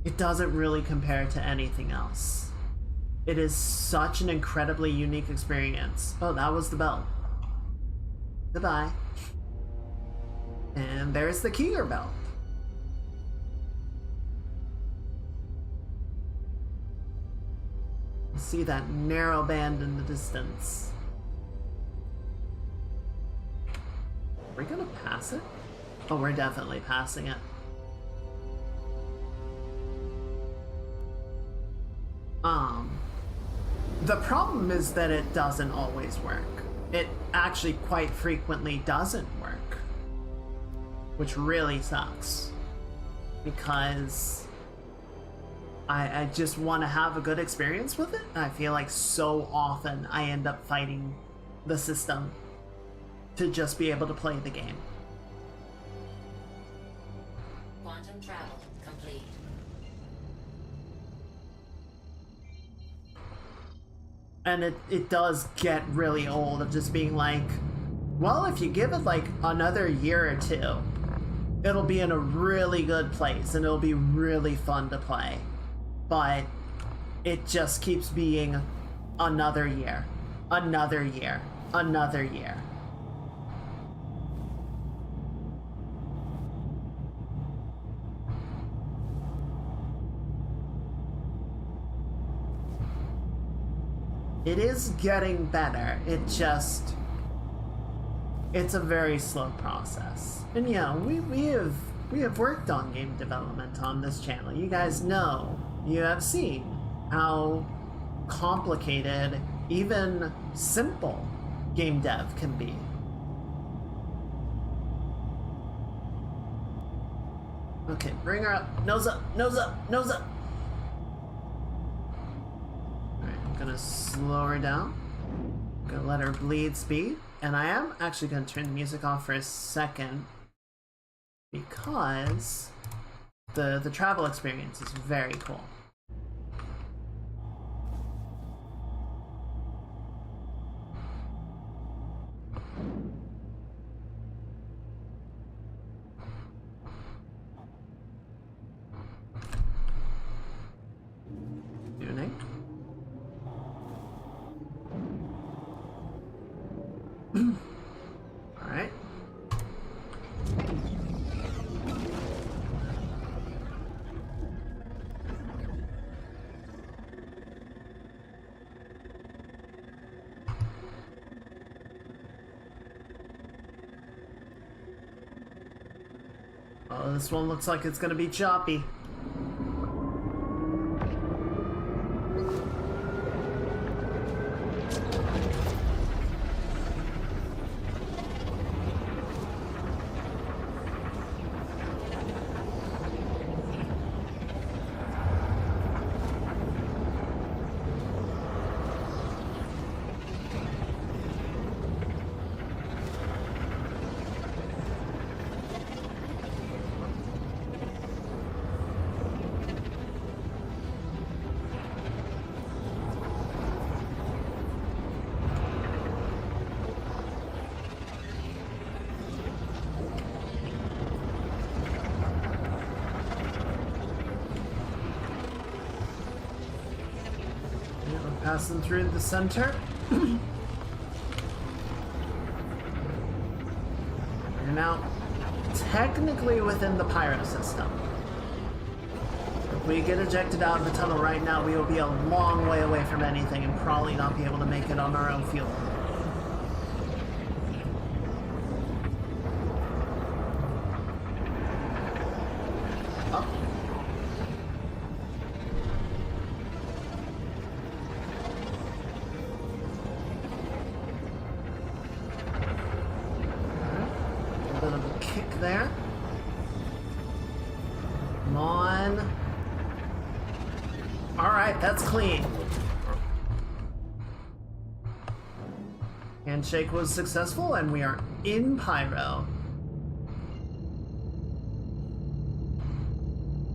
it doesn't really compare to anything else. It is such an incredibly unique experience. Oh, that was the bell. Goodbye. And there's the Keeler belt. See that narrow band in the distance. Are we gonna pass it? Oh, we're definitely passing it. The problem is that it doesn't always work. It actually quite frequently doesn't work, which really sucks because I just want to have a good experience with it. I feel like so often I end up fighting the system to just be able to play the game. Quantum travel complete. And it does get really old of just being like, well, if you give it like another year or two, it'll be in a really good place and it'll be really fun to play. But it just keeps being another year, another year, another year. It is getting better. It's a very slow process. And yeah, we have worked on game development on this channel. You guys know, you have seen how complicated even simple game dev can be. Okay, bring her up. Nose up, nose up, nose up. Gonna slow her down. Gonna let her bleed speed. And I am actually gonna turn the music off for a second because the travel experience is very cool. Tuning. Alright. Oh, this one looks like it's gonna be choppy. Passing through the center. You're now technically within the pyro system. If we get ejected out of the tunnel right now, we will be a long way away from anything and probably not be able to make it on our own fuel. Up. There. Come on. Alright, that's clean. Handshake was successful and we are in pyro.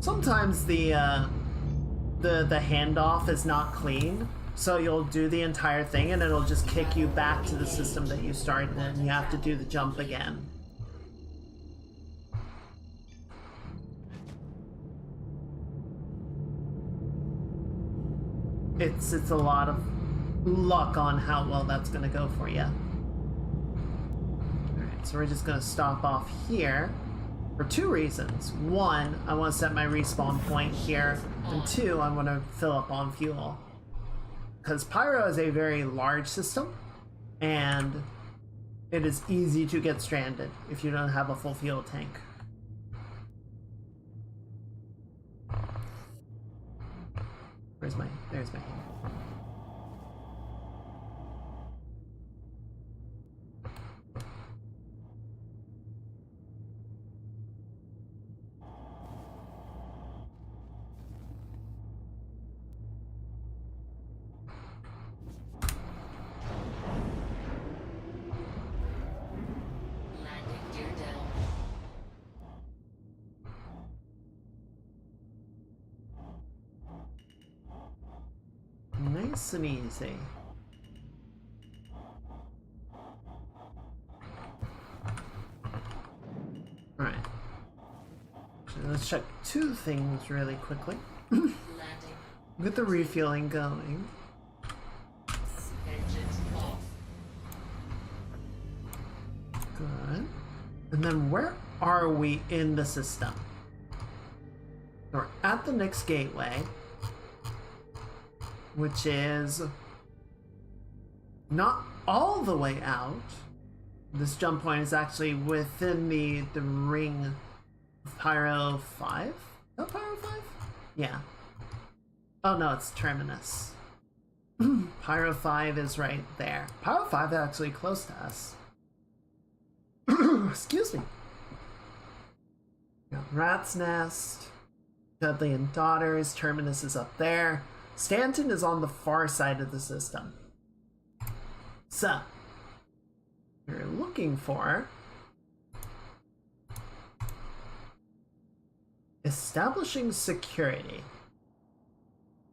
Sometimes the handoff is not clean, so you'll do the entire thing and it'll just kick you back to the system that you started in and you have to do the jump again. It's a lot of luck on how well that's gonna go for you. Alright, so we're just gonna stop off here for two reasons. One, I want to set my respawn point here, and two, I want to fill up on fuel. Because Pyro is a very large system, and it is easy to get stranded if you don't have a full fuel tank. There's my hand. Nice and easy. Alright. So let's check two things really quickly. Get the refueling going. Good. And then where are we in the system? We're at the Nyx Gateway, which is not all the way out. This jump point is actually within the ring of Pyro 5? Oh, Pyro 5? Yeah. Oh no, it's Terminus. Pyro 5 is right there. Pyro 5 is actually close to us. Excuse me. Got Rat's Nest, Dudley and Daughters, Terminus is up there. Stanton is on the far side of the system. So, we're looking for establishing security.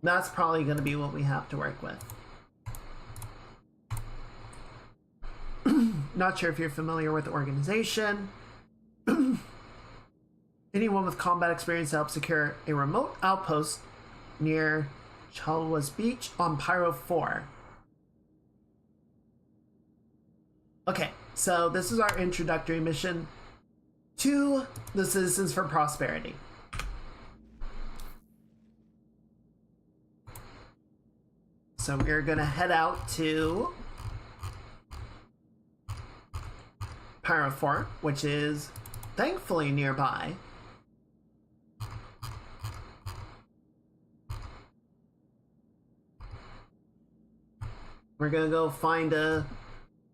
That's probably going to be what we have to work with. Not sure if you're familiar with the organization. Anyone with combat experience to help secure a remote outpost near Chalwa's Beach on Pyro 4. Okay, so this is our introductory mission to the Citizens for Prosperity. So we're gonna head out to Pyro 4, which is thankfully nearby. We're gonna go find a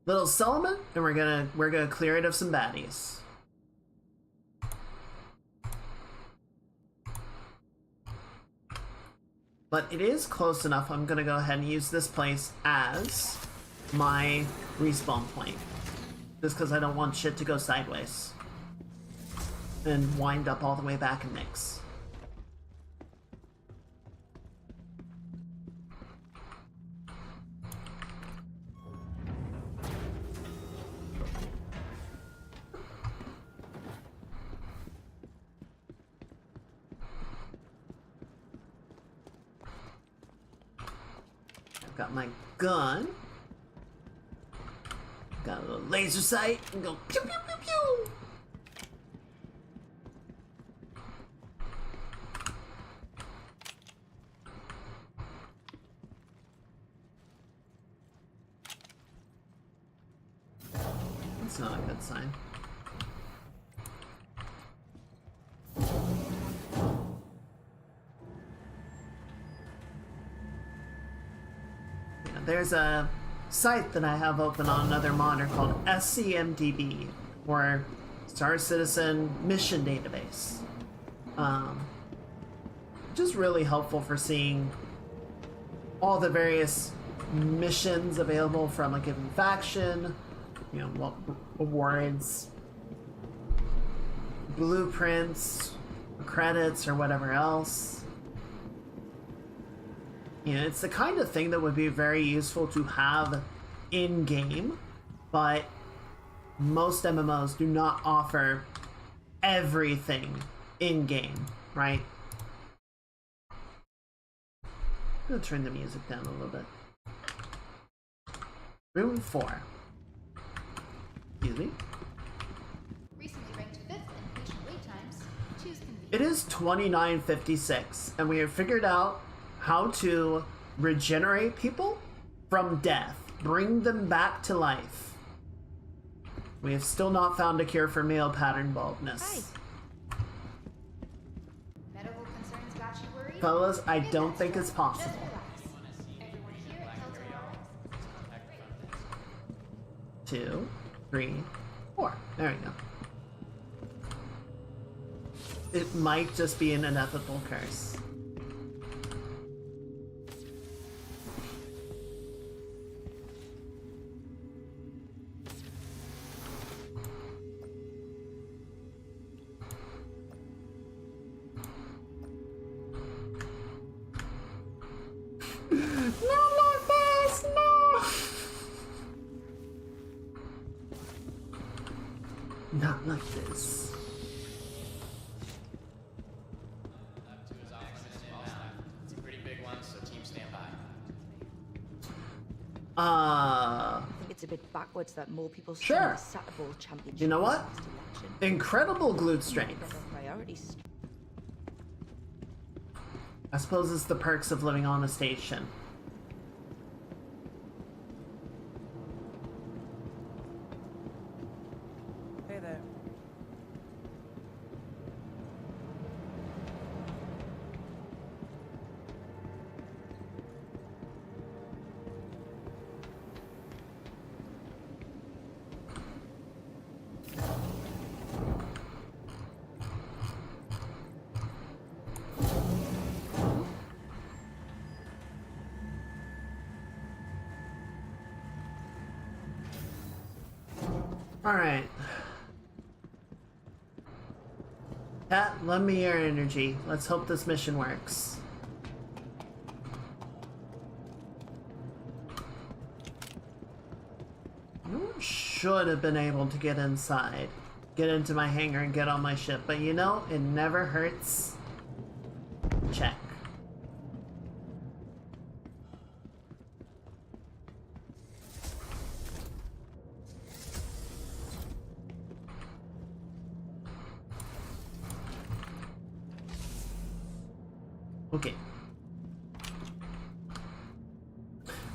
little settlement, and we're gonna clear it of some baddies. But it is close enough. I'm gonna go ahead and use this place as my respawn point, just because I don't want shit to go sideways and wind up all the way back in Nyx. Got my gun. Got a little laser sight and go pew pew pew pew. That's not a good sign. There's a site that I have open on another monitor called SCMDB, or Star Citizen Mission Database. Which is really helpful for seeing all the various missions available from a given faction, you know, what awards, blueprints, credits, or whatever else. You know, it's the kind of thing that would be very useful to have in-game, but most MMOs do not offer everything in-game, right? I'm gonna turn the music down a little bit. Room 4. Excuse me. Recently ranked 5th in patient wait times. Choose convenience. It is 29:56, and we have figured out how to regenerate people from death, bring them back to life. We have still not found a cure for male pattern baldness. Medical concerns got you worried? Fellas, I don't think it's possible. Just relax. Everyone here at Delta 2, 3, 4. There we go. It might just be an inevitable curse. No, no! Not like this. Two is off limits inbound. It's a pretty big one, so team stand by. I think it's a bit backwards that more people Sure. sing the Sata Bowl championship. You know what? last election. Incredible glute strength. Better priorities. I suppose it's the perks of living on a station. Hey there. Alright. Cat, lend me your energy. Let's hope this mission works. You should have been able to get inside. Get into my hangar and get on my ship, but you know, it never hurts. Check. Okay.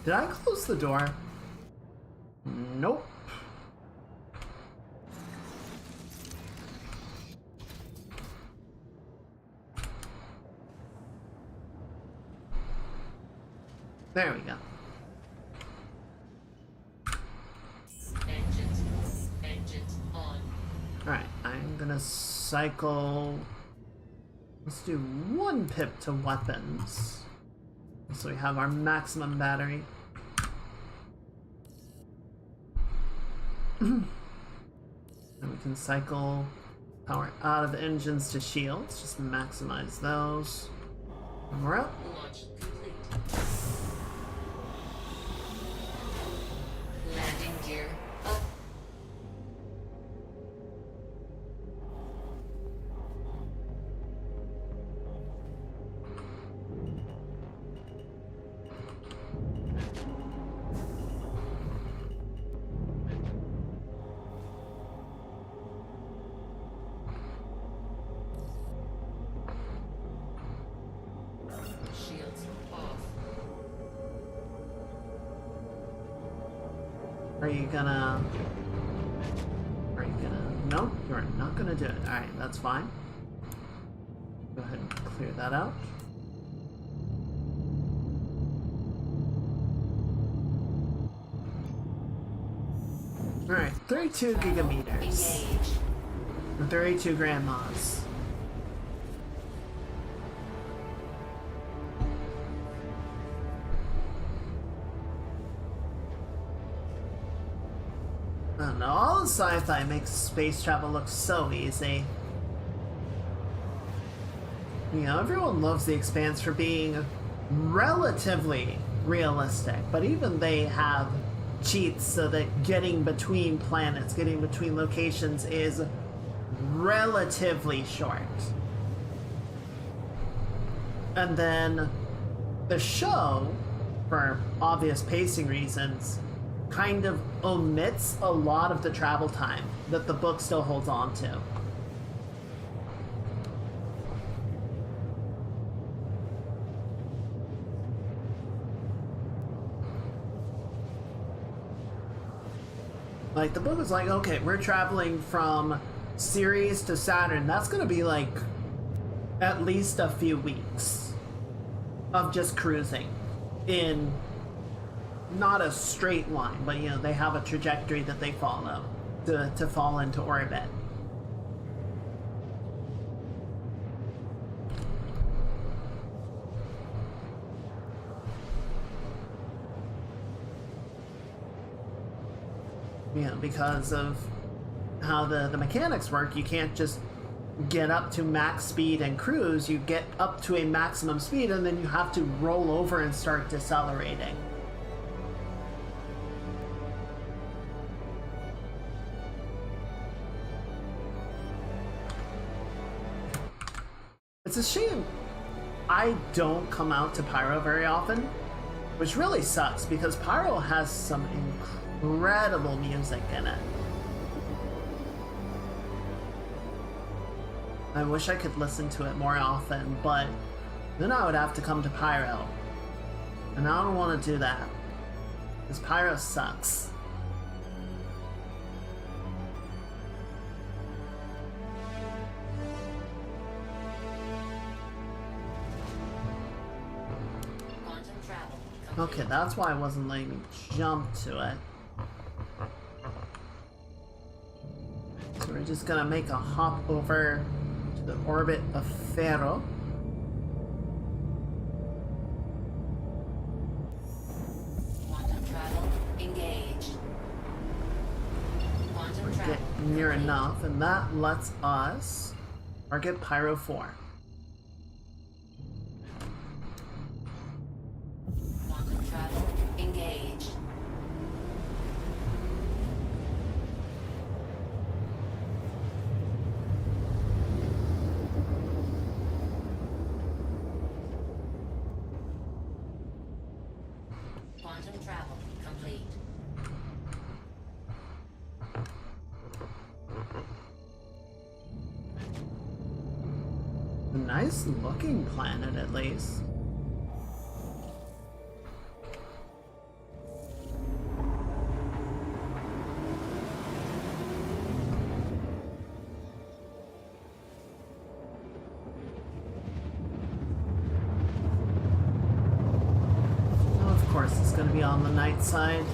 Did I close the door? Nope. There we go. Engines on. Alright, I'm gonna cycle. Let's do 1 pip to weapons. So we have our maximum battery. And we can cycle power out of engines to shields. Just maximize those. And we're up. Launch complete. Landing gear up. Shields off. Are you gonna... No, you're not gonna do it. Alright, that's fine. Go ahead and clear that out. Alright, 32 gigameters. Engage. And 32 grandmas. I don't know, all the sci-fi makes space travel look so easy. You know, everyone loves The Expanse for being relatively realistic, but even they have cheats so that getting between planets, getting between locations is relatively short. And then the show, for obvious pacing reasons, kind of omits a lot of the travel time that the book still holds on to. Like, the book is like, okay, we're traveling from Ceres to Saturn. That's gonna be like at least a few weeks of just cruising in not a straight line, but you know, they have a trajectory that they follow to fall into orbit. You know, because of how the mechanics work, you can't just get up to max speed and cruise. You get up to a maximum speed and then you have to roll over and start decelerating. It's a shame I don't come out to Pyro very often, which really sucks because Pyro has some incredible music in it. I wish I could listen to it more often, but then I would have to come to Pyro. And I don't want to do that, because Pyro sucks. Quantum travel. Okay, that's why I wasn't letting me jump to it. So we're just gonna make a hop over to the orbit of Pharaoh. Quantum travel. Engage. Quantum Get travel. near enough, and that lets us target Pyro 4. Quantum travel. Engage. Quantum travel complete. A nice looking planet, at least. Oh, of course, it's going to be on the night side.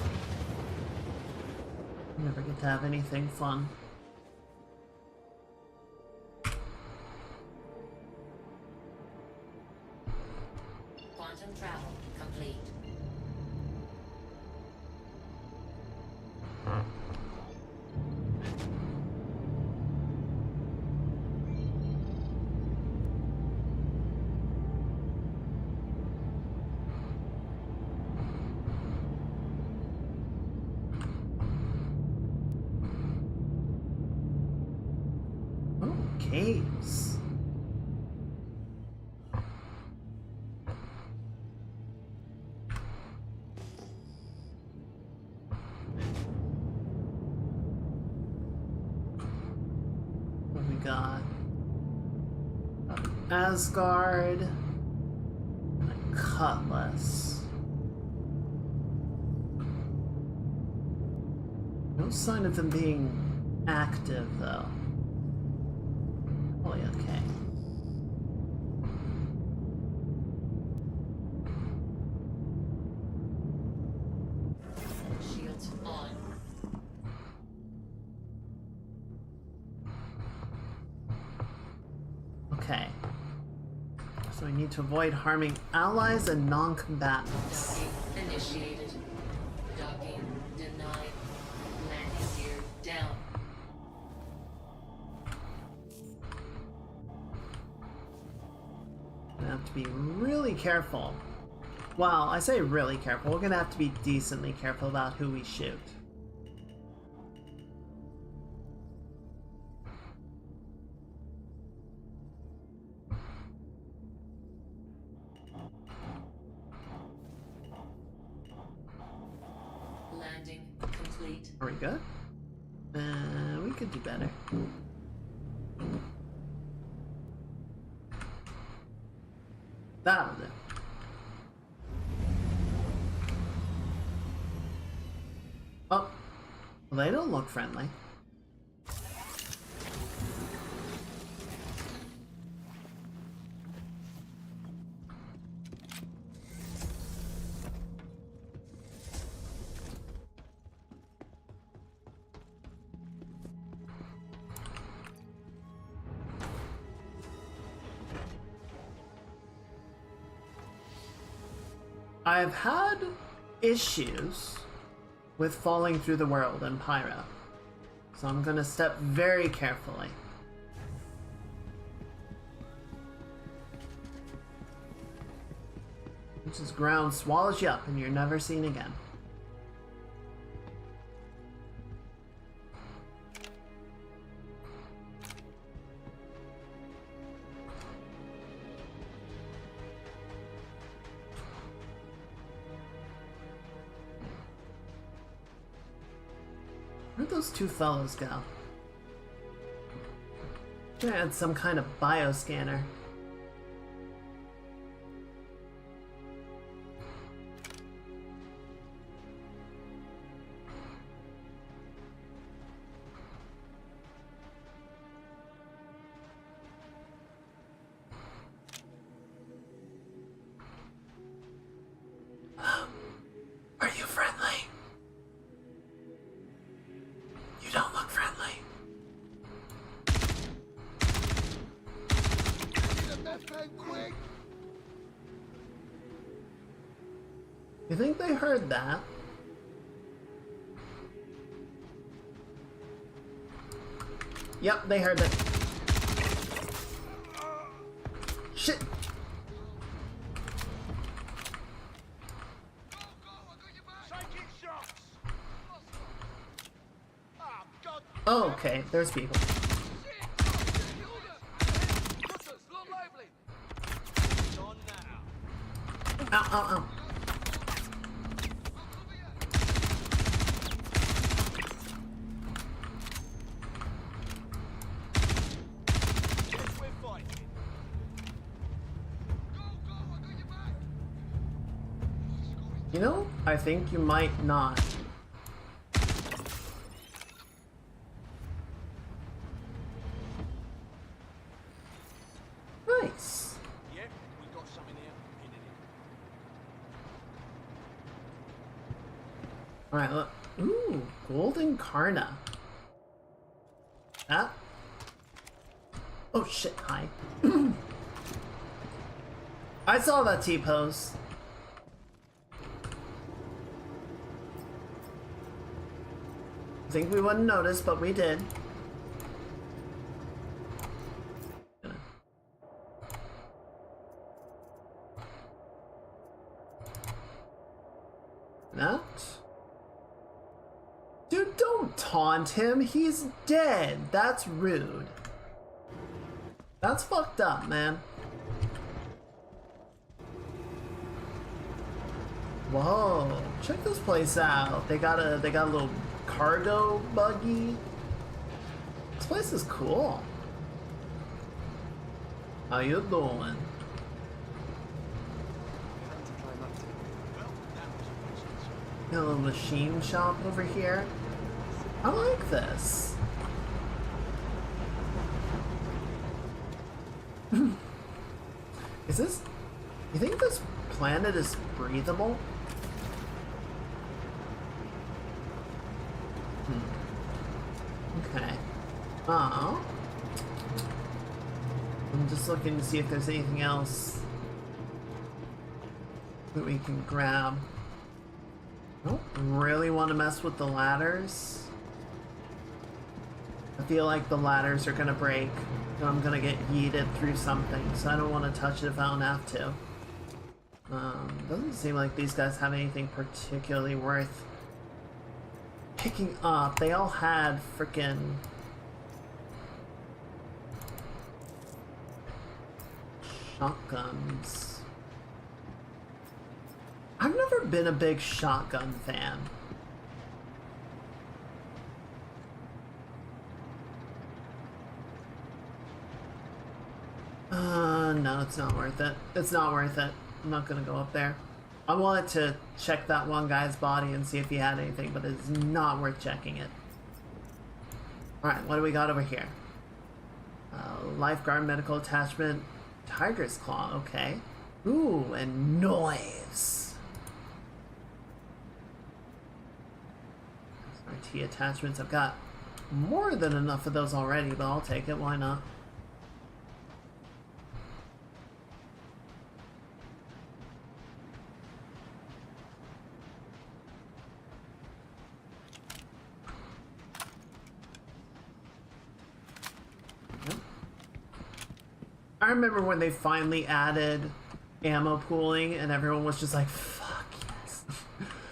Never get to have anything fun. Quantum travel complete. Oh, caves. What we got? Asgard and a cutlass. No sign of them being active, though. Probably okay. Shields on. Okay. So we need to avoid harming allies and non-combatants. Docking initiated. Docking denied. Landing gear down. Gonna have to be really careful. Well, I say really careful. We're gonna have to be decently careful about who we shoot. Landing complete. Are we good? We could do better. That'll do. Oh, well, they don't look friendly. I've had issues with falling through the world in Pyro, so I'm gonna step very carefully. This ground swallows you up and you're never seen again. those two fellows go? I had some kind of bioscanner. Are you friendly? You don't look friendly. You think they heard that? Yep, they heard it. Shit. Oh, okay, there's people. Ow, ow, ow. You know, I think you might not. Nice. Yep, we got something here. Alright, look. Ooh, Golden Karna. That? Oh shit, hi. I saw that T-pose. I think we wouldn't notice, but we did. That? Dude, don't taunt him. He's dead. That's rude. That's fucked up, man. Whoa, check this place out. They got a little cargo buggy. This place is cool. How you doing? Got a little machine shop over here. I like this. Is this... You think this planet is breathable? Okay. Oh. I'm just looking to see if there's anything else that we can grab. I don't really want to mess with the ladders. I feel like the ladders are gonna break and I'm gonna get yeeted through something, so I don't want to touch it if I don't have to. Doesn't seem like these guys have anything particularly worth picking up. They all had frickin' shotguns. I've never been a big shotgun fan. No, it's not worth it. It's not worth it. I'm not gonna go up there. I wanted to check that one guy's body and see if he had anything, but it's not worth checking it. Alright, what do we got over here? Lifeguard medical attachment. Tiger's claw, okay. Ooh, and noise. RT attachments. I've got more than enough of those already, but I'll take it. Why not? I remember when they finally added ammo pooling and everyone was just like, fuck yes.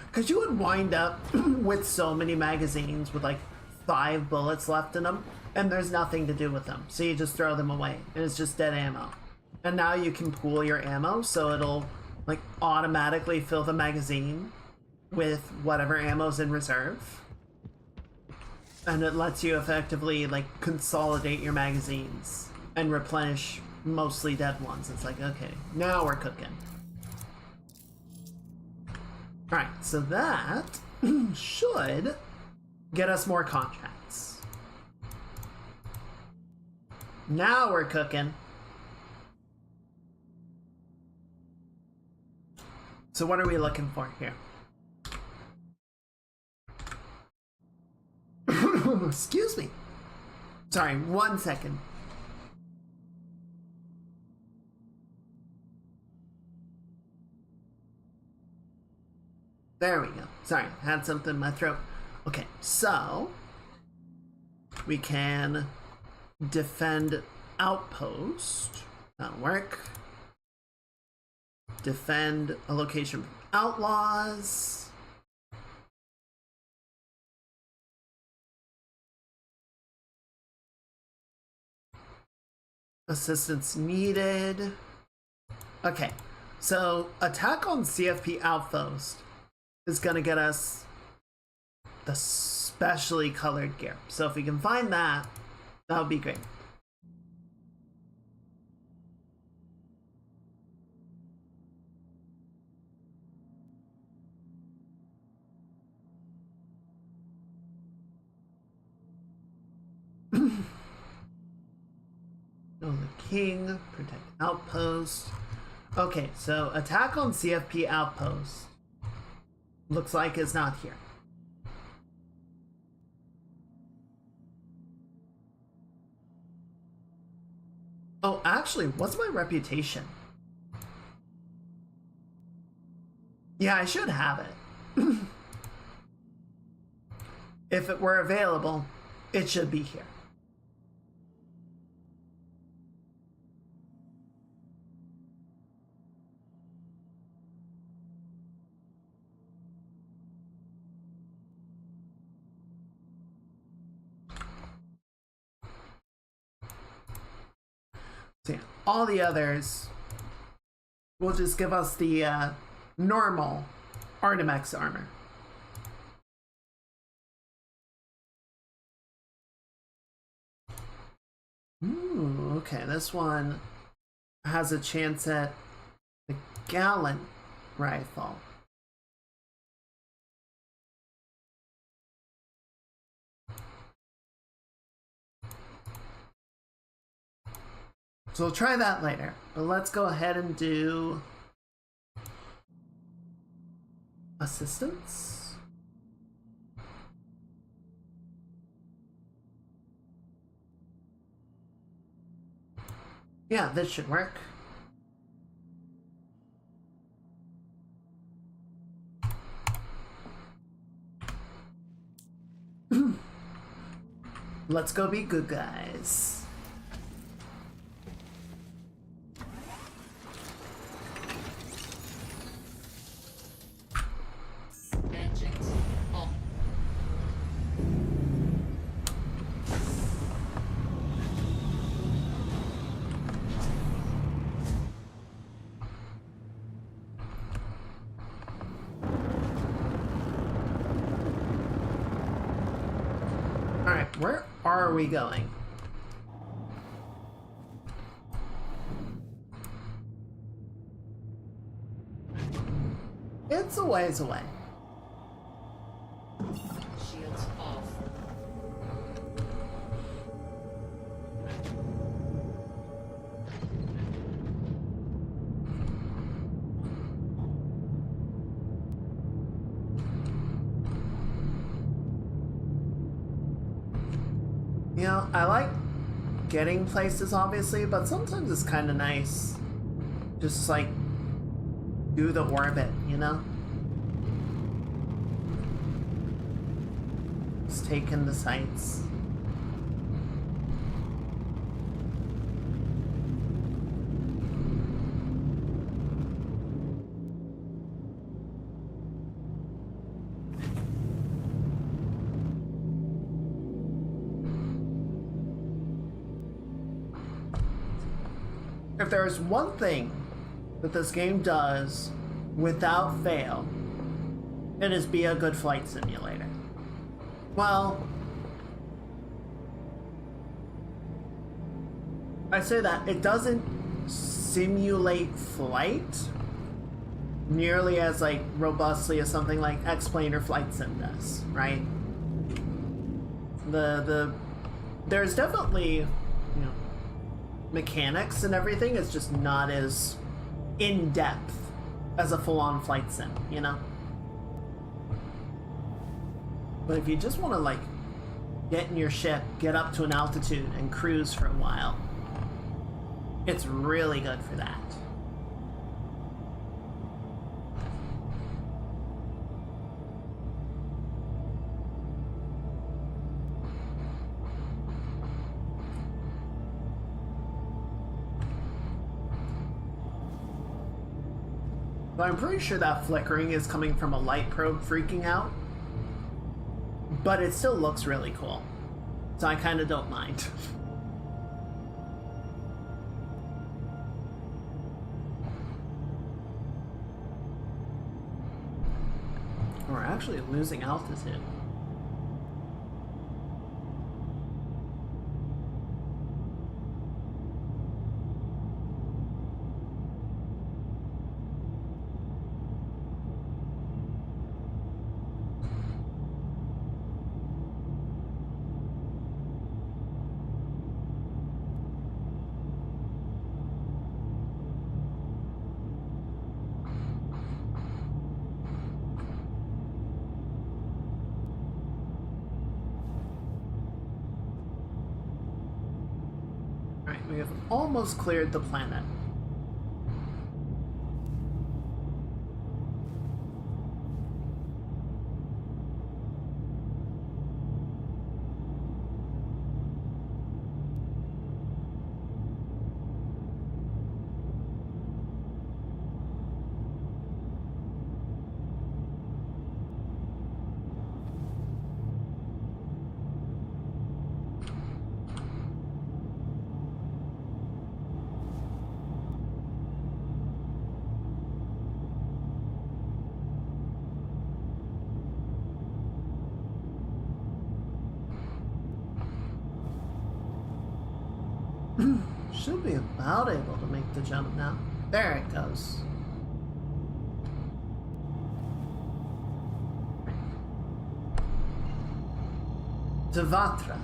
Because you would wind up with so many magazines with like 5 bullets left in them and there's nothing to do with them. So you just throw them away and it's just dead ammo. And now you can pool your ammo so it'll like automatically fill the magazine with whatever ammo's in reserve. And it lets you effectively like consolidate your magazines and replenish mostly dead ones. It's like, okay, now we're cooking. Alright, so that should get us more contracts. Now we're cooking. So what are we looking for here? Excuse me. Sorry, 1 second. There we go. Sorry, had something in my throat. Okay, so we can defend outpost. That'll work. Defend a location from outlaws. Assistance needed. Okay, so attack on CFP outpost is gonna get us the specially colored gear. So if we can find that, that would be great. Oh, the king, protect outpost. Okay, so attack on CFP outpost looks like it's not here. Oh, actually, what's my reputation? Yeah, I should have it. If it were available, it should be here. So yeah, all the others will just give us the normal Artimex armor. Ooh, okay, this one has a chance at the Gallant rifle. So we'll try that later, but let's go ahead and do assistance. Yeah, this should work. Let's go be good guys. Engines on. Alright, where are we going? It's a ways away. Shields off. You know, I like getting places, obviously, but sometimes it's kind of nice just like do the orbit, you know? Just take in the sights. If there's one thing that this game does without fail, it is be a good flight simulator. Well, I say that it doesn't simulate flight nearly as like robustly as something like X-Plane or Flight Sim does, right? There's definitely, you know, mechanics and everything. It's just not as in depth as a full-on flight sim, you know. But if you just want to like get in your ship, get up to an altitude, and cruise for a while, it's really good for that. But I'm pretty sure that flickering is coming from a light probe freaking out. But it still looks really cool. So I kind of don't mind. We're actually losing altitude. We have almost cleared the planet. Should be about able to make the jump now. There it goes. Devatra.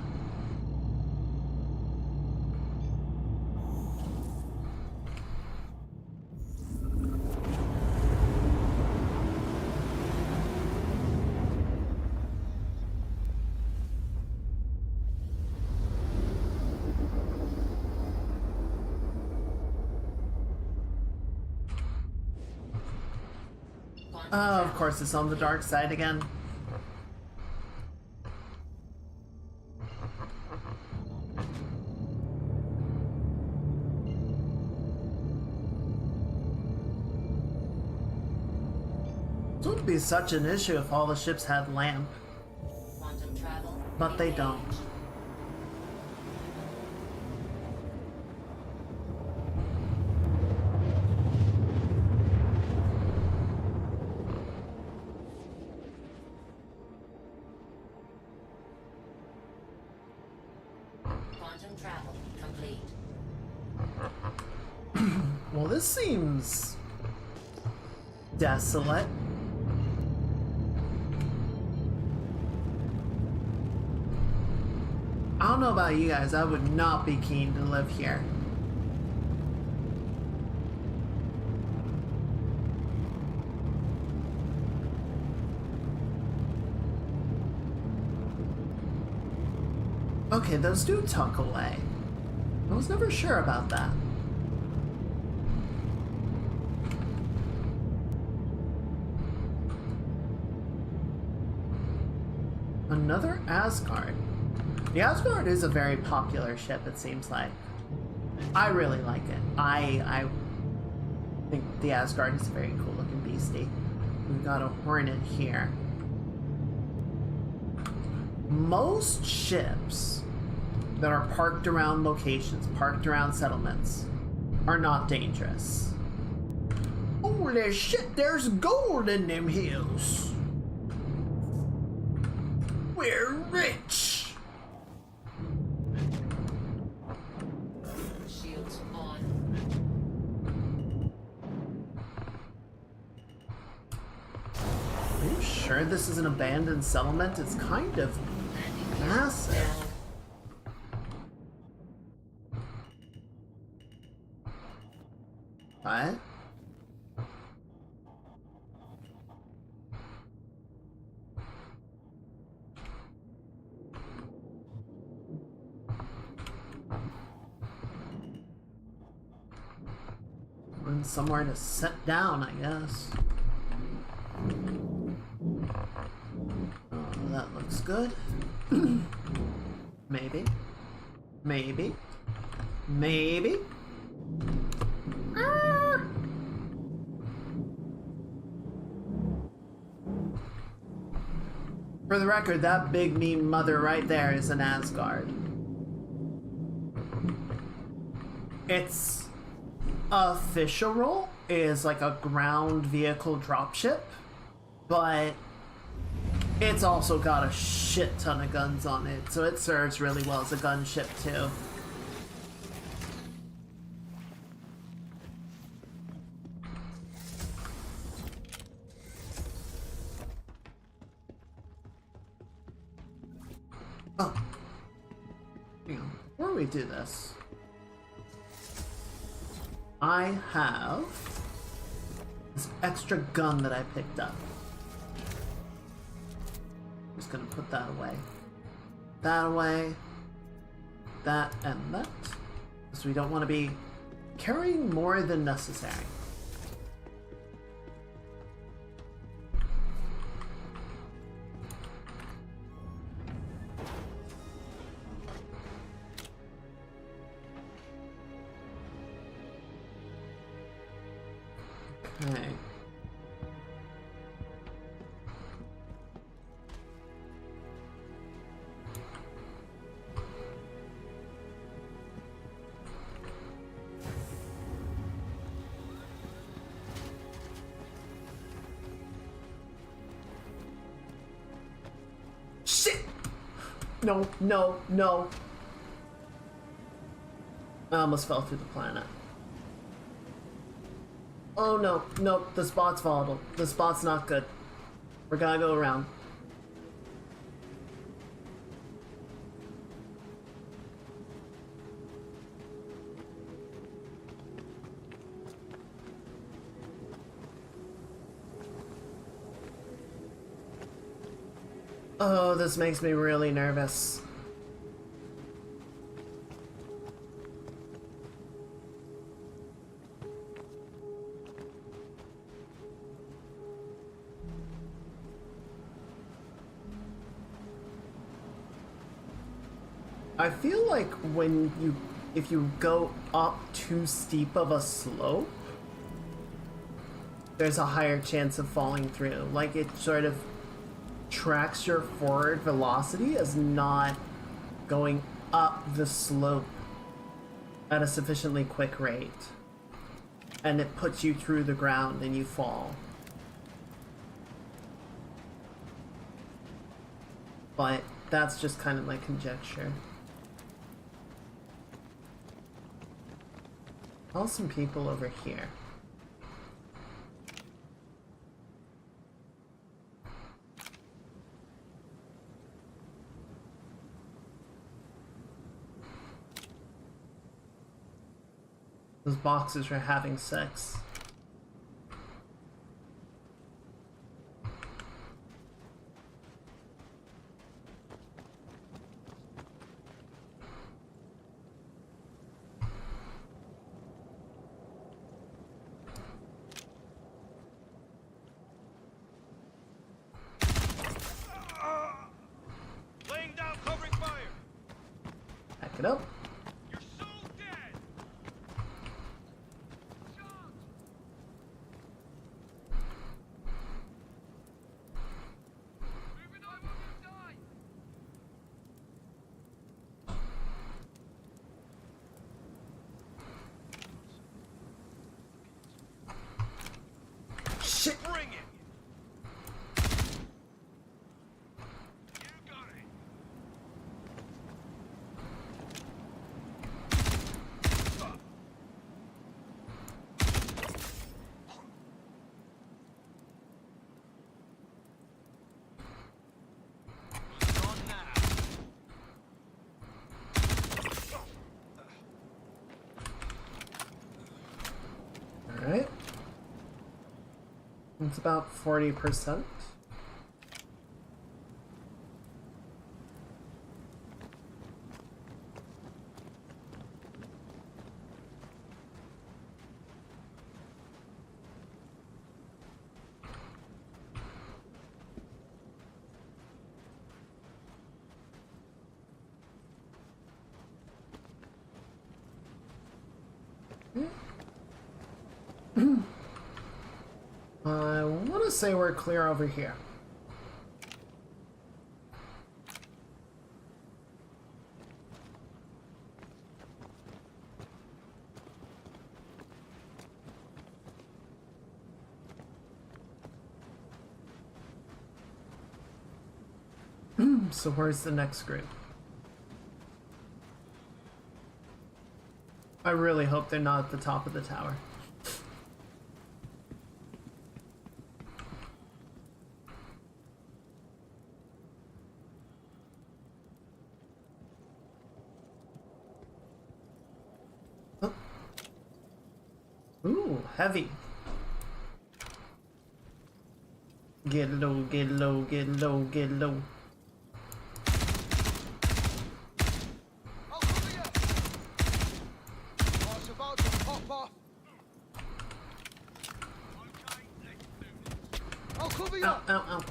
Oh, of course it's on the dark side again. It wouldn't be such an issue if all the ships had lamp, Quantum travel. but they don't. Quantum travel complete. Well, this seems desolate. I don't know about you guys, I would not be keen to live here. Okay, those do tuck away. I was never sure about that. Another Asgard. The Asgard is a very popular ship, it seems like. I really like it. I think the Asgard is a very cool looking beastie. We've got a Hornet here. Most ships that are parked around locations, parked around settlements, are not dangerous. Holy shit, there's gold in them hills. We're rich. sure this is an abandoned settlement? It's kind of massive. What? And somewhere to sit down, I guess. Oh, that looks good. Maybe. Maybe. Maybe. Ah! For the record, that big mean mother right there is an Asgard. Its official role is like a ground vehicle dropship, but it's also got a shit ton of guns on it, so it serves really well as a gunship too. Oh, hang on. Before we do this, I have this extra gun that I picked up. I'm just gonna put that away. That away. That and that. So we don't want to be carrying more than necessary. Okay. Shit! No, no, no. I almost fell through the planet. Oh no, no, the spot's volatile. The spot's not good. We're gonna go around. Oh, this makes me really nervous. I feel like if you go up too steep of a slope, there's a higher chance of falling through. Like, it sort of tracks your forward velocity as not going up the slope at a sufficiently quick rate. And it puts you through the ground and you fall. But that's just kind of my conjecture. Some people over here. Those boxes are having sex. Back it up. You're so dead. Maybe I want to die. Shit! Bring it. You got it. It's about 40%. I want to say we're clear over here. So where's the next group? I really hope they're not at the top of the tower. Oh. Ooh, heavy. Get low, get low, get low, get low. I'll cover you. Oh, it's about to pop off. Okay, let's do this. I'll cover you. Ow, ow, ow.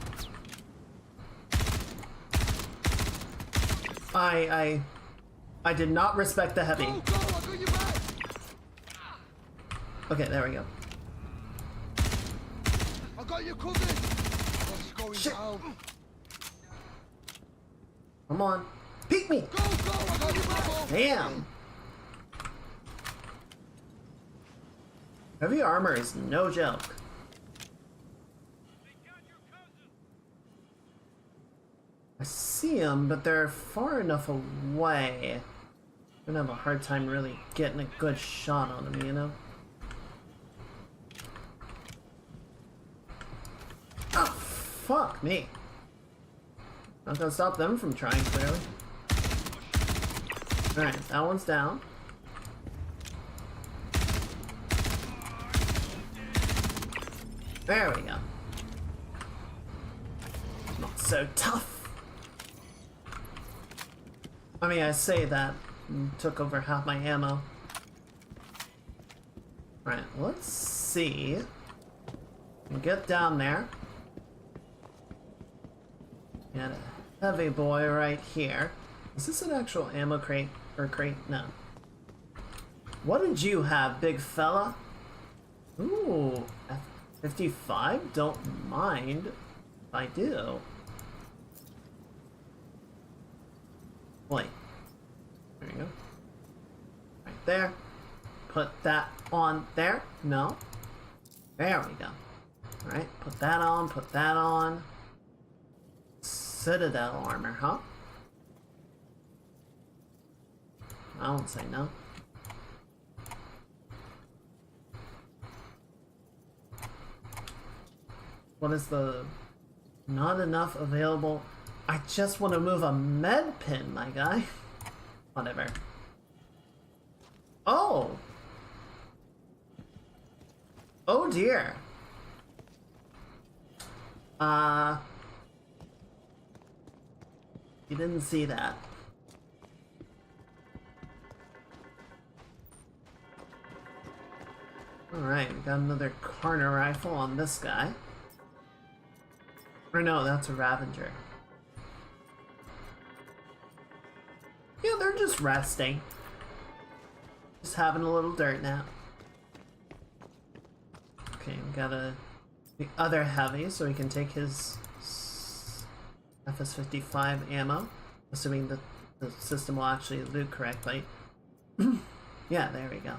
I did not respect the heavy. Go, go, I got your back. Okay, there we go. I got you covered. What's going Shit. down? Come on. Peek me! Go, go, I got your back. Damn! Heavy armor is no joke. I see them, but they're far enough away. I'm gonna have a hard time really getting a good shot on them, you know? Oh, fuck me. Not gonna stop them from trying, clearly. Alright, that one's down. There we go. Not so tough. I mean, I say that and took over half my ammo. Right, let's see. Get down there. Got a heavy boy right here. Is this an actual ammo crate? Or crate? No. What did you have, big fella? Ooh, F-55? Don't mind if I do. Wait. There you go. Right there. Put that on there. No. There we go. Alright, put that on, put that on. Citadel armor, huh? I won't say no. What is the... Not enough available... I just want to move a med pin, my guy. Whatever. Oh! Oh dear. You didn't see that. Alright, we got another corner rifle on this guy. Or no, that's a Ravager. Yeah, they're just resting. Just having a little dirt nap. Okay, we got the other heavy, so we can take his FS-55 ammo, assuming that the system will actually loot correctly. Yeah, there we go.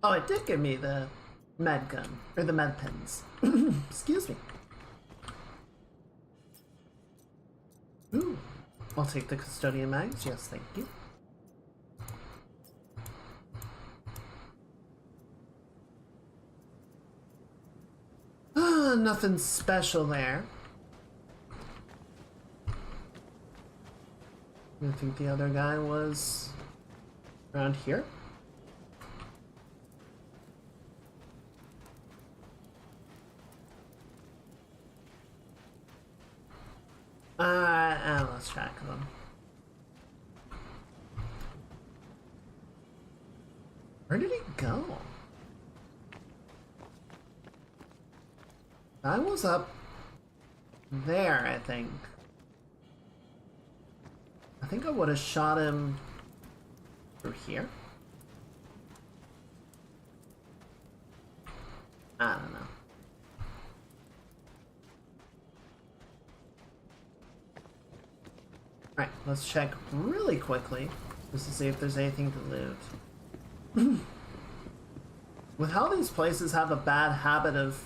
Oh, it did give me the med gun, or the med pins. Excuse me. Ooh, I'll take the custodian mags, yes thank you. Nothing special there. I think the other guy was around here. lost track of them. Where did he go? I was up there, I think. I think I would have shot him through here. I don't know. Alright, let's check really quickly just to see if there's anything to loot. With how these places have a bad habit of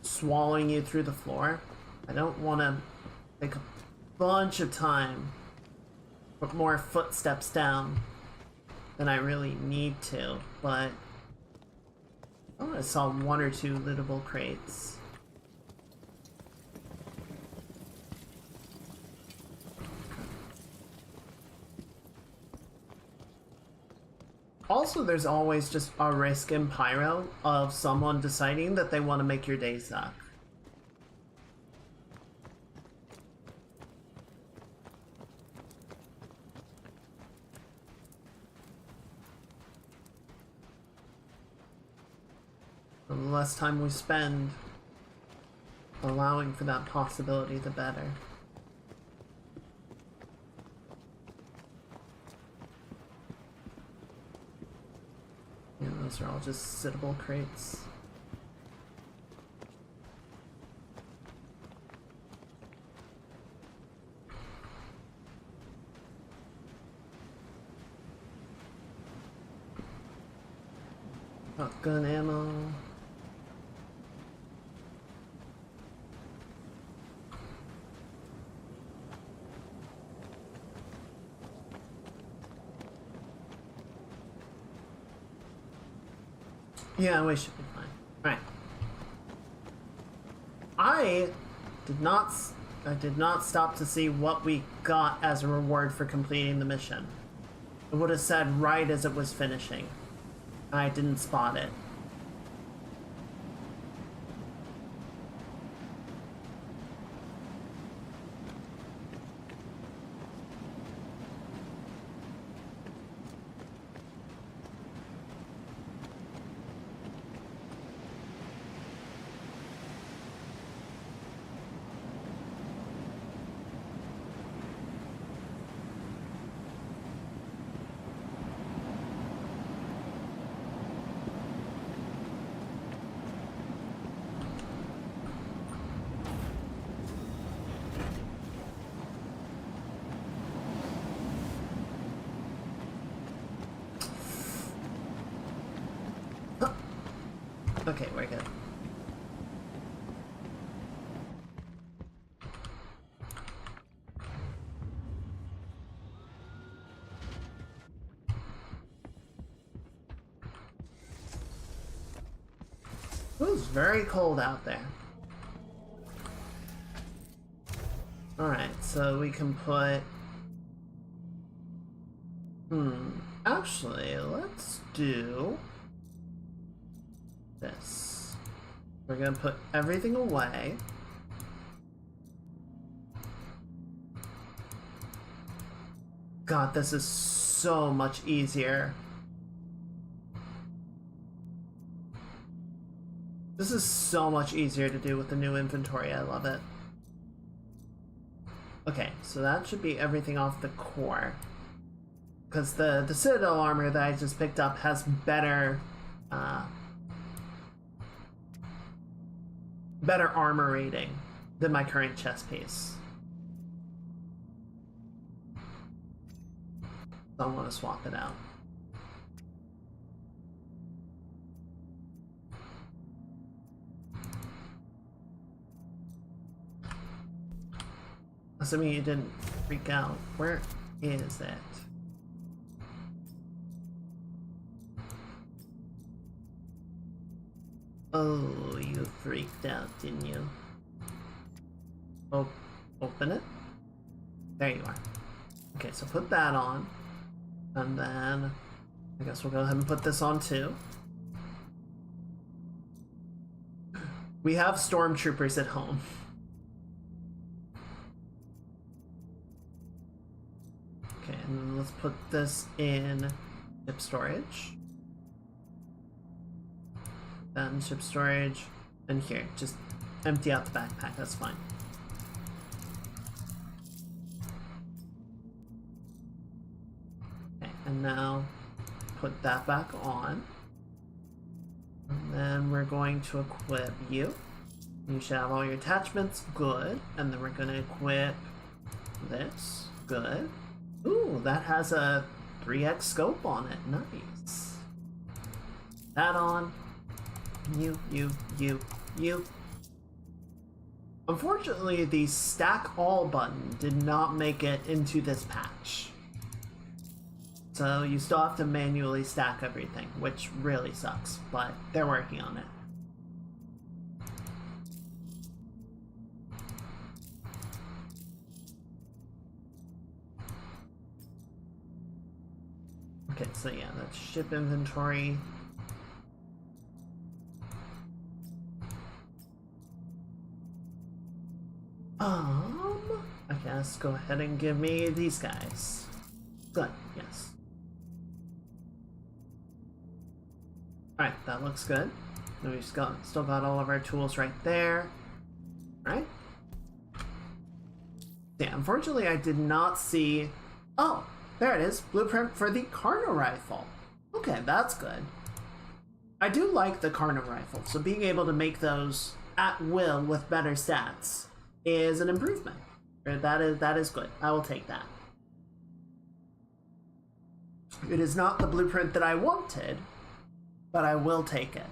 swallowing you through the floor, I don't want to take a bunch of time put more footsteps down than I really need to, but oh, I saw one or two lootable crates. Also, there's always just a risk in Pyro of someone deciding that they want to make your day suck. The less time we spend allowing for that possibility, the better. Yeah, those are all just sittable crates. Shotgun ammo. Yeah, we should be fine. Right. I did not stop to see what we got as a reward for completing the mission. It would have said right as it was finishing. I didn't spot it. Okay, we're good. It was very cold out there. Alright, so we can put... Actually, let's do... this. We're gonna put everything away. God, this is so much easier. This is so much easier to do with the new inventory. I love it. Okay, so that should be everything off the core. Because the Citadel armor that I just picked up has better armor rating than my current chest piece. So I want to swap it out. Assuming you didn't freak out, where is it? Oh, you freaked out, didn't you? Oh, open it? There you are. Okay, so put that on. And then I guess we'll go ahead and put this on too. We have stormtroopers at home. let's put this in ship storage. Then ship storage, and here, just empty out the backpack, that's fine. Okay, and now put that back on. And then we're going to equip you. You should have all your attachments, good. And then we're gonna equip this, good. Ooh, that has a 3x scope on it, nice. That on. You. Unfortunately, the stack all button did not make it into this patch. So you still have to manually stack everything, which really sucks, but they're working on it. Okay, so yeah, that's ship inventory. I guess go ahead and give me these guys. Good, yes. Alright, that looks good. And we've still got all of our tools right there. Right? Yeah, unfortunately I did not see... Oh, there it is. Blueprint for the Karna rifle. Okay, that's good. I do like the Karna rifle, so being able to make those at will with better stats is an improvement. That is good. I will take that. It is not the blueprint that I wanted, but I will take it.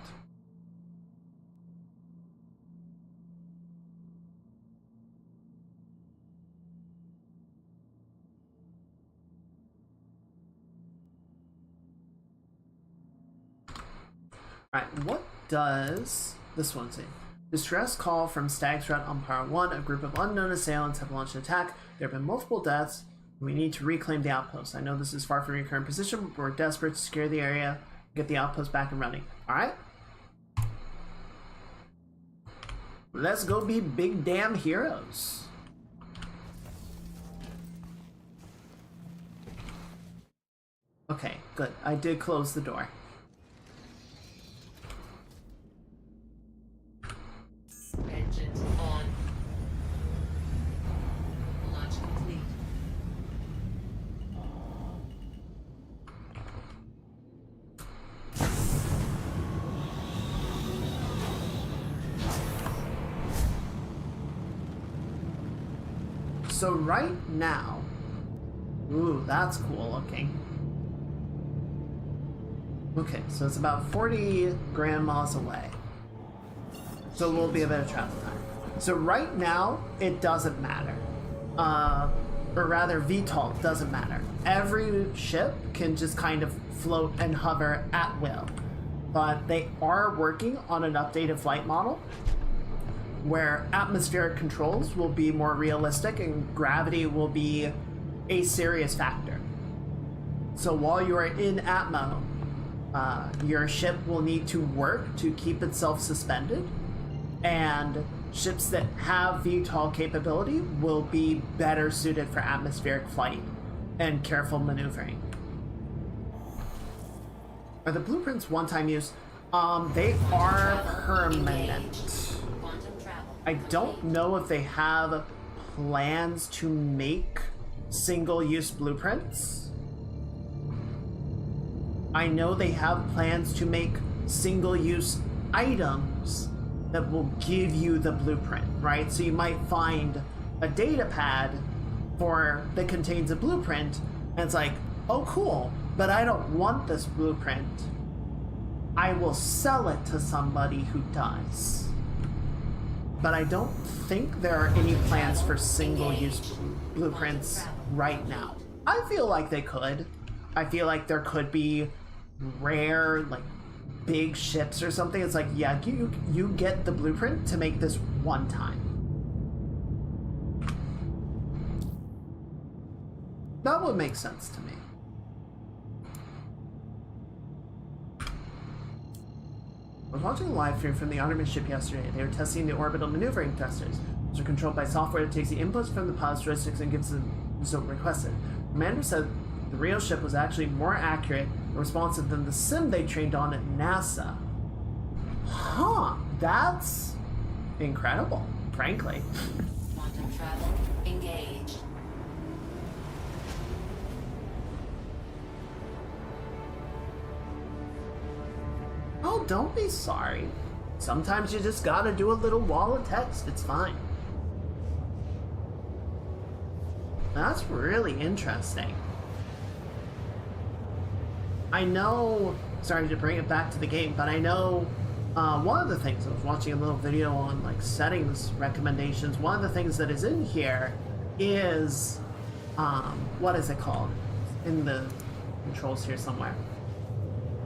Alright, what does this one say? Distress call from Stag's Rut on Power 1. A group of unknown assailants have launched an attack. There have been multiple deaths. We need to reclaim the outpost. I know this is far from your current position, but we're desperate to secure the area, get the outpost back and running. Alright? Let's go be big damn heroes. Okay, good. I did close the door. Engines on. Launch complete. So right now, ooh, that's cool looking. Okay, so it's about 40 grand miles away. So it will be a bit of travel time. So right now, it doesn't matter. Or rather, VTOL doesn't matter. Every ship can just kind of float and hover at will. But they are working on an updated flight model where atmospheric controls will be more realistic and gravity will be a serious factor. So while you are in Atmo, your ship will need to work to keep itself suspended, and ships that have VTOL capability will be better suited for atmospheric flight and careful maneuvering. Are the blueprints one-time use? They are permanent. I don't know if they have plans to make single-use blueprints. I know they have plans to make single-use items that will give you the blueprint, right? So you might find a data pad that contains a blueprint, and it's like, oh cool, but I don't want this blueprint. I will sell it to somebody who does. But I don't think there are any plans for single-use blueprints right now. I feel like they could. I feel like there could be rare, like, big ships or something. It's like, yeah, you get the blueprint to make this one time. That would make sense to me. I was watching a live stream from the Ottoman ship yesterday. They were testing the orbital maneuvering thrusters, which are controlled by software that takes the inputs from the pilot's joysticks and gives them the result requested. Commander said the real ship was actually more accurate and responsive than the sim they trained on at NASA. Huh, that's incredible, frankly. Quantum travel engaged. Oh, don't be sorry. Sometimes you just gotta do a little wall of text, it's fine. That's really interesting. I know, sorry to bring it back to the game, but I know one of the things, I was watching a little video on like settings recommendations, one of the things that is in here is, what is it called? In the controls here somewhere.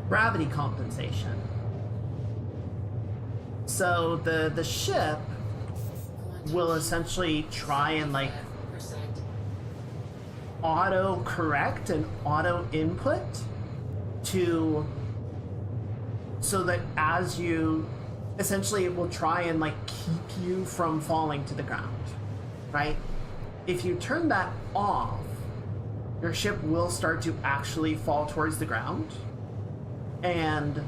Gravity compensation. So the ship will essentially try and like auto correct and auto input to, so that as you, essentially it will try and like keep you from falling to the ground, right? If you turn that off, your ship will start to actually fall towards the ground, and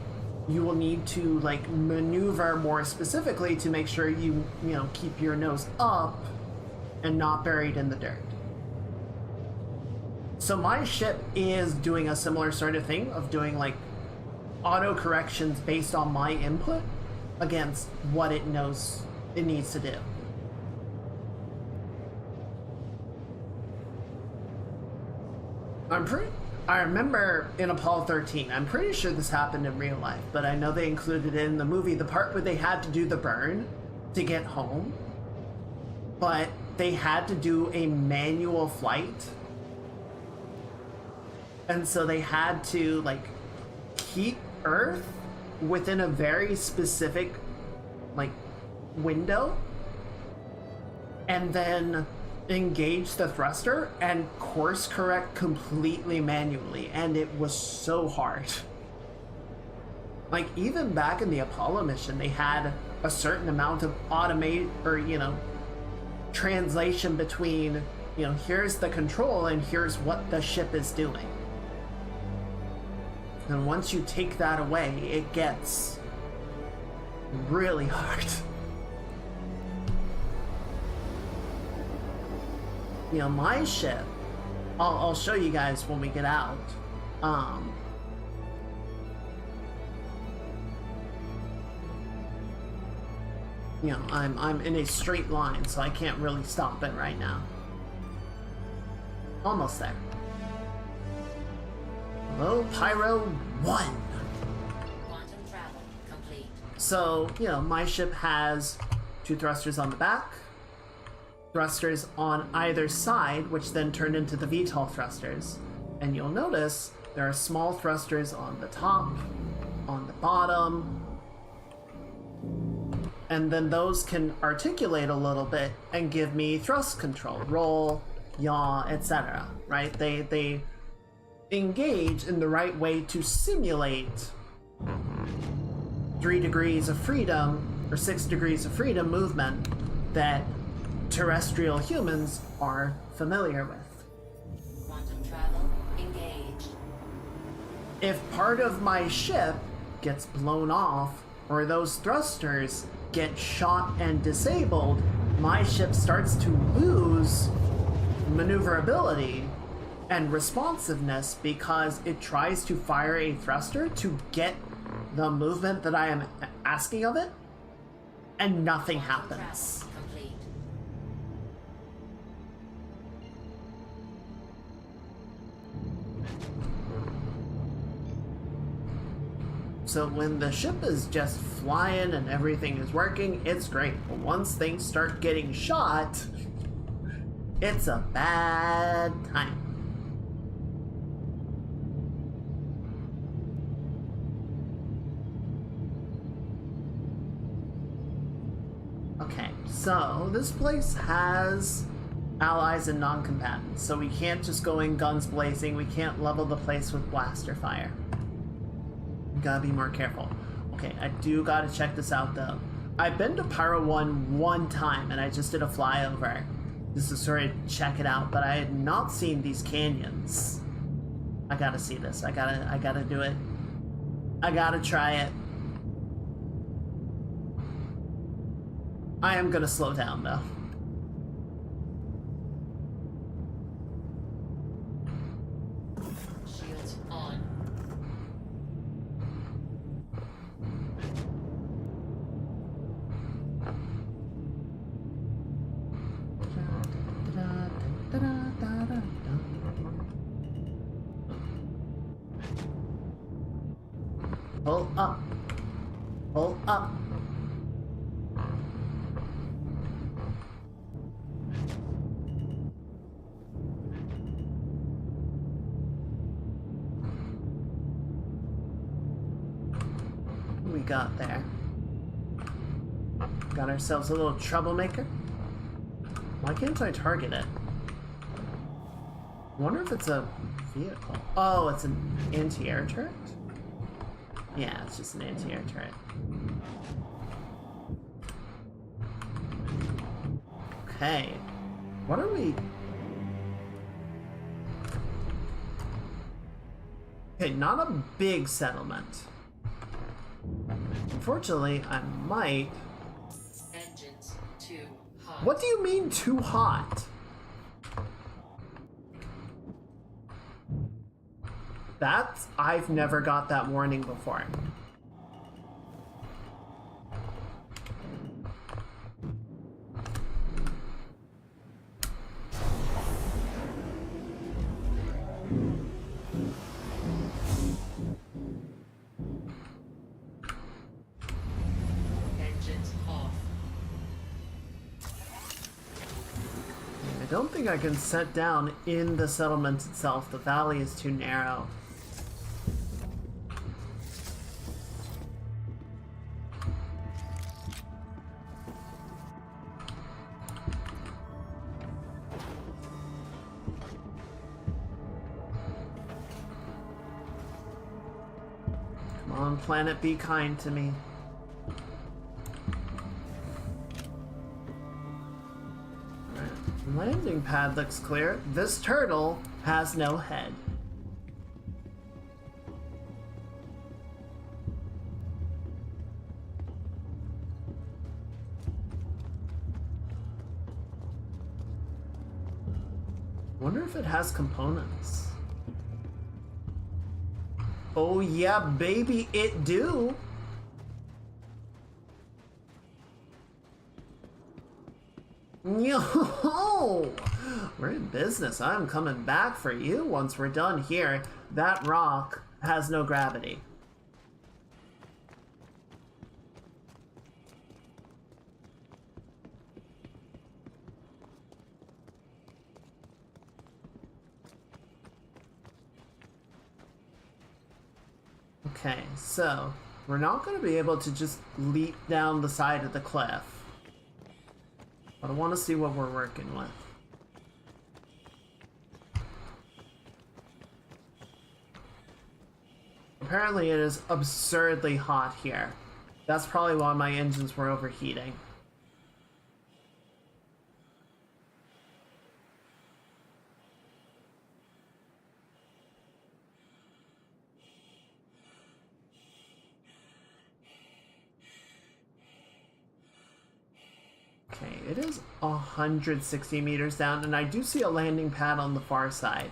you will need to like maneuver more specifically to make sure you know, keep your nose up and not buried in the dirt. So my ship is doing a similar sort of thing of doing like auto corrections based on my input against what it knows it needs to do. I remember in Apollo 13, I'm pretty sure this happened in real life, but I know they included it in the movie, the part where they had to do the burn to get home, but they had to do a manual flight. And so they had to like keep Earth within a very specific like window, and then engage the thruster and course correct completely manually, and it was so hard. Like even back in the Apollo mission, they had a certain amount of automate, or you know, translation between, you know, here's the control and here's what the ship is doing. And once you take that away, it gets really hard. You know, my ship, I'll show you guys when we get out. You know, I'm in a straight line, so I can't really stop it right now. Almost there. Hello, Pyro 1. Quantum travel complete. So, you know, my ship has 2 thrusters on the back, thrusters on either side, which then turn into the VTOL thrusters. And you'll notice there are small thrusters on the top, on the bottom, and then those can articulate a little bit and give me thrust control, roll, yaw, etc. Right? They engage in the right way to simulate 3 degrees of freedom or 6 degrees of freedom movement that terrestrial humans are familiar with. Quantum travel engaged. If part of my ship gets blown off or those thrusters get shot and disabled, my ship starts to lose maneuverability and responsiveness because it tries to fire a thruster to get the movement that I am asking of it, and nothing happens. Complete. So when the ship is just flying and everything is working, it's great. But once things start getting shot, it's a bad time. Okay, so this place has allies and non-combatants, so we can't just go in guns blazing, we can't level the place with blaster fire. Gotta be more careful. Okay, I do gotta check this out though. I've been to Pyro 1 one time and I just did a flyover just to sort of check it out, but I had not seen these canyons. I gotta see this. I gotta do it. I gotta try it. I am gonna slow down though. Shields on. Pull up. Pull up. What we got there? Got ourselves a little troublemaker. Why can't I target it? I wonder if it's a vehicle. Oh, it's an anti-air turret? Yeah, it's just an anti-air turret. Okay. What are we... Okay, not a big settlement. Unfortunately, I might... Engines too hot. What do you mean too hot? That's... I've never got that warning before. Engines off. I don't think I can set down in the settlement itself. The valley is too narrow. Come on, planet, be kind to me. Landing pad looks clear. This turtle has no head. Wonder if it has components. Oh yeah, baby, it do. Yo, we're in business. I'm coming back for you once we're done here. That rock has no gravity. Okay, so we're not going to be able to just leap down the side of the cliff. But I want to see what we're working with. Apparently it is absurdly hot here. That's probably why my engines were overheating. Okay, it is 160 meters down, and I do see a landing pad on the far side.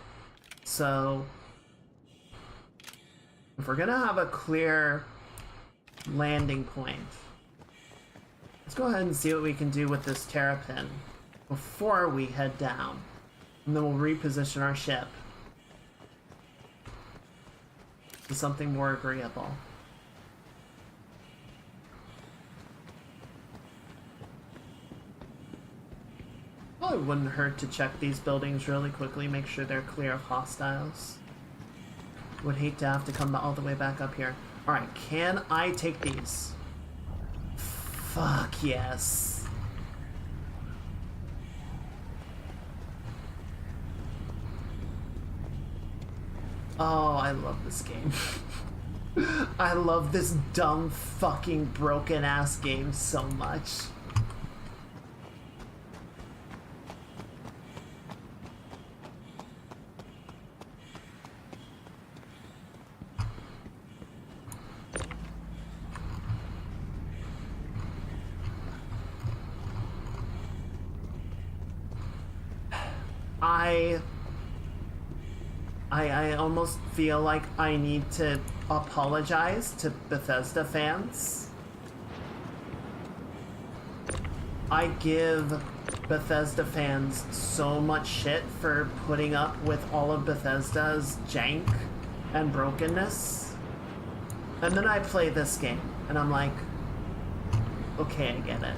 So, if we're gonna have a clear landing point, let's go ahead and see what we can do with this terrapin before we head down. And then we'll reposition our ship to something more agreeable. Probably wouldn't hurt to check these buildings really quickly, make sure they're clear of hostiles. Would hate to have to come all the way back up here. Alright, can I take these? Fuck yes. Oh, I love this game. I love this dumb fucking broken ass game so much. I almost feel like I need to apologize to Bethesda fans. I give Bethesda fans so much shit for putting up with all of Bethesda's jank and brokenness. And then I play this game, and I'm like, okay, I get it.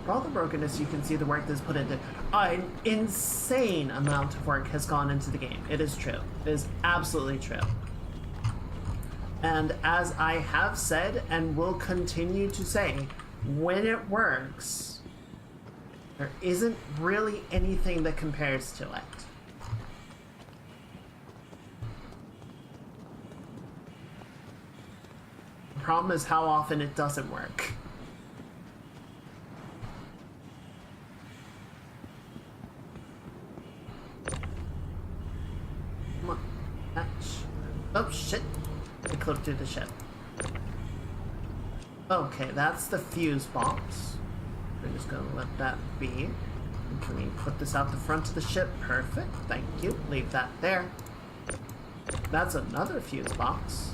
For all the brokenness, you can see the work that's put into an insane amount of work has gone into the game. It is true. It is absolutely true. And as I have said and will continue to say, when it works, there isn't really anything that compares to it. The problem is how often it doesn't work. Come on. Catch. Oh, shit. I clipped through the ship. Okay, that's the fuse box. We're just gonna let that be. Can we put this out the front of the ship? Perfect. Thank you. Leave that there. That's another fuse box.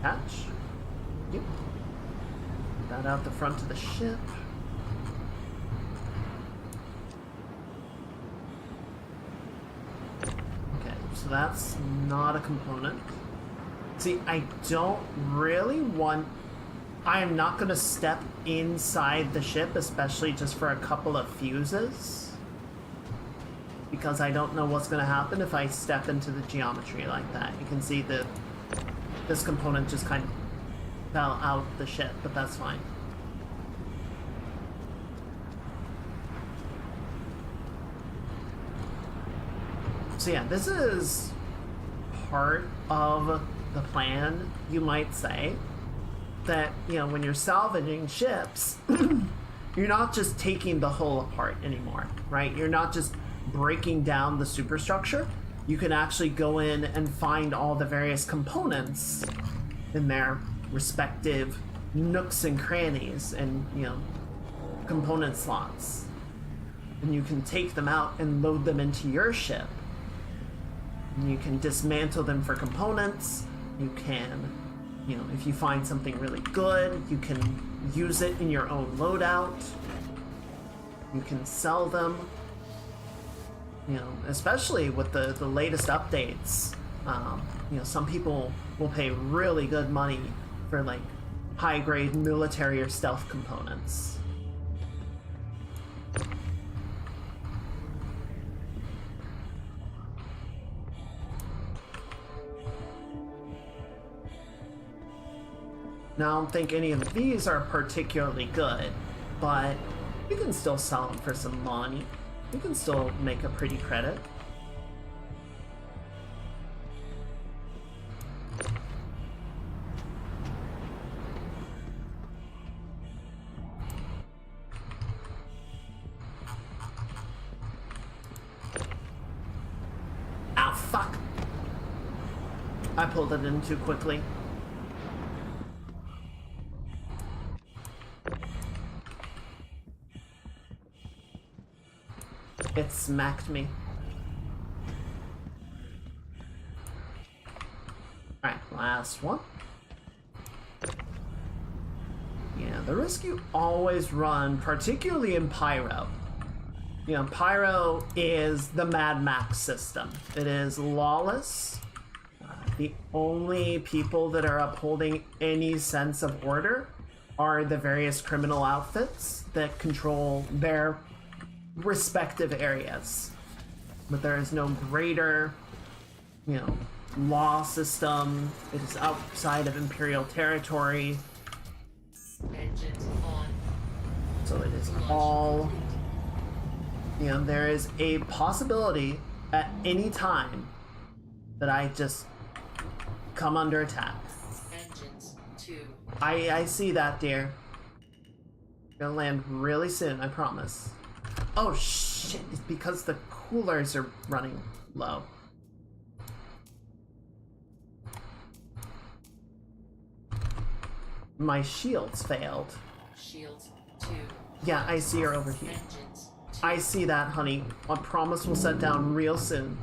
Catch. Yep. That out the front of the ship. Okay, so that's not a component. See, I don't really want... I am not going to step inside the ship, especially just for a couple of fuses. Because I don't know what's going to happen if I step into the geometry like that. You can see that this component just kind of fell out the ship, but that's fine. So yeah, this is part of the plan, you might say. That, you know, when you're salvaging ships, you're not just taking the hull apart anymore, right? You're not just breaking down the superstructure. You can actually go in and find all the various components in their respective nooks and crannies and, you know, component slots. And you can take them out and load them into your ship. And you can dismantle them for components. You can, you know, if you find something really good, you can use it in your own loadout. You can sell them. You know, especially with the latest updates, you know, some people will pay really good money for, like, high-grade military or stealth components. Now, I don't think any of these are particularly good, but you can still sell them for some money. You can still make a pretty credit. Ow, fuck! I pulled it in too quickly. It smacked me. Alright, last one. Yeah, the risk you always run, particularly in Pyro. You know, Pyro is the Mad Max system. It is lawless. The only people that are upholding any sense of order are the various criminal outfits that control their respective areas, but there is no greater, you know, law system. It is outside of Imperial territory, Engines on. so it is all, you know, there is a possibility at any time that I just come under attack. Engines 2. I see that, dear. Gonna land really soon, I promise. Oh shit, it's because the coolers are running low. my shields failed. Shields 2. Yeah, I see her over here. Engines 2. I see that, honey. I promise we'll set down real soon.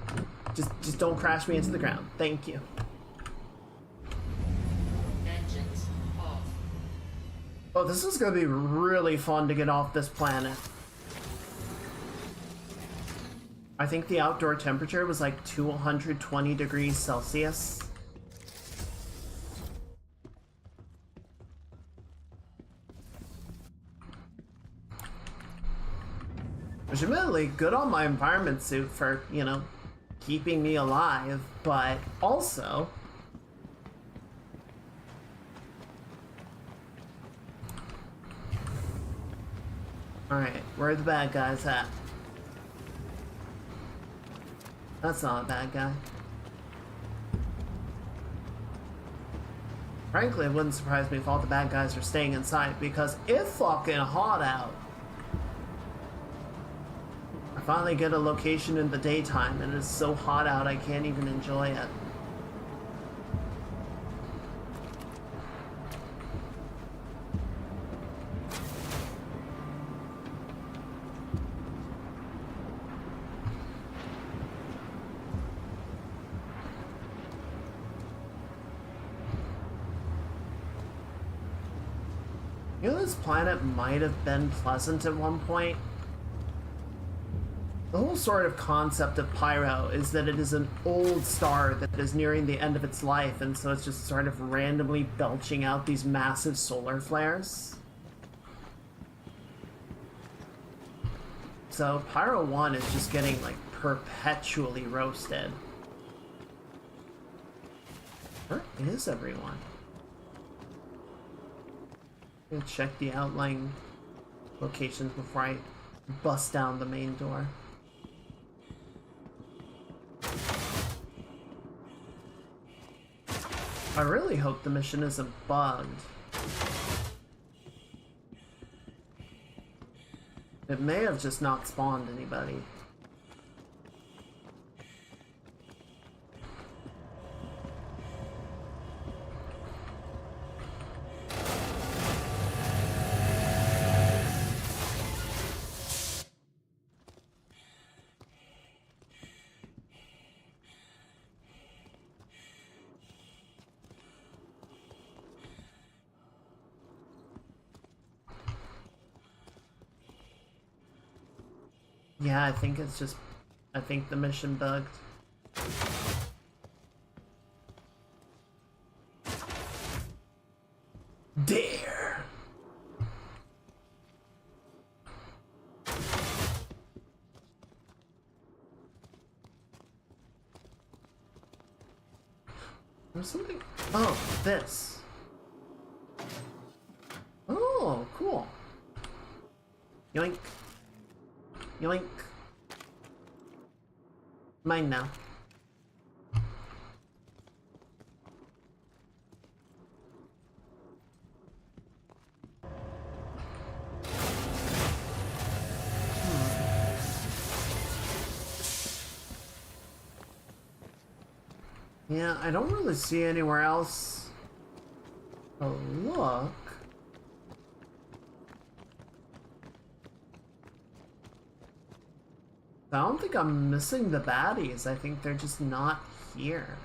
Just don't crash me into the ground. Thank you. Engines off. Oh, this is gonna be really fun to get off this planet. I think the outdoor temperature was like 220 degrees Celsius. Which admittedly, good on my environment suit for, you know, keeping me alive, but also... Alright, where are the bad guys at? That's not a bad guy. Frankly, it wouldn't surprise me if all the bad guys are staying inside, because it's fucking hot out. I finally get a location in the daytime, and it's so hot out I can't even enjoy it. You know, this planet might have been pleasant at one point. The whole sort of concept of Pyro is that it is an old star that is nearing the end of its life, and so it's just sort of randomly belching out these massive solar flares. So Pyro 1 is just getting, like, perpetually roasted. Where is everyone? I'm gonna check the outlying locations before I bust down the main door. I really hope the mission isn't bugged. It may have just not spawned anybody. Yeah, I think it's just... I think the mission bugged. Dare! There's something... Oh, this. Oh, cool. Yoink. Yoink. Mine now. Yeah, I don't really see anywhere else to look. I don't think I'm missing the baddies. I think they're just not here.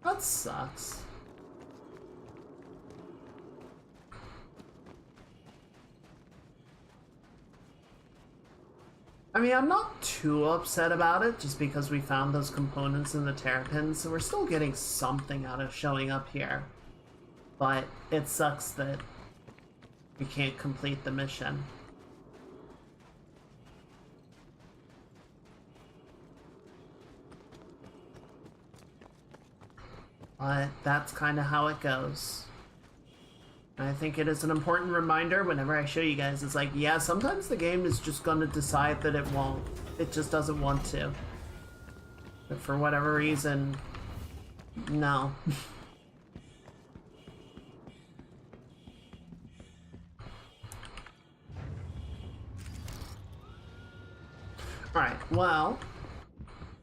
That sucks. I mean, I'm not too upset about it, just because we found those components in the terrapins, so we're still getting something out of showing up here. But it sucks that we can't complete the mission. But that's kind of how it goes. I think it is an important reminder whenever I show you guys. It's like, yeah, sometimes the game is just gonna decide that it won't. It just doesn't want to. But for whatever reason, no. Alright, well,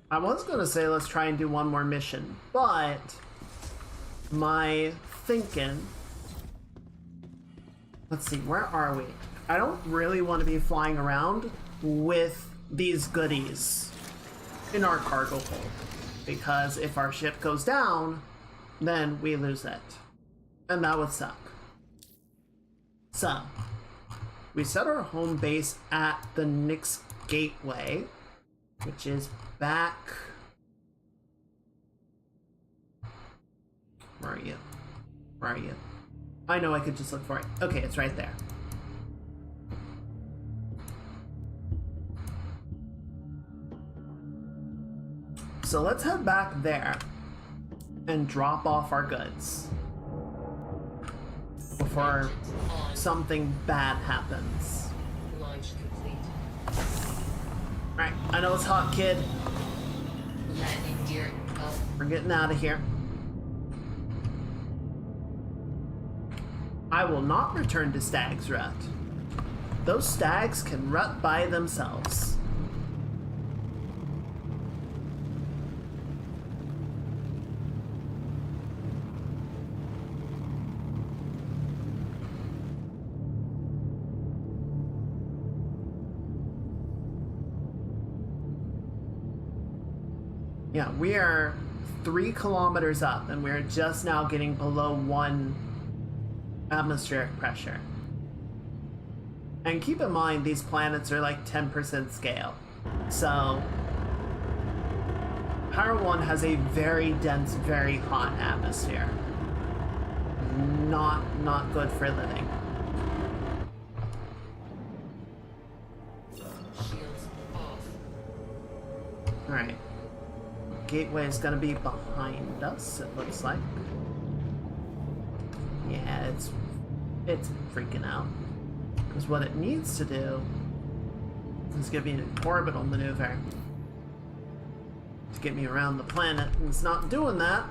I was gonna say let's try and do one more mission, but my thinking... Let's see, where are we? I don't really want to be flying around with these goodies in our cargo hold, because if our ship goes down, then we lose it. And that would suck. So, we set our home base at the Nyx Gateway, which is back... Where are you? Where are you? I know I could just look for it. Okay, it's right there. So let's head back there and drop off our goods before something bad happens. Launch complete. Alright, I know it's hot, kid. Landing gear up. We're getting out of here. I will not return to Stag's Rut. Those stags can rut by themselves. Yeah, we are 3 kilometers up and we're just now getting below 1 atmospheric pressure. And keep in mind, these planets are like 10% scale. So, Pyro 1 has a very dense, very hot atmosphere. Not good for living. Shields off. Alright. Gateway is gonna be behind us, it looks like. Yeah, it's freaking out. Because what it needs to do is give me an orbital maneuver to get me around the planet, and it's not doing that.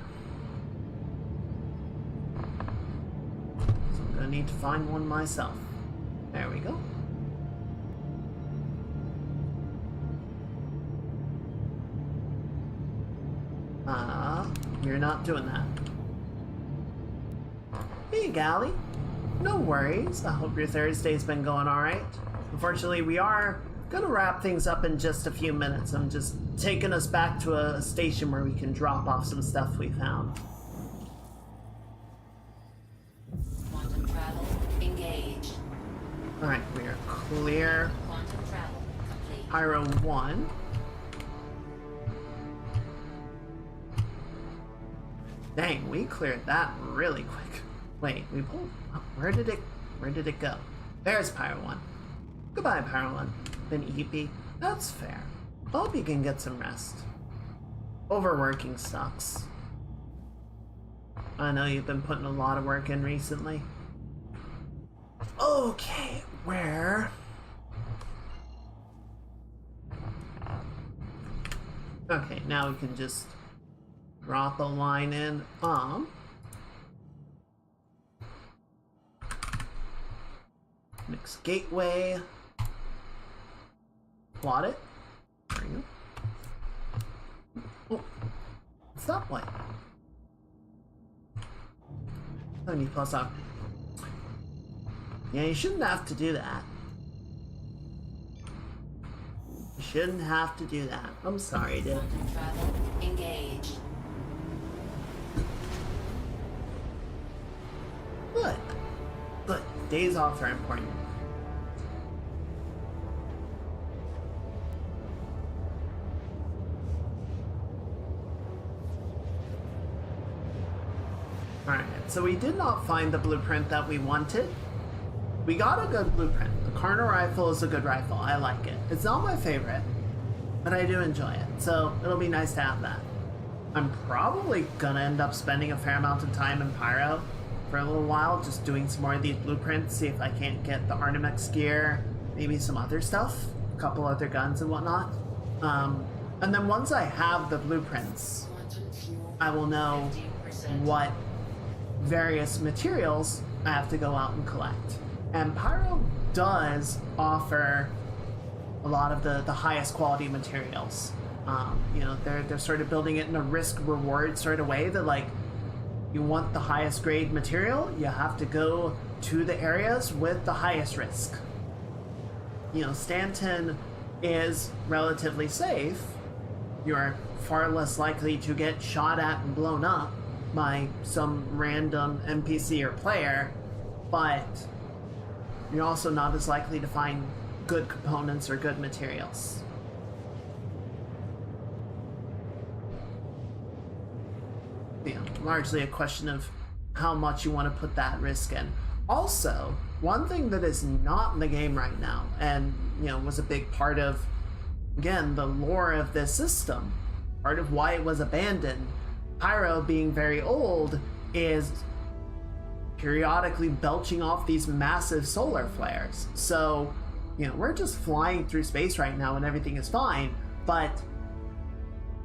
So I'm gonna need to find one myself. There we go. You're not doing that. Hey, Gally. No worries. I hope your Thursday's been going alright. Unfortunately, we are gonna wrap things up in just a few minutes. I'm just taking us back to a station where we can drop off some stuff we found. Quantum travel engaged. Alright, we are clear. Quantum travel complete. Pyro 1. Dang, we cleared that really quick. Wait, we pulled up. Where did it go? There's Pyro 1. Goodbye, Pyro 1. Been eepy. That's fair. Hope you can get some rest. Overworking sucks. I know you've been putting a lot of work in recently. Okay, where? Okay, now we can just drop a line in. Nyx Gateway. Plot it. There you go. Oh, stoplight. 70 plus up. Yeah, you shouldn't have to do that. You shouldn't have to do that. I'm sorry, dude. Quantum travel engaged. Good. Good. Days off are important. Alright, so we did not find the blueprint that we wanted. We got a good blueprint. The Karna rifle is a good rifle. I like it. It's not my favorite, but I do enjoy it. So it'll be nice to have that. I'm probably gonna end up spending a fair amount of time in Pyro for a little while, just doing some more of these blueprints, see if I can't get the Arnimex gear, maybe some other stuff, a couple other guns and whatnot. And then once I have the blueprints, Quantum fuel I will know 15%. what various materials I have to go out and collect. And Pyro does offer a a lot of the highest quality materials. You know, they're sort of building it in a risk reward sort of way that, like, you want the highest grade material, you have to go to the areas with the highest risk. You know, Stanton is relatively safe. You're far less likely to get shot at and blown up by some random NPC or player, but you're also not as likely to find good components or good materials. You know, largely a question of how much you want to put that risk in. Also, one thing that is not in the game right now, and, you know, was a big part of, again, the lore of this system, part of why it was abandoned, Pyro being very old, is periodically belching off these massive solar flares. So, you know, we're just flying through space right now and everything is fine, but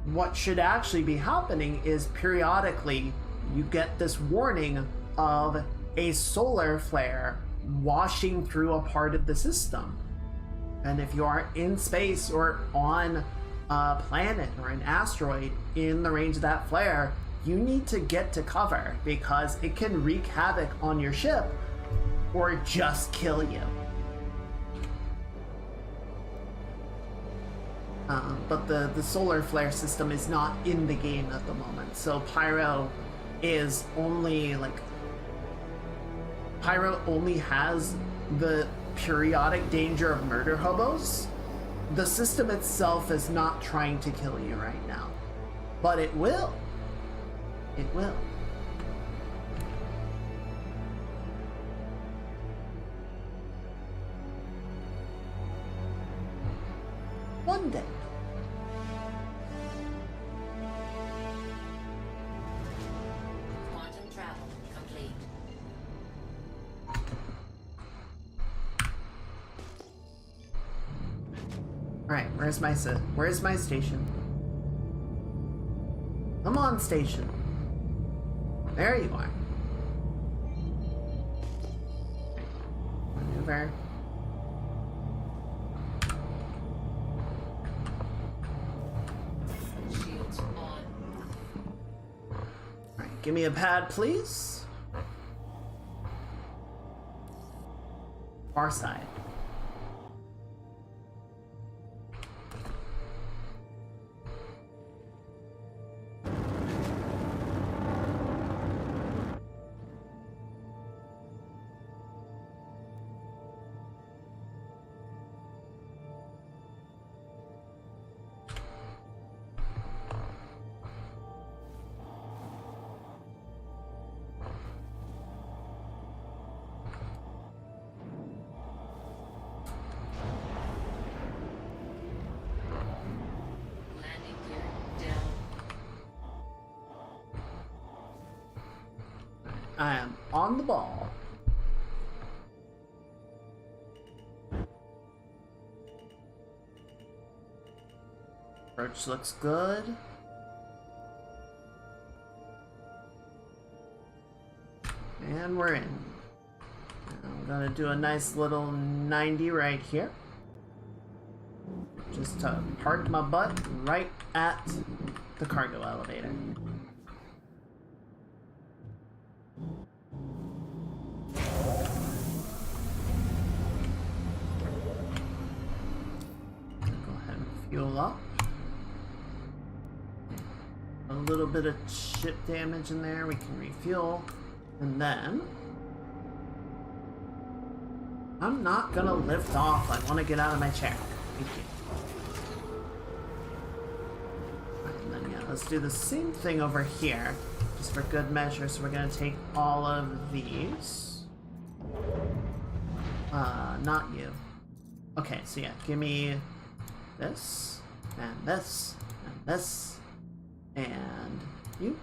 what should actually be happening is periodically you get this warning of a solar flare washing through a part of the system. And if you are in space or on a planet or an asteroid in the range of that flare, you need to get to cover because it can wreak havoc on your ship or just kill you. But the solar flare system is not in the game at the moment, so Pyro is only like... Pyro only has the periodic danger of murder hobos. The system itself is not trying to kill you right now, but it will. It will. One day. Quantum travel complete. Alright, where's my station? Come on, station. There you are. Maneuver. Shields on. Alright, give me a pad, please. Far side. Landing gear down. I am on the ball. Approach looks good. And we're in. I'm gonna do a nice little 90 right here. Just to park my butt right at the cargo elevator. Go ahead and fuel up. A little bit of ship damage in there, we can refuel. And then I'm not gonna lift off. I want to get out of my chair. Thank you. Right, and then yeah, let's do the same thing over here, just for good measure. So we're gonna take all of these. Not you. Okay, so yeah, give me this, and this, and this, and you.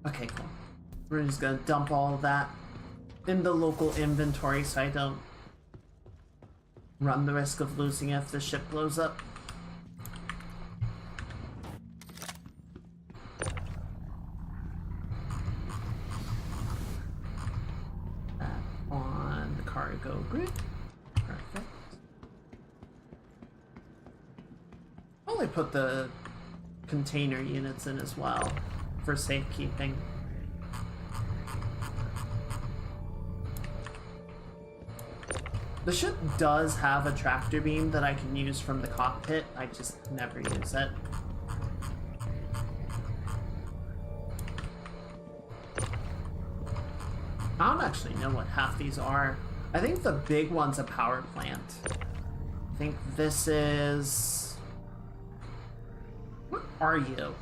Okay, cool. We're just gonna dump all of that in the local inventory so I don't run the risk of losing it if the ship blows up. That on the cargo grid. Perfect. Probably put the container units in as well for safekeeping. The ship does have a tractor beam that I can use from the cockpit, I just never use it. I don't actually know what half these are. I think the big one's a power plant. I think this is... What are you?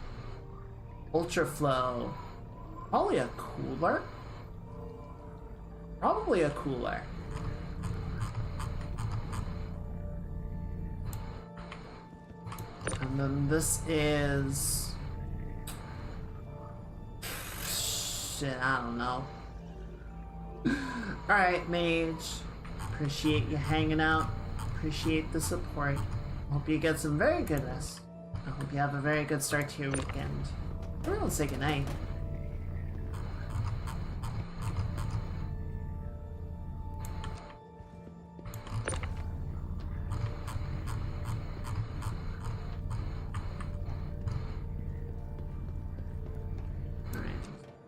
Ultraflow. Probably a cooler? Probably a cooler. And then this is... Shit, I don't know. Alright, Mage. Appreciate you hanging out. Appreciate the support. Hope you get some very good rest. I hope you have a very good start to your weekend. Everyone say goodnight. Alright,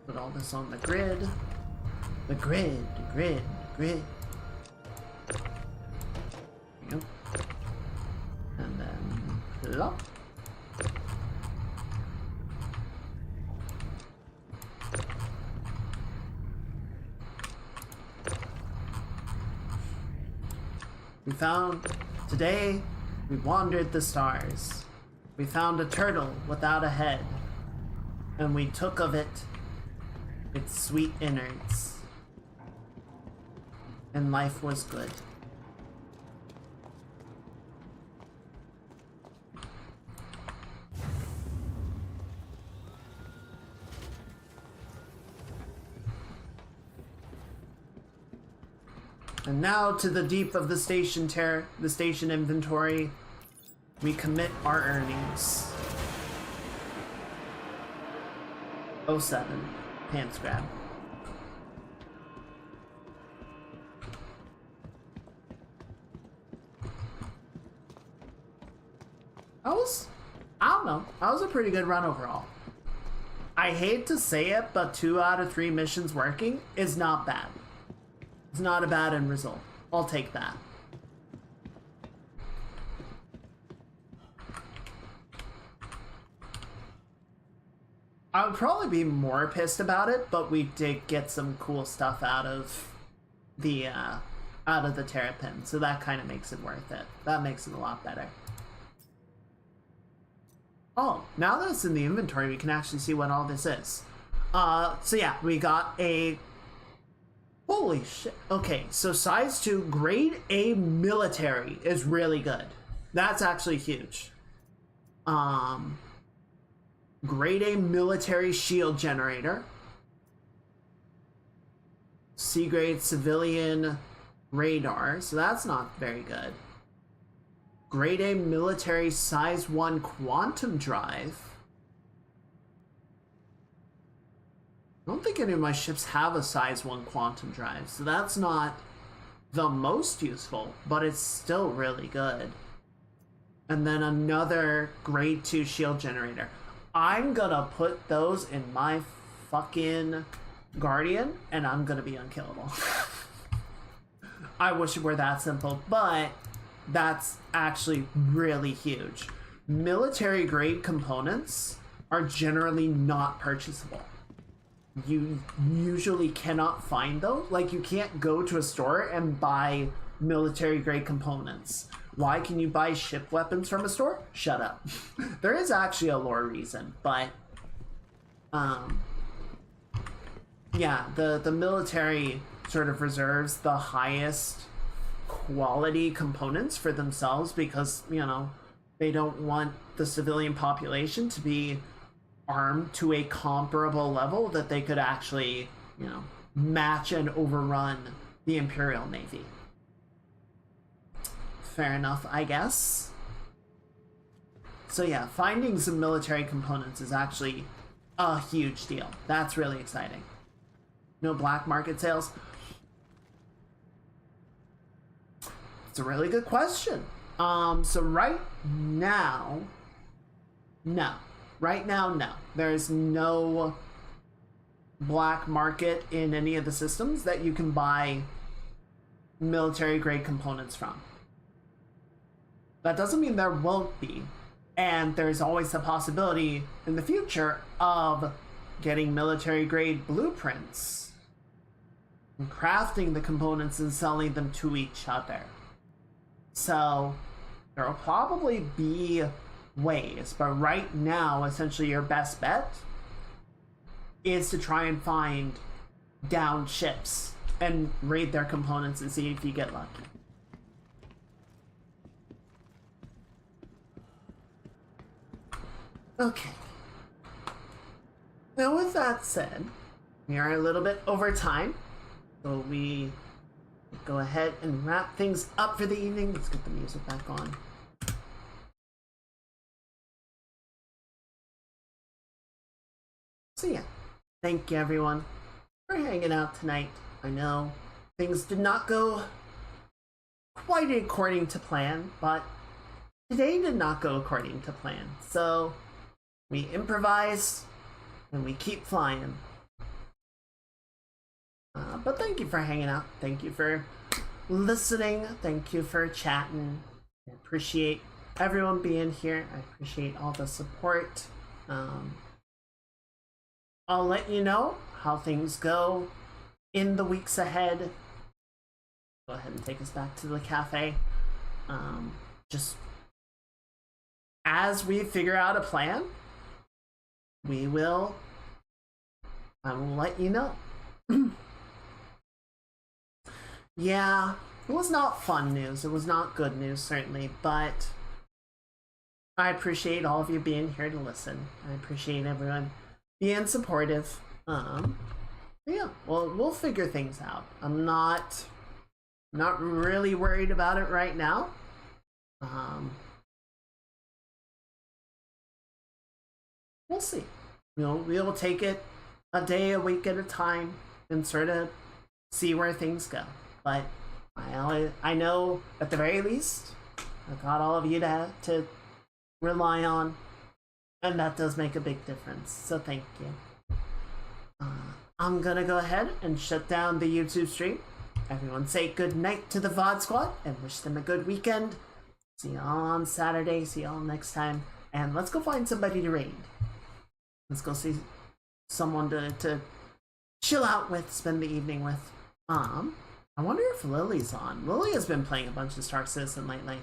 put all this on the grid. The grid, grid, grid. There we go. And then plop. We found, today, we wandered the stars. We found a turtle without a head, and we took of it its sweet innards. And life was good. And now to the deep of the station inventory, we commit our earnings. 07, pants grab. I don't know, that was a pretty good run overall. I hate to say it, but 2 out of 3 missions working is not bad. It's not a bad end result. I'll take that. I would probably be more pissed about it, but we did get some cool stuff out of the Terrapin, so that kind of makes it worth it. That makes it a lot better. Oh, now that it's in the inventory, we can actually see what all this is. So yeah, we got a... Holy shit. Okay, so size 2, grade A military is really good. That's actually huge. Grade A military shield generator. C grade civilian radar, so that's not very good. Grade A military size 1 quantum drive. I don't think any of my ships have a size 1 quantum drive, so that's not the most useful, but it's still really good. And then another grade 2 shield generator. I'm gonna put those in my fucking Guardian, and I'm gonna be unkillable. I wish it were that simple, but that's actually really huge. Military grade components are generally not purchasable. You usually cannot find those. Like, you can't go to a store and buy military grade components. Why can you buy ship weapons from a store? Shut up. There is actually a lore reason, but yeah, the military sort of reserves the highest quality components for themselves because, you know, they don't want the civilian population to be armed to a comparable level that they could actually, you know, match and overrun the Imperial Navy. fair enough, I guess. So yeah, finding some military components is actually a huge deal. That's really exciting. No black market sales. It's a really good question. So right now, no. Right now, no. There's no black market in any of the systems that you can buy military grade components from. That doesn't mean there won't be. And there's always the possibility in the future of getting military grade blueprints and crafting the components and selling them to each other. So there will probably be ways, but right now, essentially your best bet is to try and find downed ships and raid their components and see if you get lucky. Okay. Now with that said, we are a little bit over time, so we go ahead and wrap things up for the evening. Let's get the music back on. So yeah, thank you everyone for hanging out tonight. I know things did not go quite according to plan, but today did not go according to plan. So we improvise and we keep flying. But thank you for hanging out. Thank you for listening. Thank you for chatting. I appreciate everyone being here. I appreciate all the support. I'll let you know how things go in the weeks ahead. Go ahead and take us back to the cafe. Just as we figure out a plan, I will let you know. Yeah, it was not fun news. It was not good news, certainly, but I appreciate all of you being here to listen. I appreciate everyone being supportive. Yeah, well, we'll figure things out. I'm not really worried about it right now. We'll see. We'll take it a day, a week at a time and sort of see where things go. But I know at the very least, I've got all of you to rely on, and that does make a big difference. So thank you. I'm gonna go ahead and shut down the YouTube stream. Everyone say good night to the VOD squad and wish them a good weekend. See y'all on Saturday. See y'all next time. And let's go find somebody to raid. Let's go see someone to chill out with, spend the evening with. I wonder if Lily's on. Lily has been playing a bunch of Star Citizen lately.